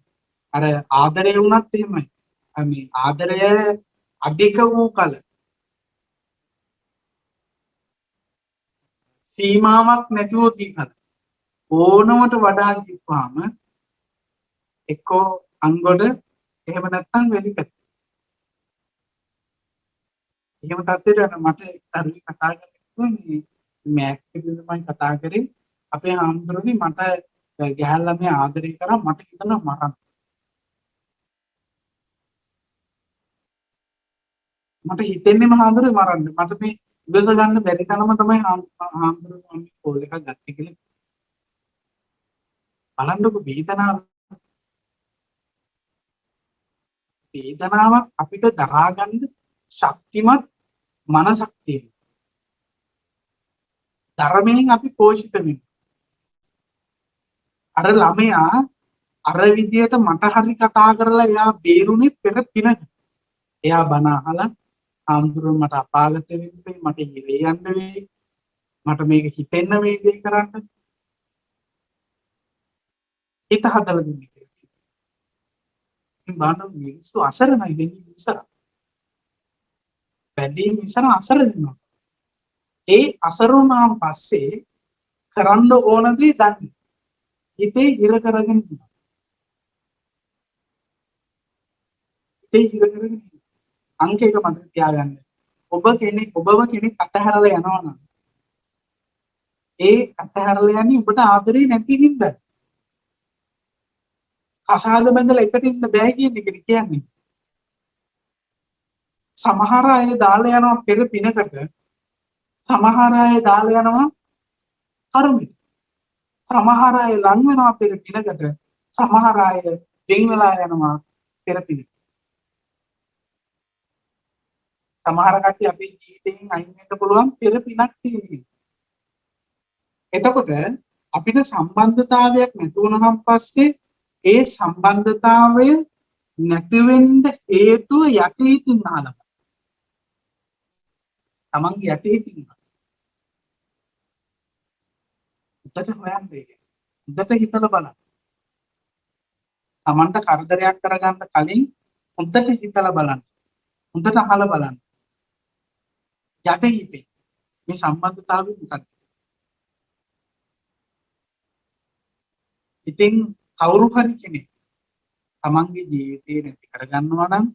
අර ආදරය වුණත් එහෙමයි. මේ ආදරය අධික වූ කල සීමාවක් නැතිව තියෙන ඕනවට වඩා කිව්වම එක්කෝ අංගොඩ එහෙම නැත්නම් වෙලිකට. එහෙම තත්ත්වයට මට තරුණි කතා කරන්නේ මෑක් එකකින් මම කතා කරේ අපේ හාමුදුරනේ මට ගැහැල් ළමයා ආදරය කරා මට හිතෙනවා මරන්න. මට හිතෙන්නේම හාමුදුරුවෝ මරන්න. මට මේ ඉවස ගන්න බැරි තරම තමයි හාමුදුරුවෝ කෝල් එකක් ගත්තේ කියලා. බලන්නකො වේදනාවක් අපිට දරා ගන්න ශක්තිමත් මනසක් තියෙනවා. ධර්මයෙන් අපි පෝෂිත වෙනවා. අර ළමයා අර විදියට මට හරි කතා කරලා එයා බේරුනේ පෙර පිනක. එයා බන අහලා ආම්දුරුන් මට අපාගත වෙන්නේ මට ඉරේ යන්න වෙයි. මට මේක හිතෙන්න මේ දේ කරන්න. හිත හදලා දෙන්නේ. බාන මිනිස්සු අසරණයි වෙන්නේ ඉස්සර. බැඳීම් ඉස්සර අසරණ වෙනවා. ඒ අසරුණාන් පස්සේ කරන්න ඕන දේ දන්නේ. හිතේ හිර කරගෙන ඉන්නවා. හිතේ හිර කරගෙන ඉන්නවා. අංක එක මතක තියාගන්න. ඔබව කෙනෙක් අතහැරලා යනවා නම් ඒ අතහැරලා යන්නේ ඔබට ආදරේ නැති හින්දා. කසාද බඳලා එකට ඉන්න බෑ කියන එක කියන්නේ. සමහර අය දාලා යනවා පෙර පිනකට. සමහර අය දාලා යනවා කර්මෙට. සමහර අය ලං වෙනවා පෙර පිනකට. සමහර අය දෙන් වෙලා යනවා පෙර පිනකට. සමහර කට්ටිය අපේ ජීවිතයෙන් අයින් වෙන්න පුළුවන් පෙර පිනක් තියෙනවා. එතකොට අපිට සම්බන්ධතාවයක් නැති වුණාන් පස්සේ ඒ සම්බන්ධතාවය නැති වෙන්න හේතුව යටිහිතින් අහලා. තමන්ගේ යටිහිතින්. උදට හොයන්නේ. උදට හිතලා බලන්න. තමන්ට කරදරයක් කරගන්න කලින් උදට හිතලා බලන්න. උදට අහලා බලන්න. යටිහිතේ මේ සම්බන්ධතාවය මොකක්ද? ඉතින් කවුරු හරි කෙනෙක් තමන්ගේ ජීවිතේ නැති කරගන්නවා නම්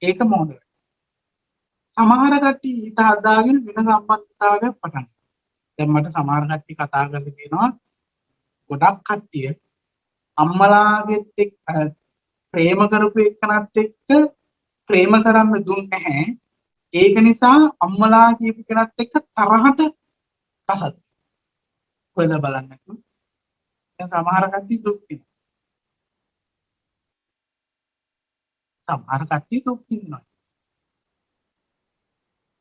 ඒක මොහොතයි. සමහර කට්ටිය හිත හදාගෙන වෙන සම්බන්ධතාවයක් පටන් ගන්නවා. දැන් මට සමහර කට්ටිය කතා කරලා කියනවා ගොඩක් කට්ටිය අම්මලාගෙත් එක්ක ප්‍රේම කරපු එක්කනත් එක්ක ප්‍රේම කරන්න දුන්නේ නැහැ. ඒක නිසා අම්මලා කියපු කෙනත් එක්ක තරහට කසත්. කොහෙද බලන්නේ? දැන් සමහර කට්ටිය දුක් විඳිනවා. සමහර කට්ටිය දුක් විඳිනවා.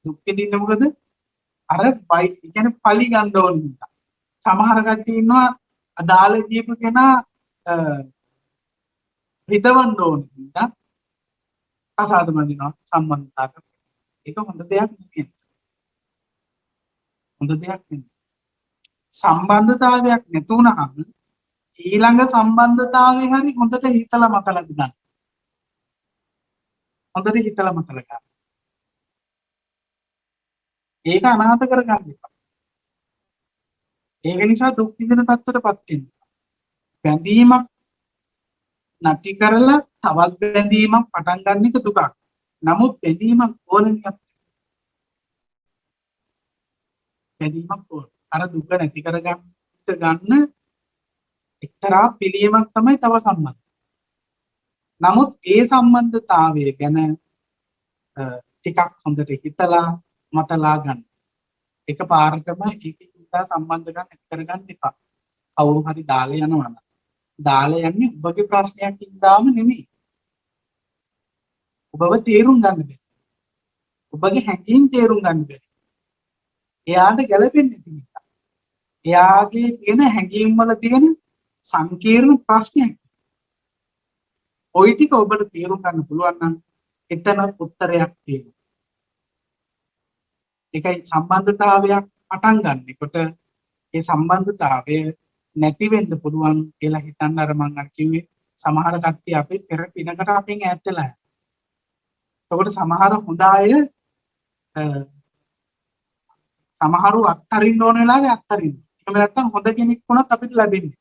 දුක් විඳින්නේ මොකද? අර කියන්නේ පලි ගන්න ඕන නිසා. සමහර කට්ටිය ඉන්නවා අදාළ ජීපු කෙනා හිතවන්න ඕන නිසා අසාධ මදිනවා සම්බන්ධතාවක. ඒක හොඳ දෙයක් නෙමෙයි. හොඳ දෙයක් නෙමෙයි. සම්බන්ධතාවයක් නැතුණාම ඊළඟ සම්බන්ධතාවයේ හරි හොඳට හිතලා මතලා ගන්න. හොඳට හිතලා මතලා ගන්න. ඒක අනාථ කරගන්න එපා. ඒක නිසා දුක් විඳින තත්ත්වයටපත් වෙන්න. බැඳීමක් නැති කරලා තවත් බැඳීමක් පටන් ගන්න එක දුකක්. නමුත් බැඳීමක් ඕනෙනියක්. බැඳීමක් ඕන. අර දුක නැති කරගන්න එක්තරා පිළියමක් තමයි තව සම්බන්ධ. නමුත් ඒ සම්බන්ධතාවය ගැන ටිකක් හොඳට හිතලා මතලා ගන්න. එකපාරටම ඒකින්දා සම්බන්ධකම් ඇති කරගන්න එපා. කවුරු හරි දාලා යනවා නම් දාලා යන්නේ ඔබගේ ප්‍රශ්නයක් ඉඳාම නෙමෙයි. ඔබව තේරුම් ගන්න බැහැ. ඔබගේ හැඟීම් තේරුම් ගන්න බැහැ. එයාට ගැළපෙන්නේ නැහැ. එයාගේ තියෙන හැඟීම් වල තියෙන සංකීර්ණ ප්‍රශ්නයක්. ওই ටික ඔබට තේරුම් ගන්න පුළුවන් නම් එතන උත්තරයක් තියෙනවා. ඒකයි සම්බන්ධතාවයක් පටන් ගන්නකොට ඒ සම්බන්ධතාවය නැති වෙන්න පුළුවන් කියලා හිතන්න අර මම අර කිව්වේ සමහර කට්ටිය අපේ පෙර පිනකට අපෙන් ඈත් වෙලා යනවා. ඒකට සමහර හොඳ අය සමහරව අත්තරින්න ඕන වෙලාවේ අත්තරින්න. එහෙම නැත්නම් හොඳ කෙනෙක් වුණත් අපිට ලැබෙන්නේ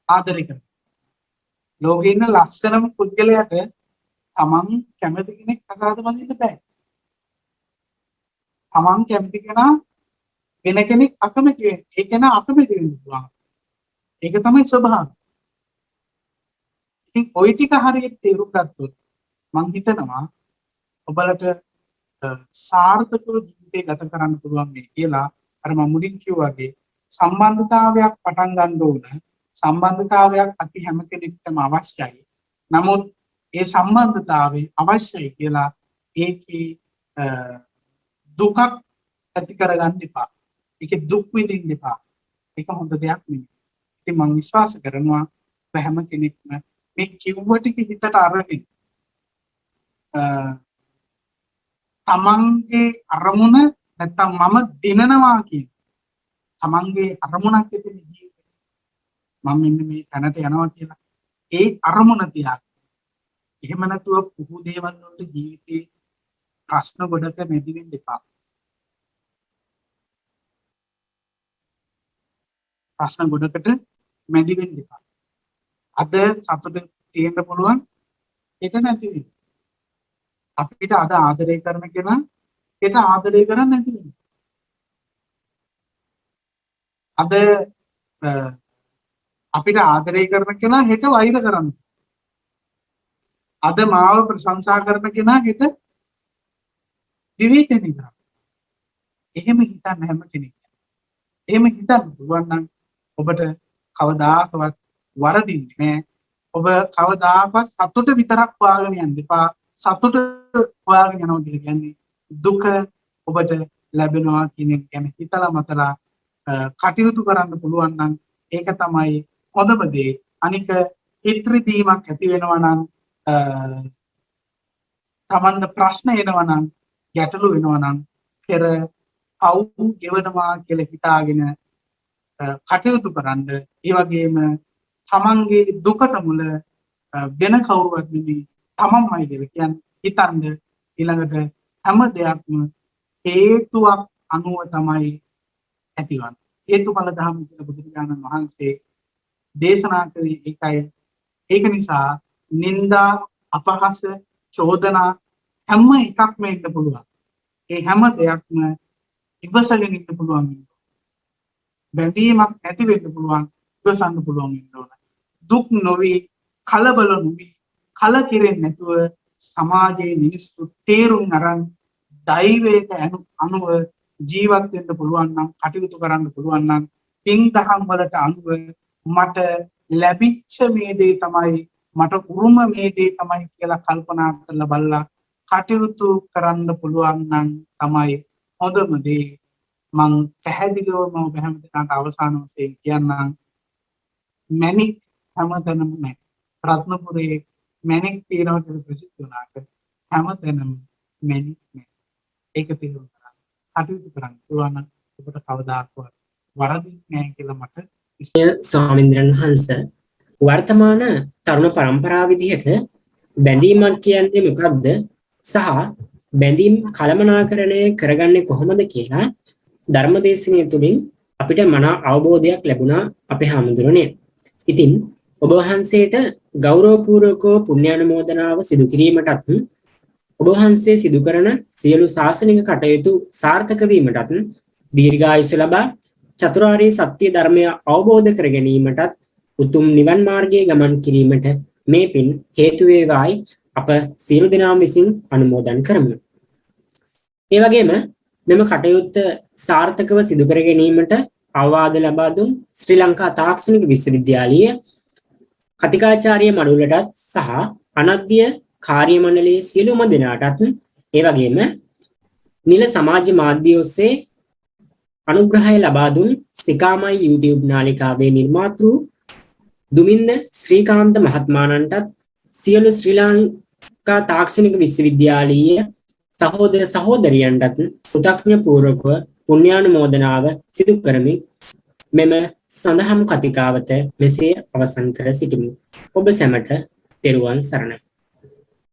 ආදරය කරන. ලෝකේ ඉන්න ලස්සනම පුද්ගලයාට තමන් කැමති කෙනෙක් අසාධ වදින්න බෑ. තමන් කැමති කෙනා වෙන කෙනෙක් අකමැති වෙන්නේ. ඒ කෙනා අකමැති වෙන්න පුළුවන්. ඒක තමයි ස්වභාවය. ඉතින් ওই ටික හරියට තේරුම් ගත්තොත් මම හිතනවා ඔබලට සාර්ථකව ජීවිතය ගත කරන්න පුළුවන් මේ කියලා අර මම මුලින් කිව්වා වගේ සම්බන්ධතාවයක් පටන් ගන්න ඕන. සම්බන්ධතාවයක් අපි හැම කෙනෙක්ටම අවශ්‍යයි. නමුත් ඒ සම්බන්ධතාවය අවශ්‍යයි කියලා ඒකේ දුකක් ඇති කරගන්න එපා. ඒකේ දුක් විඳින්න එපා. ඒක හොඳ දෙයක් නෙමෙයි. ඉතින් මම විශ්වාස කරනවා හැම කෙනෙක්ම මේ කිව්ව ටික හිතට අරගෙන තමන්ගේ අරමුණ නැත්තම් මම දිනනවා කියන තමන්ගේ අරමුණක් ඇතිනේ ජීවිතේ. මම මෙන්න මේ තැනට යනවා කියලා. ඒ අරමුණ තියා. එහෙම නැතුව පුහු දේවල් වලට ජීවිතේ ප්‍රශ්න ගොඩක නැති වෙන්න එපා. ප්‍රශ්න ගොඩකට මැදි වෙන්න එපා. අද සතුට තියෙන්න පුළුවන් ඒක නැති වෙන්න. අපිට අද ආදරය කරන කෙනා හෙට ආදරය කරන්නේ නැති වෙන්න. අද අපිට ආදරය කරන කෙනා හෙට වෛර කරන්න. අද මාව ප්‍රශංසා කරන කෙනා හෙට දිවිතේනි කරා. එහෙම හිතන්න හැම කෙනෙක්. එහෙම හිතන්න පුළුවන් නම් ඔබට කවදාකවත් වරදින්නේ නැහැ. ඔබ කවදාකවත් සතුට විතරක් හොයාගෙන යන්න එපා. සතුට හොයාගෙන යනවා කියන්නේ දුක ඔබට ලැබෙනවා කියන එක ගැන හිතලා මතලා කටයුතු කරන්න පුළුවන් නම් ඒක තමයි හොඳම දේ. අනික හිත්‍රිදීමක් ඇති වෙනවා නම් තමන්න ප්‍රශ්න එනවා නම් ගැටලු වෙනවා නම් පෙර පව් ගෙවනවා කියලා හිතාගෙන කටයුතු කරන්න. ඒ වගේම තමන්ගේ දුකට මුල වෙන කවුරුවත් නෙමෙයි තමන්මයි කියලා කියන්නේ හිතන්න. ඊළඟට හැම දෙයක්ම හේතුවක් අනුව තමයි ඇතිවන්නේ. හේතුඵල ධර්ම කියලා බුදුරජාණන් වහන්සේ දේශනා කළේ ඒකයි. ඒක නිසා නිന്ദා අපහාස චෝදනා හැම එකක්ම ඉන්න පුළුවන්. ඒ හැම දෙයක්ම ඉවසගෙන ඉන්න පුළුවන්. බැඳීමක් ඇති වෙන්න පුළුවන්. ඉවසන්න පුළුවන් ඉන්න ඕන. දුක් නොවි කලබල නොවි කලකිරෙන්නේ නැතුව සමාජයේ මිනිස්සු තේරුම් අරන් දෛවයට අනුව ජීවත් වෙන්න පුළුවන් නම් කටයුතු කරන්න පුළුවන් නම් පින් දහම් වලට අනුව මට ලැබිච්ච මේ දේ තමයි මට උරුම මේ දේ තමයි කියලා කල්පනා කරලා බලලා කටයුතු කරන්න පුළුවන් නම් තමයි හොඳම දේ. මං පැහැදිලිවම ඔබ හැමදෙනාට අවසාන වශයෙන් කියන්නම් මැණික් හැමතැනම නැහැ. රත්නපුරේ මැණික් තියනවා කියලා ප්‍රසිද්ධ වුණාට හැමතැනම මැණික් නැහැ. ඒක තේරුම් ගන්න. කටයුතු කරන්න පුළුවන් නම් ඔබට කවදාකවත් වරදින්නේ නැහැ කියලා මට ස්වාමීන්ද්‍රයන් වහන්සේ වර්තමාන තරුණ පරම්පරාව විදිහට බැඳීමක් කියන්නේ මොකක්ද සහ බැඳීම් කළමනාකරණය කරගන්නේ කොහොමද කියලා ධර්මදේශනය තුළින් අපිට මනා අවබෝධයක් ලැබුණා අපේ හාමුදුරනේ. ඉතින් ඔබ වහන්සේට ගෞරවපූර්වකව පුණ්‍යානුමෝදනාව සිදු කිරීමටත් ඔබ වහන්සේ සිදු කරන සියලු ශාසනික කටයුතු සාර්ථක වීමටත් දීර්ඝායුෂ ලබා චතුරාර්ය සත්‍ය ධර්මය අවබෝධ කර ගැනීමටත් උතුම් නිවන් මාර්ගයේ ගමන් කිරීමට මේ පින් හේතු වේවායි අප සියලු දෙනාම විසින් අනුමෝදන් කරමු. ඒ වගේම මෙම කටයුත්ත සාර්ථකව සිදු කර ගැනීමට අවවාද ලබා දුන් ශ්‍රී ලංකා තාක්ෂණික විශ්වවිද්‍යාලීය කතිකාචාර්ය මඩුල්ලටත් සහ අනධ්‍ය කාර්ය මණ්ඩලයේ සියලුම දෙනාටත් ඒ වගේම නිල සමාජ මාධ්‍ය ඔස්සේ අනුග්‍රහය ලබා දුන් සිකාමයි YouTube නාලිකාවේ නිර්මාතෘ දුමින්ද ශ්‍රීකාන්ත මහත්මයාණන්ටත් සියලු ශ්‍රී ලංකා තාක්ෂණික විශ්වවිද්‍යාලීය සහෝදර සහෝදරියන්ටත් කෘතඥ පූර්වකව පුණ්‍යානුමෝදනාව සිදු කරමින් මෙම සඳහම් කතිකාවත මෙසේ අවසන් කර සිටිමු. ඔබ සැමට තෙරුවන් සරණයි.